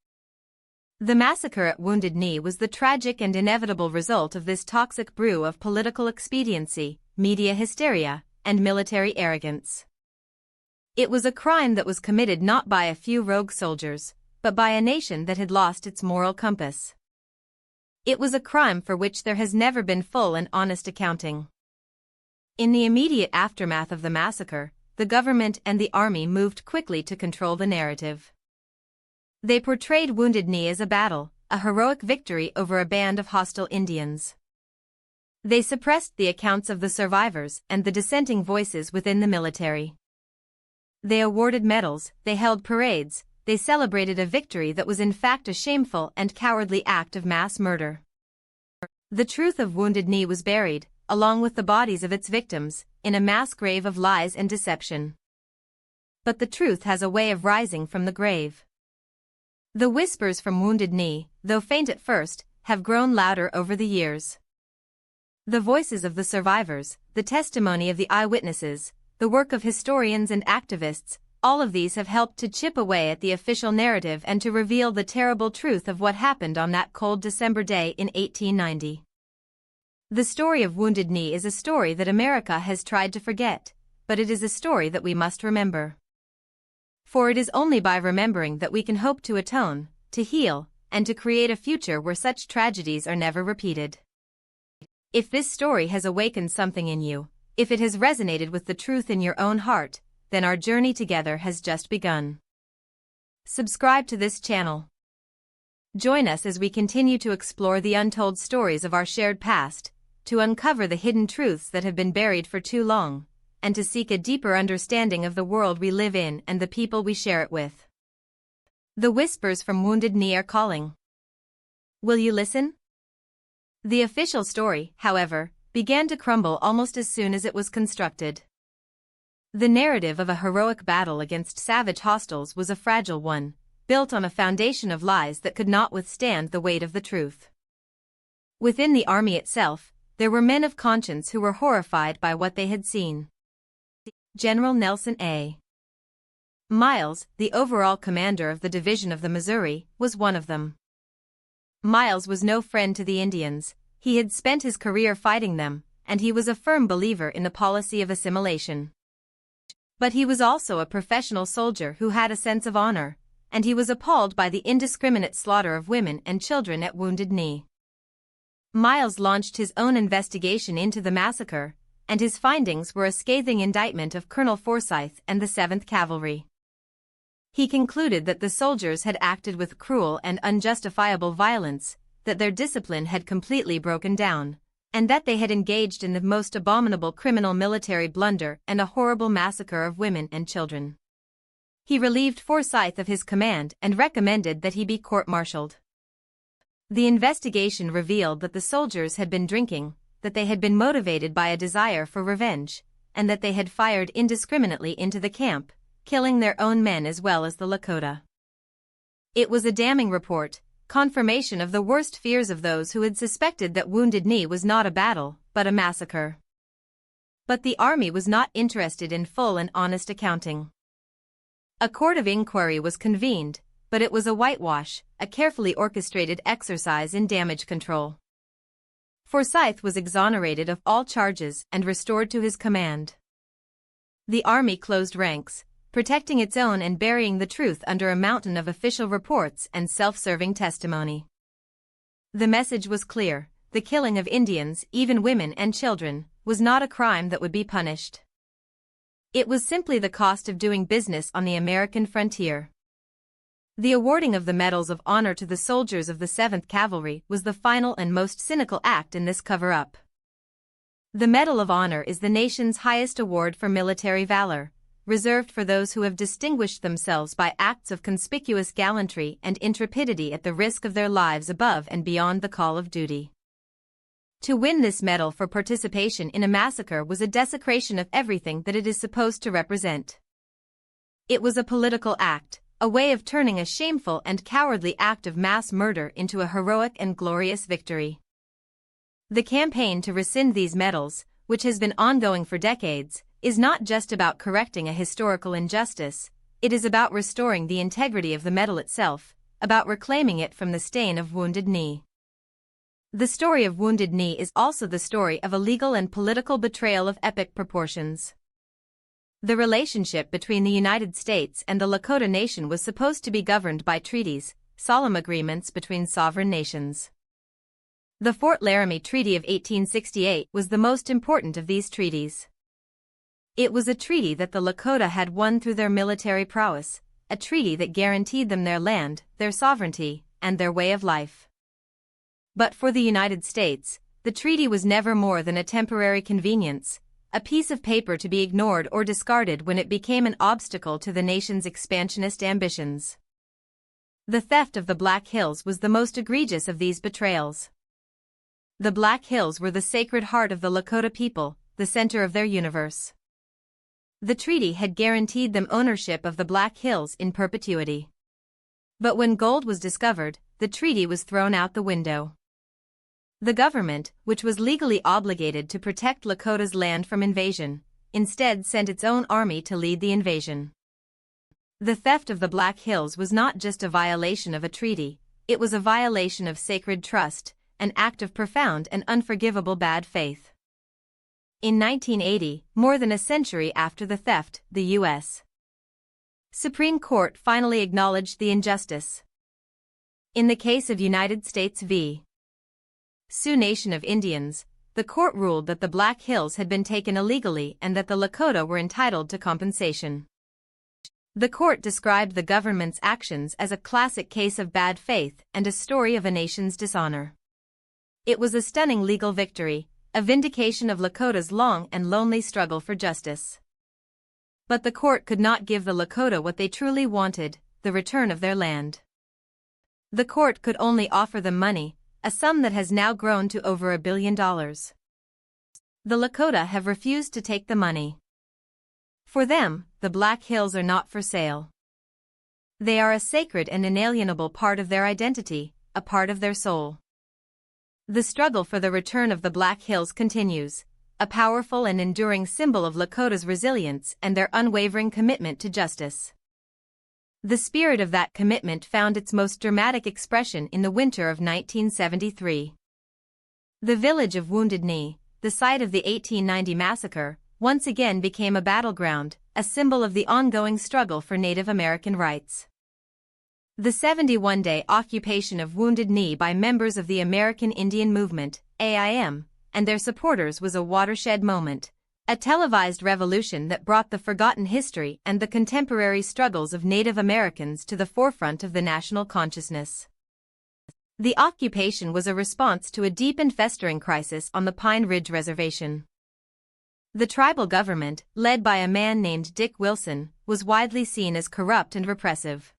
The massacre at Wounded Knee was the tragic and inevitable result of this toxic brew of political expediency, media hysteria, and military arrogance. It was a crime that was committed not by a few rogue soldiers, but by a nation that had lost its moral compass. It was a crime for which there has never been full and honest accounting. In the immediate aftermath of the massacre, the government and the army moved quickly to control the narrative. They portrayed Wounded Knee as a battle, a heroic victory over a band of hostile Indians. They suppressed the accounts of the survivors and the dissenting voices within the military. They awarded medals, they held parades, they celebrated a victory that was in fact a shameful and cowardly act of mass murder. The truth of Wounded Knee was buried, along with the bodies of its victims, in a mass grave of lies and deception. But the truth has a way of rising from the grave. The whispers from Wounded Knee, though faint at first, have grown louder over the years. The voices of the survivors, the testimony of the eyewitnesses, the work of historians and activists, all of these have helped to chip away at the official narrative and to reveal the terrible truth of what happened on that cold December day in 1890. The story of Wounded Knee is a story that America has tried to forget, but it is a story that we must remember. For it is only by remembering that we can hope to atone, to heal, and to create a future where such tragedies are never repeated. If this story has awakened something in you, if it has resonated with the truth in your own heart, then our journey together has just begun. Subscribe to this channel. Join us as we continue to explore the untold stories of our shared past, to uncover the hidden truths that have been buried for too long, and to seek a deeper understanding of the world we live in and the people we share it with. The whispers from Wounded Knee are calling. Will you listen? The official story, however, began to crumble almost as soon as it was constructed. The narrative of a heroic battle against savage hostiles was a fragile one, built on a foundation of lies that could not withstand the weight of the truth. Within the army itself, there were men of conscience who were horrified by what they had seen. General Nelson A. Miles, the overall commander of the Division of the Missouri, was one of them. Miles was no friend to the Indians. He had spent his career fighting them, and he was a firm believer in the policy of assimilation. But he was also a professional soldier who had a sense of honor, and he was appalled by the indiscriminate slaughter of women and children at Wounded Knee. Miles launched his own investigation into the massacre, and his findings were a scathing indictment of Colonel Forsyth and the 7th Cavalry. He concluded that the soldiers had acted with cruel and unjustifiable violence, that their discipline had completely broken down, and that they had engaged in the most abominable criminal military blunder and a horrible massacre of women and children. He relieved Forsyth of his command and recommended that he be court-martialed. The investigation revealed that the soldiers had been drinking, that they had been motivated by a desire for revenge, and that they had fired indiscriminately into the camp, killing their own men as well as the Lakota. It was a damning report, confirmation of the worst fears of those who had suspected that Wounded Knee was not a battle, but a massacre. But the army was not interested in full and honest accounting. A court of inquiry was convened, but it was a whitewash, a carefully orchestrated exercise in damage control. Forsyth was exonerated of all charges and restored to his command. The army closed ranks, protecting its own and burying the truth under a mountain of official reports and self-serving testimony. The message was clear: the killing of Indians, even women and children, was not a crime that would be punished. It was simply the cost of doing business on the American frontier. The awarding of the Medals of Honor to the soldiers of the 7th Cavalry was the final and most cynical act in this cover-up. The Medal of Honor is the nation's highest award for military valor, reserved for those who have distinguished themselves by acts of conspicuous gallantry and intrepidity at the risk of their lives above and beyond the call of duty. To win this medal for participation in a massacre was a desecration of everything that it is supposed to represent. It was a political act, a way of turning a shameful and cowardly act of mass murder into a heroic and glorious victory. The campaign to rescind these medals, which has been ongoing for decades, is not just about correcting a historical injustice, it is about restoring the integrity of the medal itself, about reclaiming it from the stain of Wounded Knee. The story of Wounded Knee is also the story of a legal and political betrayal of epic proportions. The relationship between the United States and the Lakota Nation was supposed to be governed by treaties, solemn agreements between sovereign nations. The Fort Laramie Treaty of 1868 was the most important of these treaties. It was a treaty that the Lakota had won through their military prowess, a treaty that guaranteed them their land, their sovereignty, and their way of life. But for the United States, the treaty was never more than a temporary convenience, a piece of paper to be ignored or discarded when it became an obstacle to the nation's expansionist ambitions. The theft of the Black Hills was the most egregious of these betrayals. The Black Hills were the sacred heart of the Lakota people, the center of their universe. The treaty had guaranteed them ownership of the Black Hills in perpetuity. But when gold was discovered, the treaty was thrown out the window. The government, which was legally obligated to protect Lakota's land from invasion, instead sent its own army to lead the invasion. The theft of the Black Hills was not just a violation of a treaty, it was a violation of sacred trust, an act of profound and unforgivable bad faith. In 1980, more than a century after the theft, the U.S. Supreme Court finally acknowledged the injustice. In the case of United States v. Sioux Nation of Indians, the court ruled that the Black Hills had been taken illegally and that the Lakota were entitled to compensation. The court described the government's actions as a classic case of bad faith and a story of a nation's dishonor. It was a stunning legal victory, a vindication of Lakota's long and lonely struggle for justice. But the court could not give the Lakota what they truly wanted, the return of their land. The court could only offer them money, a sum that has now grown to over $1 billion. The Lakota have refused to take the money. For them, the Black Hills are not for sale. They are a sacred and inalienable part of their identity, a part of their soul. The struggle for the return of the Black Hills continues, a powerful and enduring symbol of Lakota's resilience and their unwavering commitment to justice. The spirit of that commitment found its most dramatic expression in the winter of 1973. The village of Wounded Knee, the site of the 1890 massacre, once again became a battleground, a symbol of the ongoing struggle for Native American rights. The 71-day occupation of Wounded Knee by members of the American Indian Movement, AIM, and their supporters was a watershed moment, a televised revolution that brought the forgotten history and the contemporary struggles of Native Americans to the forefront of the national consciousness. The occupation was a response to a deep and festering crisis on the Pine Ridge Reservation. The tribal government, led by a man named Dick Wilson, was widely seen as corrupt and repressive.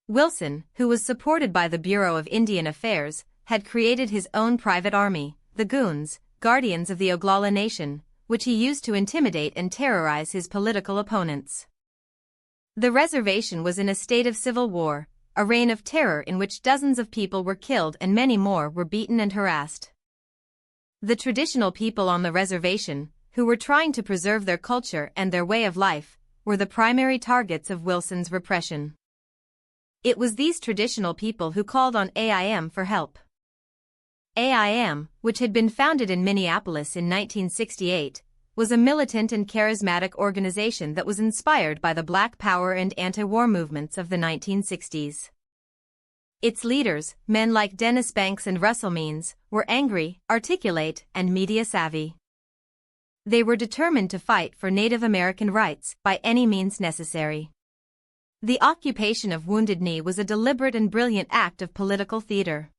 Wilson, who was supported by the Bureau of Indian Affairs, had created his own private army, the Goons, guardians of the Oglala Nation, which he used to intimidate and terrorize his political opponents. The reservation was in a state of civil war, a reign of terror in which dozens of people were killed and many more were beaten and harassed. The traditional people on the reservation, who were trying to preserve their culture and their way of life, were the primary targets of Wilson's repression. It was these traditional people who called on AIM for help. AIM, which had been founded in Minneapolis in 1968, was a militant and charismatic organization that was inspired by the Black Power and anti-war movements of the 1960s. Its leaders, men like Dennis Banks and Russell Means, were angry, articulate, and media-savvy. They were determined to fight for Native American rights by any means necessary. The occupation of Wounded Knee was a deliberate and brilliant act of political theater.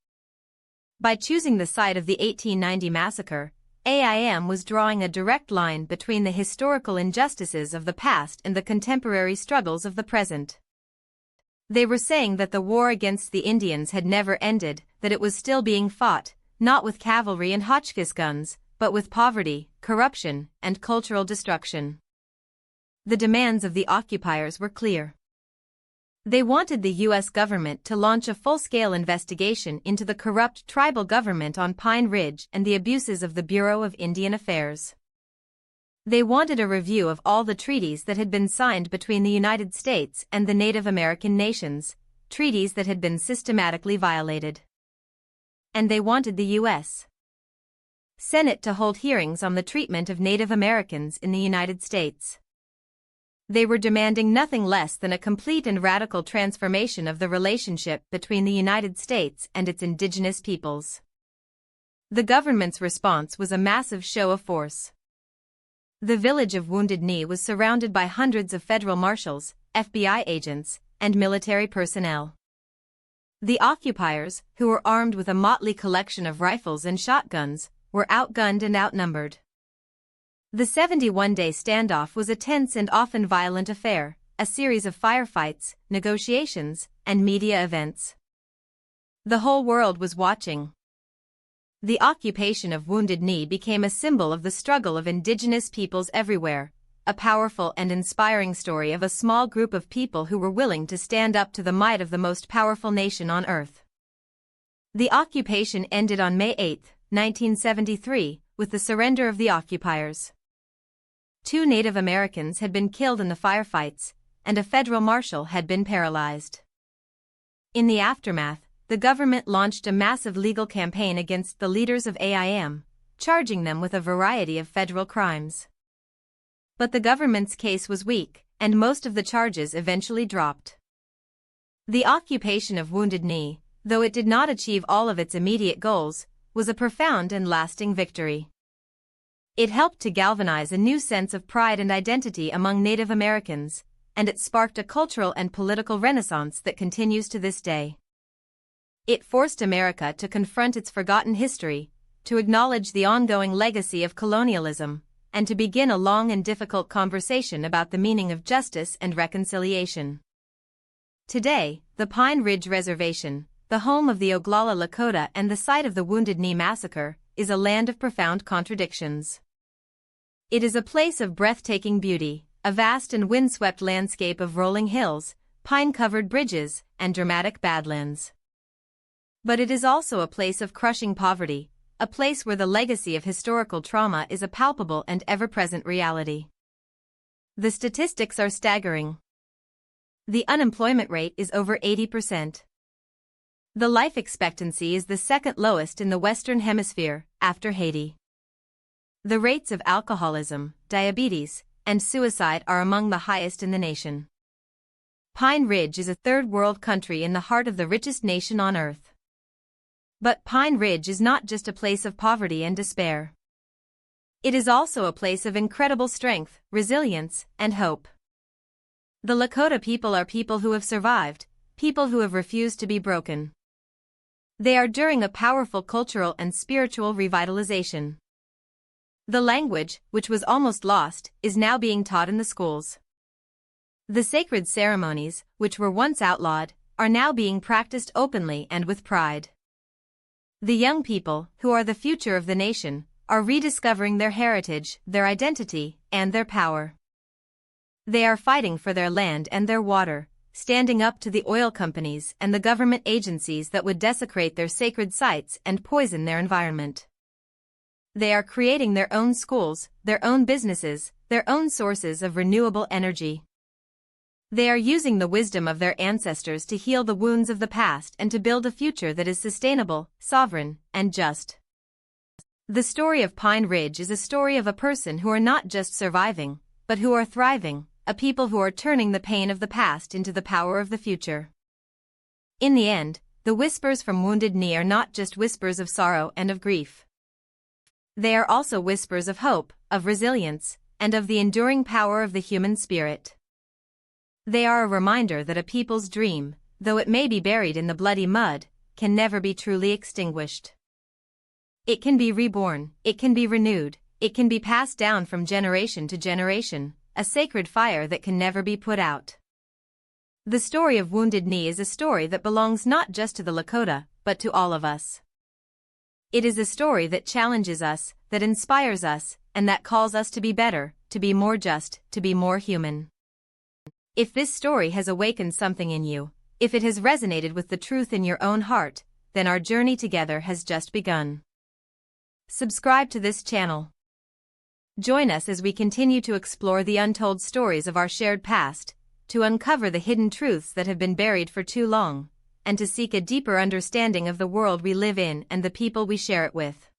By choosing the site of the 1890 massacre, AIM was drawing a direct line between the historical injustices of the past and the contemporary struggles of the present. They were saying that the war against the Indians had never ended, that it was still being fought, not with cavalry and Hotchkiss guns, but with poverty, corruption, and cultural destruction. The demands of the occupiers were clear. They wanted the U.S. government to launch a full-scale investigation into the corrupt tribal government on Pine Ridge and the abuses of the Bureau of Indian Affairs. They wanted a review of all the treaties that had been signed between the United States and the Native American nations, treaties that had been systematically violated. And they wanted the U.S. Senate to hold hearings on the treatment of Native Americans in the United States. They were demanding nothing less than a complete and radical transformation of the relationship between the United States and its indigenous peoples. The government's response was a massive show of force. The village of Wounded Knee was surrounded by hundreds of federal marshals, FBI agents, and military personnel. The occupiers, who were armed with a motley collection of rifles and shotguns, were outgunned and outnumbered. The 71-day standoff was a tense and often violent affair, a series of firefights, negotiations, and media events. The whole world was watching. The occupation of Wounded Knee became a symbol of the struggle of indigenous peoples everywhere, a powerful and inspiring story of a small group of people who were willing to stand up to the might of the most powerful nation on earth. The occupation ended on May 8, 1973, with the surrender of the occupiers. 2 Native Americans had been killed in the firefights, and a federal marshal had been paralyzed. In the aftermath, the government launched a massive legal campaign against the leaders of AIM, charging them with a variety of federal crimes. But the government's case was weak, and most of the charges eventually dropped. The occupation of Wounded Knee, though it did not achieve all of its immediate goals, was a profound and lasting victory. It helped to galvanize a new sense of pride and identity among Native Americans, and it sparked a cultural and political renaissance that continues to this day. It forced America to confront its forgotten history, to acknowledge the ongoing legacy of colonialism, and to begin a long and difficult conversation about the meaning of justice and reconciliation. Today, the Pine Ridge Reservation, the home of the Oglala Lakota and the site of the Wounded Knee Massacre, is a land of profound contradictions. It is a place of breathtaking beauty, a vast and windswept landscape of rolling hills, pine-covered bridges, and dramatic badlands. But it is also a place of crushing poverty, a place where the legacy of historical trauma is a palpable and ever-present reality. The statistics are staggering. The unemployment rate is over 80%. The life expectancy is the second lowest in the Western Hemisphere, after Haiti. The rates of alcoholism, diabetes, and suicide are among the highest in the nation. Pine Ridge is a third-world country in the heart of the richest nation on earth. But Pine Ridge is not just a place of poverty and despair. It is also a place of incredible strength, resilience, and hope. The Lakota people are people who have survived, people who have refused to be broken. They are during a powerful cultural and spiritual revitalization. The language, which was almost lost, is now being taught in the schools. The sacred ceremonies, which were once outlawed, are now being practiced openly and with pride. The young people, who are the future of the nation, are rediscovering their heritage, their identity, and their power. They are fighting for their land and their water, standing up to the oil companies and the government agencies that would desecrate their sacred sites and poison their environment. They are creating their own schools, their own businesses, their own sources of renewable energy. They are using the wisdom of their ancestors to heal the wounds of the past and to build a future that is sustainable, sovereign, and just. The story of Pine Ridge is a story of a person who are not just surviving, but who are thriving, a people who are turning the pain of the past into the power of the future. In the end, the whispers from Wounded Knee are not just whispers of sorrow and of grief. They are also whispers of hope, of resilience, and of the enduring power of the human spirit. They are a reminder that a people's dream, though it may be buried in the bloody mud, can never be truly extinguished. It can be reborn, it can be renewed, it can be passed down from generation to generation, a sacred fire that can never be put out. The story of Wounded Knee is a story that belongs not just to the Lakota, but to all of us. It is a story that challenges us, that inspires us, and that calls us to be better, to be more just, to be more human. If this story has awakened something in you, if it has resonated with the truth in your own heart, then our journey together has just begun. Subscribe to this channel. Join us as we continue to explore the untold stories of our shared past, to uncover the hidden truths that have been buried for too long, and to seek a deeper understanding of the world we live in and the people we share it with.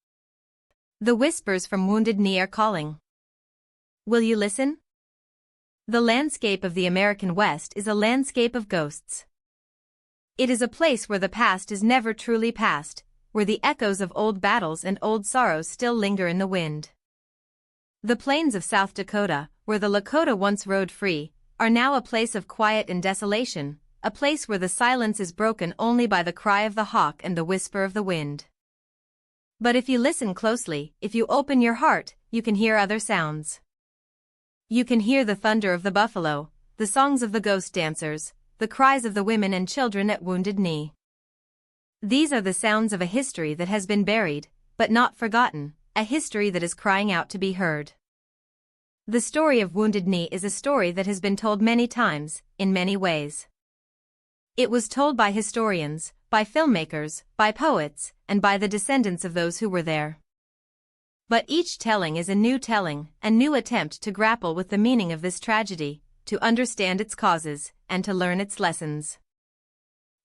The whispers from Wounded Knee are calling. Will you listen? The landscape of the American West is a landscape of ghosts. It is a place where the past is never truly past, where the echoes of old battles and old sorrows still linger in the wind. The plains of South Dakota, where the Lakota once rode free, are now a place of quiet and desolation, a place where the silence is broken only by the cry of the hawk and the whisper of the wind. But if you listen closely, if you open your heart, you can hear other sounds. You can hear the thunder of the buffalo, the songs of the ghost dancers, the cries of the women and children at Wounded Knee. These are the sounds of a history that has been buried, but not forgotten, a history that is crying out to be heard. The story of Wounded Knee is a story that has been told many times, in many ways. It was told by historians, by filmmakers, by poets, and by the descendants of those who were there. But each telling is a new telling, a new attempt to grapple with the meaning of this tragedy, to understand its causes, and to learn its lessons.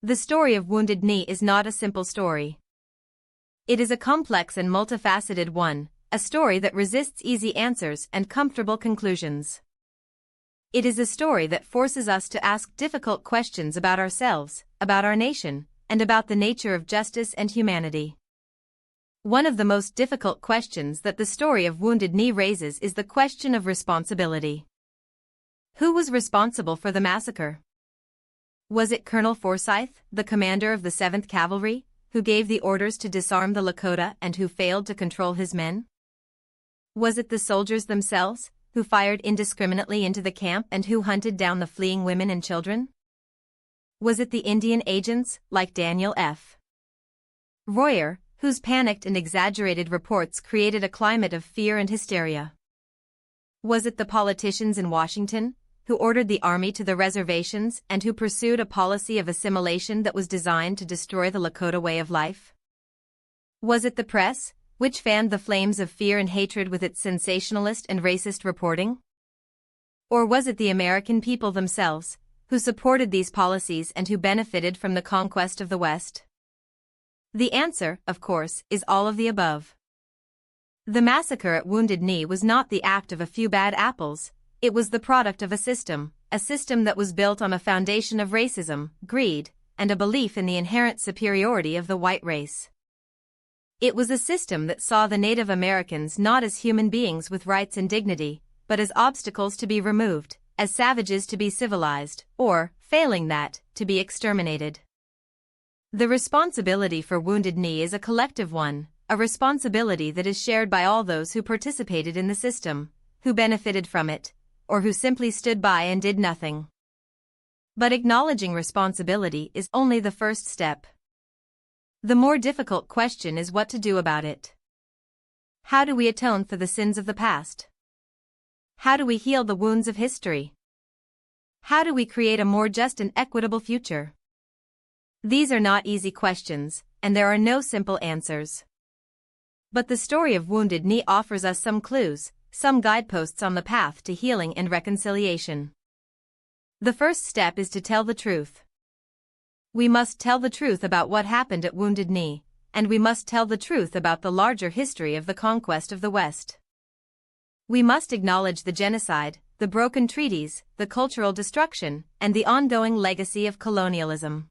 The story of Wounded Knee is not a simple story. It is a complex and multifaceted one, a story that resists easy answers and comfortable conclusions. It is a story that forces us to ask difficult questions about ourselves, about our nation, and about the nature of justice and humanity. One of the most difficult questions that the story of Wounded Knee raises is the question of responsibility. Who was responsible for the massacre? Was it Colonel Forsyth, the commander of the 7th Cavalry, who gave the orders to disarm the Lakota and who failed to control his men? Was it the soldiers themselves, who fired indiscriminately into the camp and who hunted down the fleeing women and children? Was it the Indian agents, like Daniel F. Royer, whose panicked and exaggerated reports created a climate of fear and hysteria? Was it the politicians in Washington, who ordered the army to the reservations and who pursued a policy of assimilation that was designed to destroy the Lakota way of life? Was it the press, which fanned the flames of fear and hatred with its sensationalist and racist reporting? Or was it the American people themselves, who supported these policies and who benefited from the conquest of the West? The answer, of course, is all of the above. The massacre at Wounded Knee was not the act of a few bad apples, it was the product of a system that was built on a foundation of racism, greed, and a belief in the inherent superiority of the white race. It was a system that saw the Native Americans not as human beings with rights and dignity, but as obstacles to be removed, as savages to be civilized, or, failing that, to be exterminated. The responsibility for Wounded Knee is a collective one, a responsibility that is shared by all those who participated in the system, who benefited from it, or who simply stood by and did nothing. But acknowledging responsibility is only the first step. The more difficult question is what to do about it. How do we atone for the sins of the past? How do we heal the wounds of history? How do we create a more just and equitable future? These are not easy questions, and there are no simple answers. But the story of Wounded Knee offers us some clues, some guideposts on the path to healing and reconciliation. The first step is to tell the truth. We must tell the truth about what happened at Wounded Knee, and we must tell the truth about the larger history of the conquest of the West. We must acknowledge the genocide, the broken treaties, the cultural destruction, and the ongoing legacy of colonialism.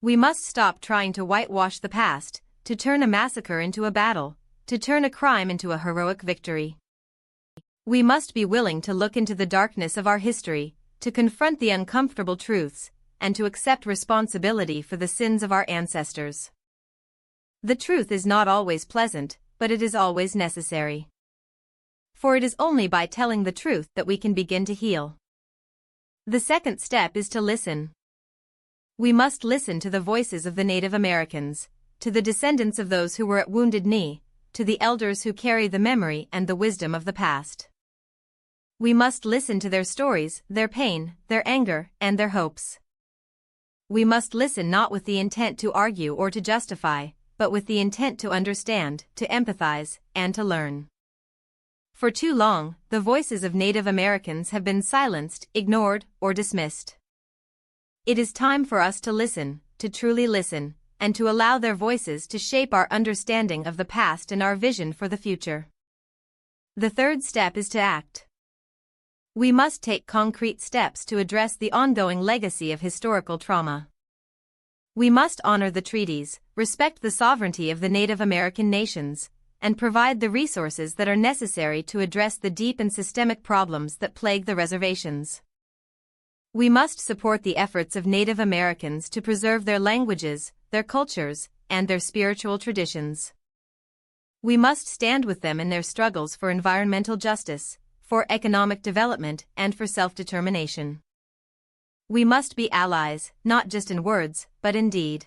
We must stop trying to whitewash the past, to turn a massacre into a battle, to turn a crime into a heroic victory. We must be willing to look into the darkness of our history, to confront the uncomfortable truths, and to accept responsibility for the sins of our ancestors. The truth is not always pleasant, but it is always necessary. For it is only by telling the truth that we can begin to heal. The second step is to listen. We must listen to the voices of the Native Americans, to the descendants of those who were at Wounded Knee, to the elders who carry the memory and the wisdom of the past. We must listen to their stories, their pain, their anger, and their hopes. We must listen not with the intent to argue or to justify, but with the intent to understand, to empathize, and to learn. For too long, the voices of Native Americans have been silenced, ignored, or dismissed. It is time for us to listen, to truly listen, and to allow their voices to shape our understanding of the past and our vision for the future. The third step is to act. We must take concrete steps to address the ongoing legacy of historical trauma. We must honor the treaties, respect the sovereignty of the Native American nations, and provide the resources that are necessary to address the deep and systemic problems that plague the reservations. We must support the efforts of Native Americans to preserve their languages, their cultures, and their spiritual traditions. We must stand with them in their struggles for environmental justice, for economic development, and for self-determination. We must be allies, not just in words, but in deed.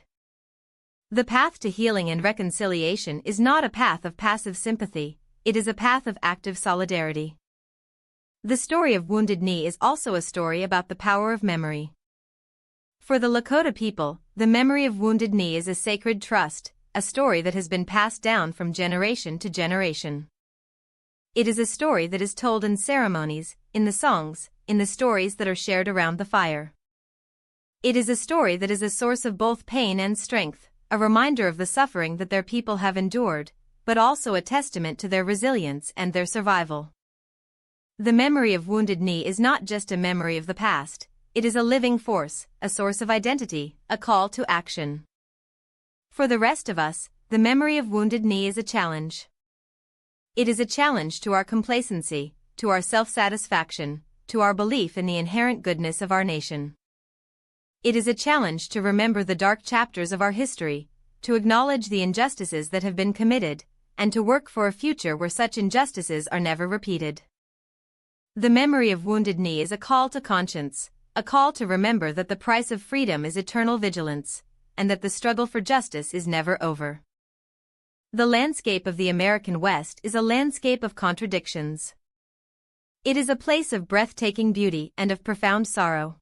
The path to healing and reconciliation is not a path of passive sympathy, it is a path of active solidarity. The story of Wounded Knee is also a story about the power of memory. For the Lakota people, the memory of Wounded Knee is a sacred trust, a story that has been passed down from generation to generation. It is a story that is told in ceremonies, in the songs, in the stories that are shared around the fire. It is a story that is a source of both pain and strength, a reminder of the suffering that their people have endured, but also a testament to their resilience and their survival. The memory of Wounded Knee is not just a memory of the past, it is a living force, a source of identity, a call to action. For the rest of us, the memory of Wounded Knee is a challenge. It is a challenge to our complacency, to our self-satisfaction, to our belief in the inherent goodness of our nation. It is a challenge to remember the dark chapters of our history, to acknowledge the injustices that have been committed, and to work for a future where such injustices are never repeated. The memory of Wounded Knee is a call to conscience, a call to remember that the price of freedom is eternal vigilance, and that the struggle for justice is never over. The landscape of the American West is a landscape of contradictions. It is a place of breathtaking beauty and of profound sorrow.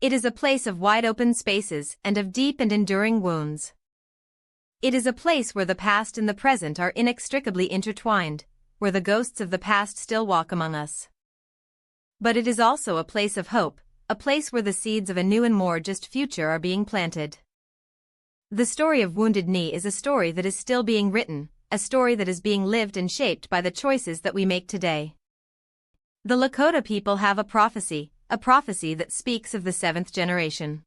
It is a place of wide-open spaces and of deep and enduring wounds. It is a place where the past and the present are inextricably intertwined, where the ghosts of the past still walk among us. But it is also a place of hope, a place where the seeds of a new and more just future are being planted. The story of Wounded Knee is a story that is still being written, a story that is being lived and shaped by the choices that we make today. The Lakota people have a prophecy that speaks of the seventh generation.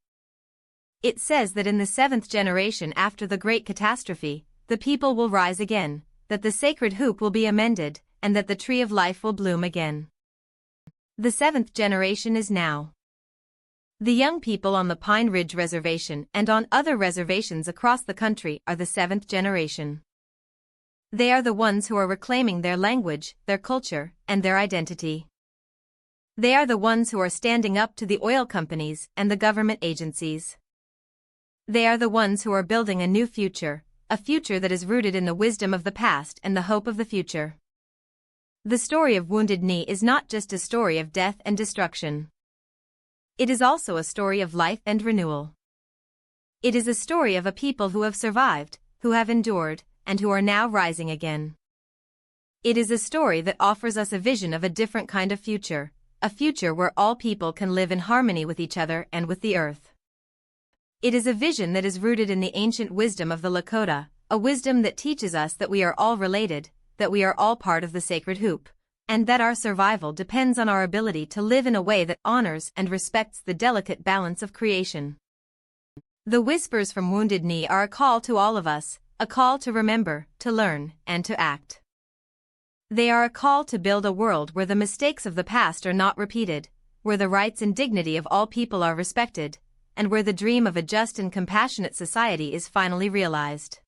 It says that in the seventh generation after the great catastrophe, the people will rise again, that the sacred hoop will be amended, and that the tree of life will bloom again. The seventh generation is now. The young people on the Pine Ridge Reservation and on other reservations across the country are the seventh generation. They are the ones who are reclaiming their language, their culture, and their identity. They are the ones who are standing up to the oil companies and the government agencies. They are the ones who are building a new future, a future that is rooted in the wisdom of the past and the hope of the future. The story of Wounded Knee is not just a story of death and destruction. It is also a story of life and renewal. It is a story of a people who have survived, who have endured, and who are now rising again. It is a story that offers us a vision of a different kind of future, a future where all people can live in harmony with each other and with the earth. It is a vision that is rooted in the ancient wisdom of the Lakota, a wisdom that teaches us that we are all related, that we are all part of the sacred hoop, and that our survival depends on our ability to live in a way that honors and respects the delicate balance of creation. The whispers from Wounded Knee are a call to all of us, a call to remember, to learn, and to act. They are a call to build a world where the mistakes of the past are not repeated, where the rights and dignity of all people are respected, and where the dream of a just and compassionate society is finally realized.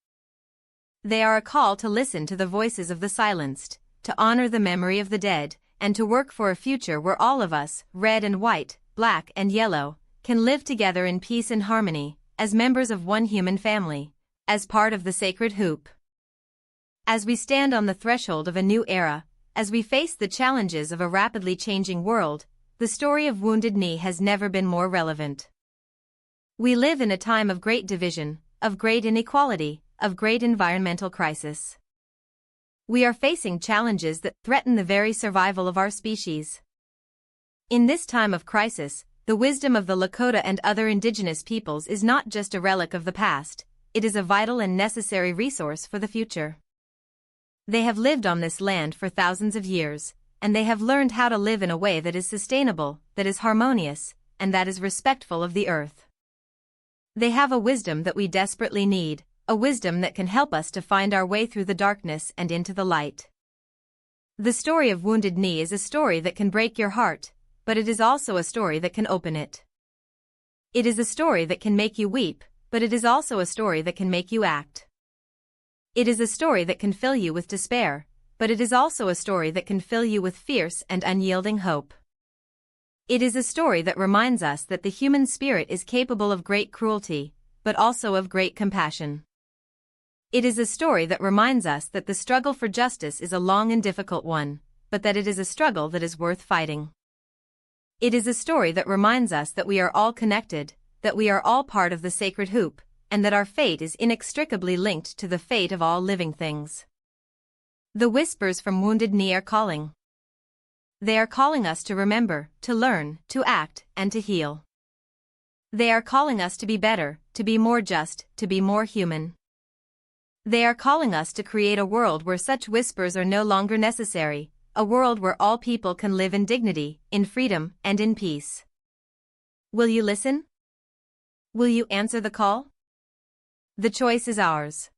They are a call to listen to the voices of the silenced, to honor the memory of the dead, and to work for a future where all of us, red and white, black and yellow, can live together in peace and harmony, as members of one human family, as part of the sacred hoop. As we stand on the threshold of a new era, as we face the challenges of a rapidly changing world, the story of Wounded Knee has never been more relevant. We live in a time of great division, of great inequality, of great environmental crisis. We are facing challenges that threaten the very survival of our species. In this time of crisis, the wisdom of the Lakota and other indigenous peoples is not just a relic of the past, it is a vital and necessary resource for the future. They have lived on this land for thousands of years, and they have learned how to live in a way that is sustainable, that is harmonious, and that is respectful of the earth. They have a wisdom that we desperately need, a wisdom that can help us to find our way through the darkness and into the light. The story of Wounded Knee is a story that can break your heart, but it is also a story that can open it. It is a story that can make you weep, but it is also a story that can make you act. It is a story that can fill you with despair, but it is also a story that can fill you with fierce and unyielding hope. It is a story that reminds us that the human spirit is capable of great cruelty, but also of great compassion. It is a story that reminds us that the struggle for justice is a long and difficult one, but that it is a struggle that is worth fighting. It is a story that reminds us that we are all connected, that we are all part of the sacred hoop, and that our fate is inextricably linked to the fate of all living things. The whispers from Wounded Knee are calling. They are calling us to remember, to learn, to act, and to heal. They are calling us to be better, to be more just, to be more human. They are calling us to create a world where such whispers are no longer necessary, a world where all people can live in dignity, in freedom, and in peace. Will you listen? Will you answer the call? The choice is ours.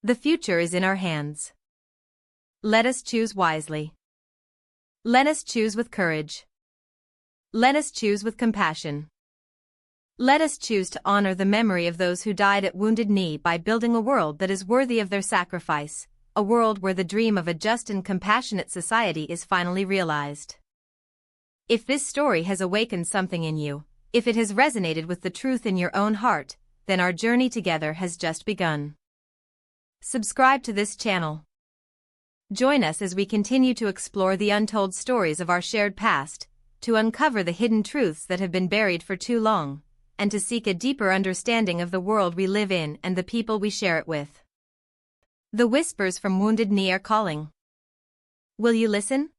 The future is in our hands. Let us choose wisely. Let us choose with courage. Let us choose with compassion. Let us choose to honor the memory of those who died at Wounded Knee by building a world that is worthy of their sacrifice, a world where the dream of a just and compassionate society is finally realized. If this story has awakened something in you, if it has resonated with the truth in your own heart, then our journey together has just begun. Subscribe to this channel. Join us as we continue to explore the untold stories of our shared past, to uncover the hidden truths that have been buried for too long, and to seek a deeper understanding of the world we live in and the people we share it with. The whispers from Wounded Knee are calling. Will you listen?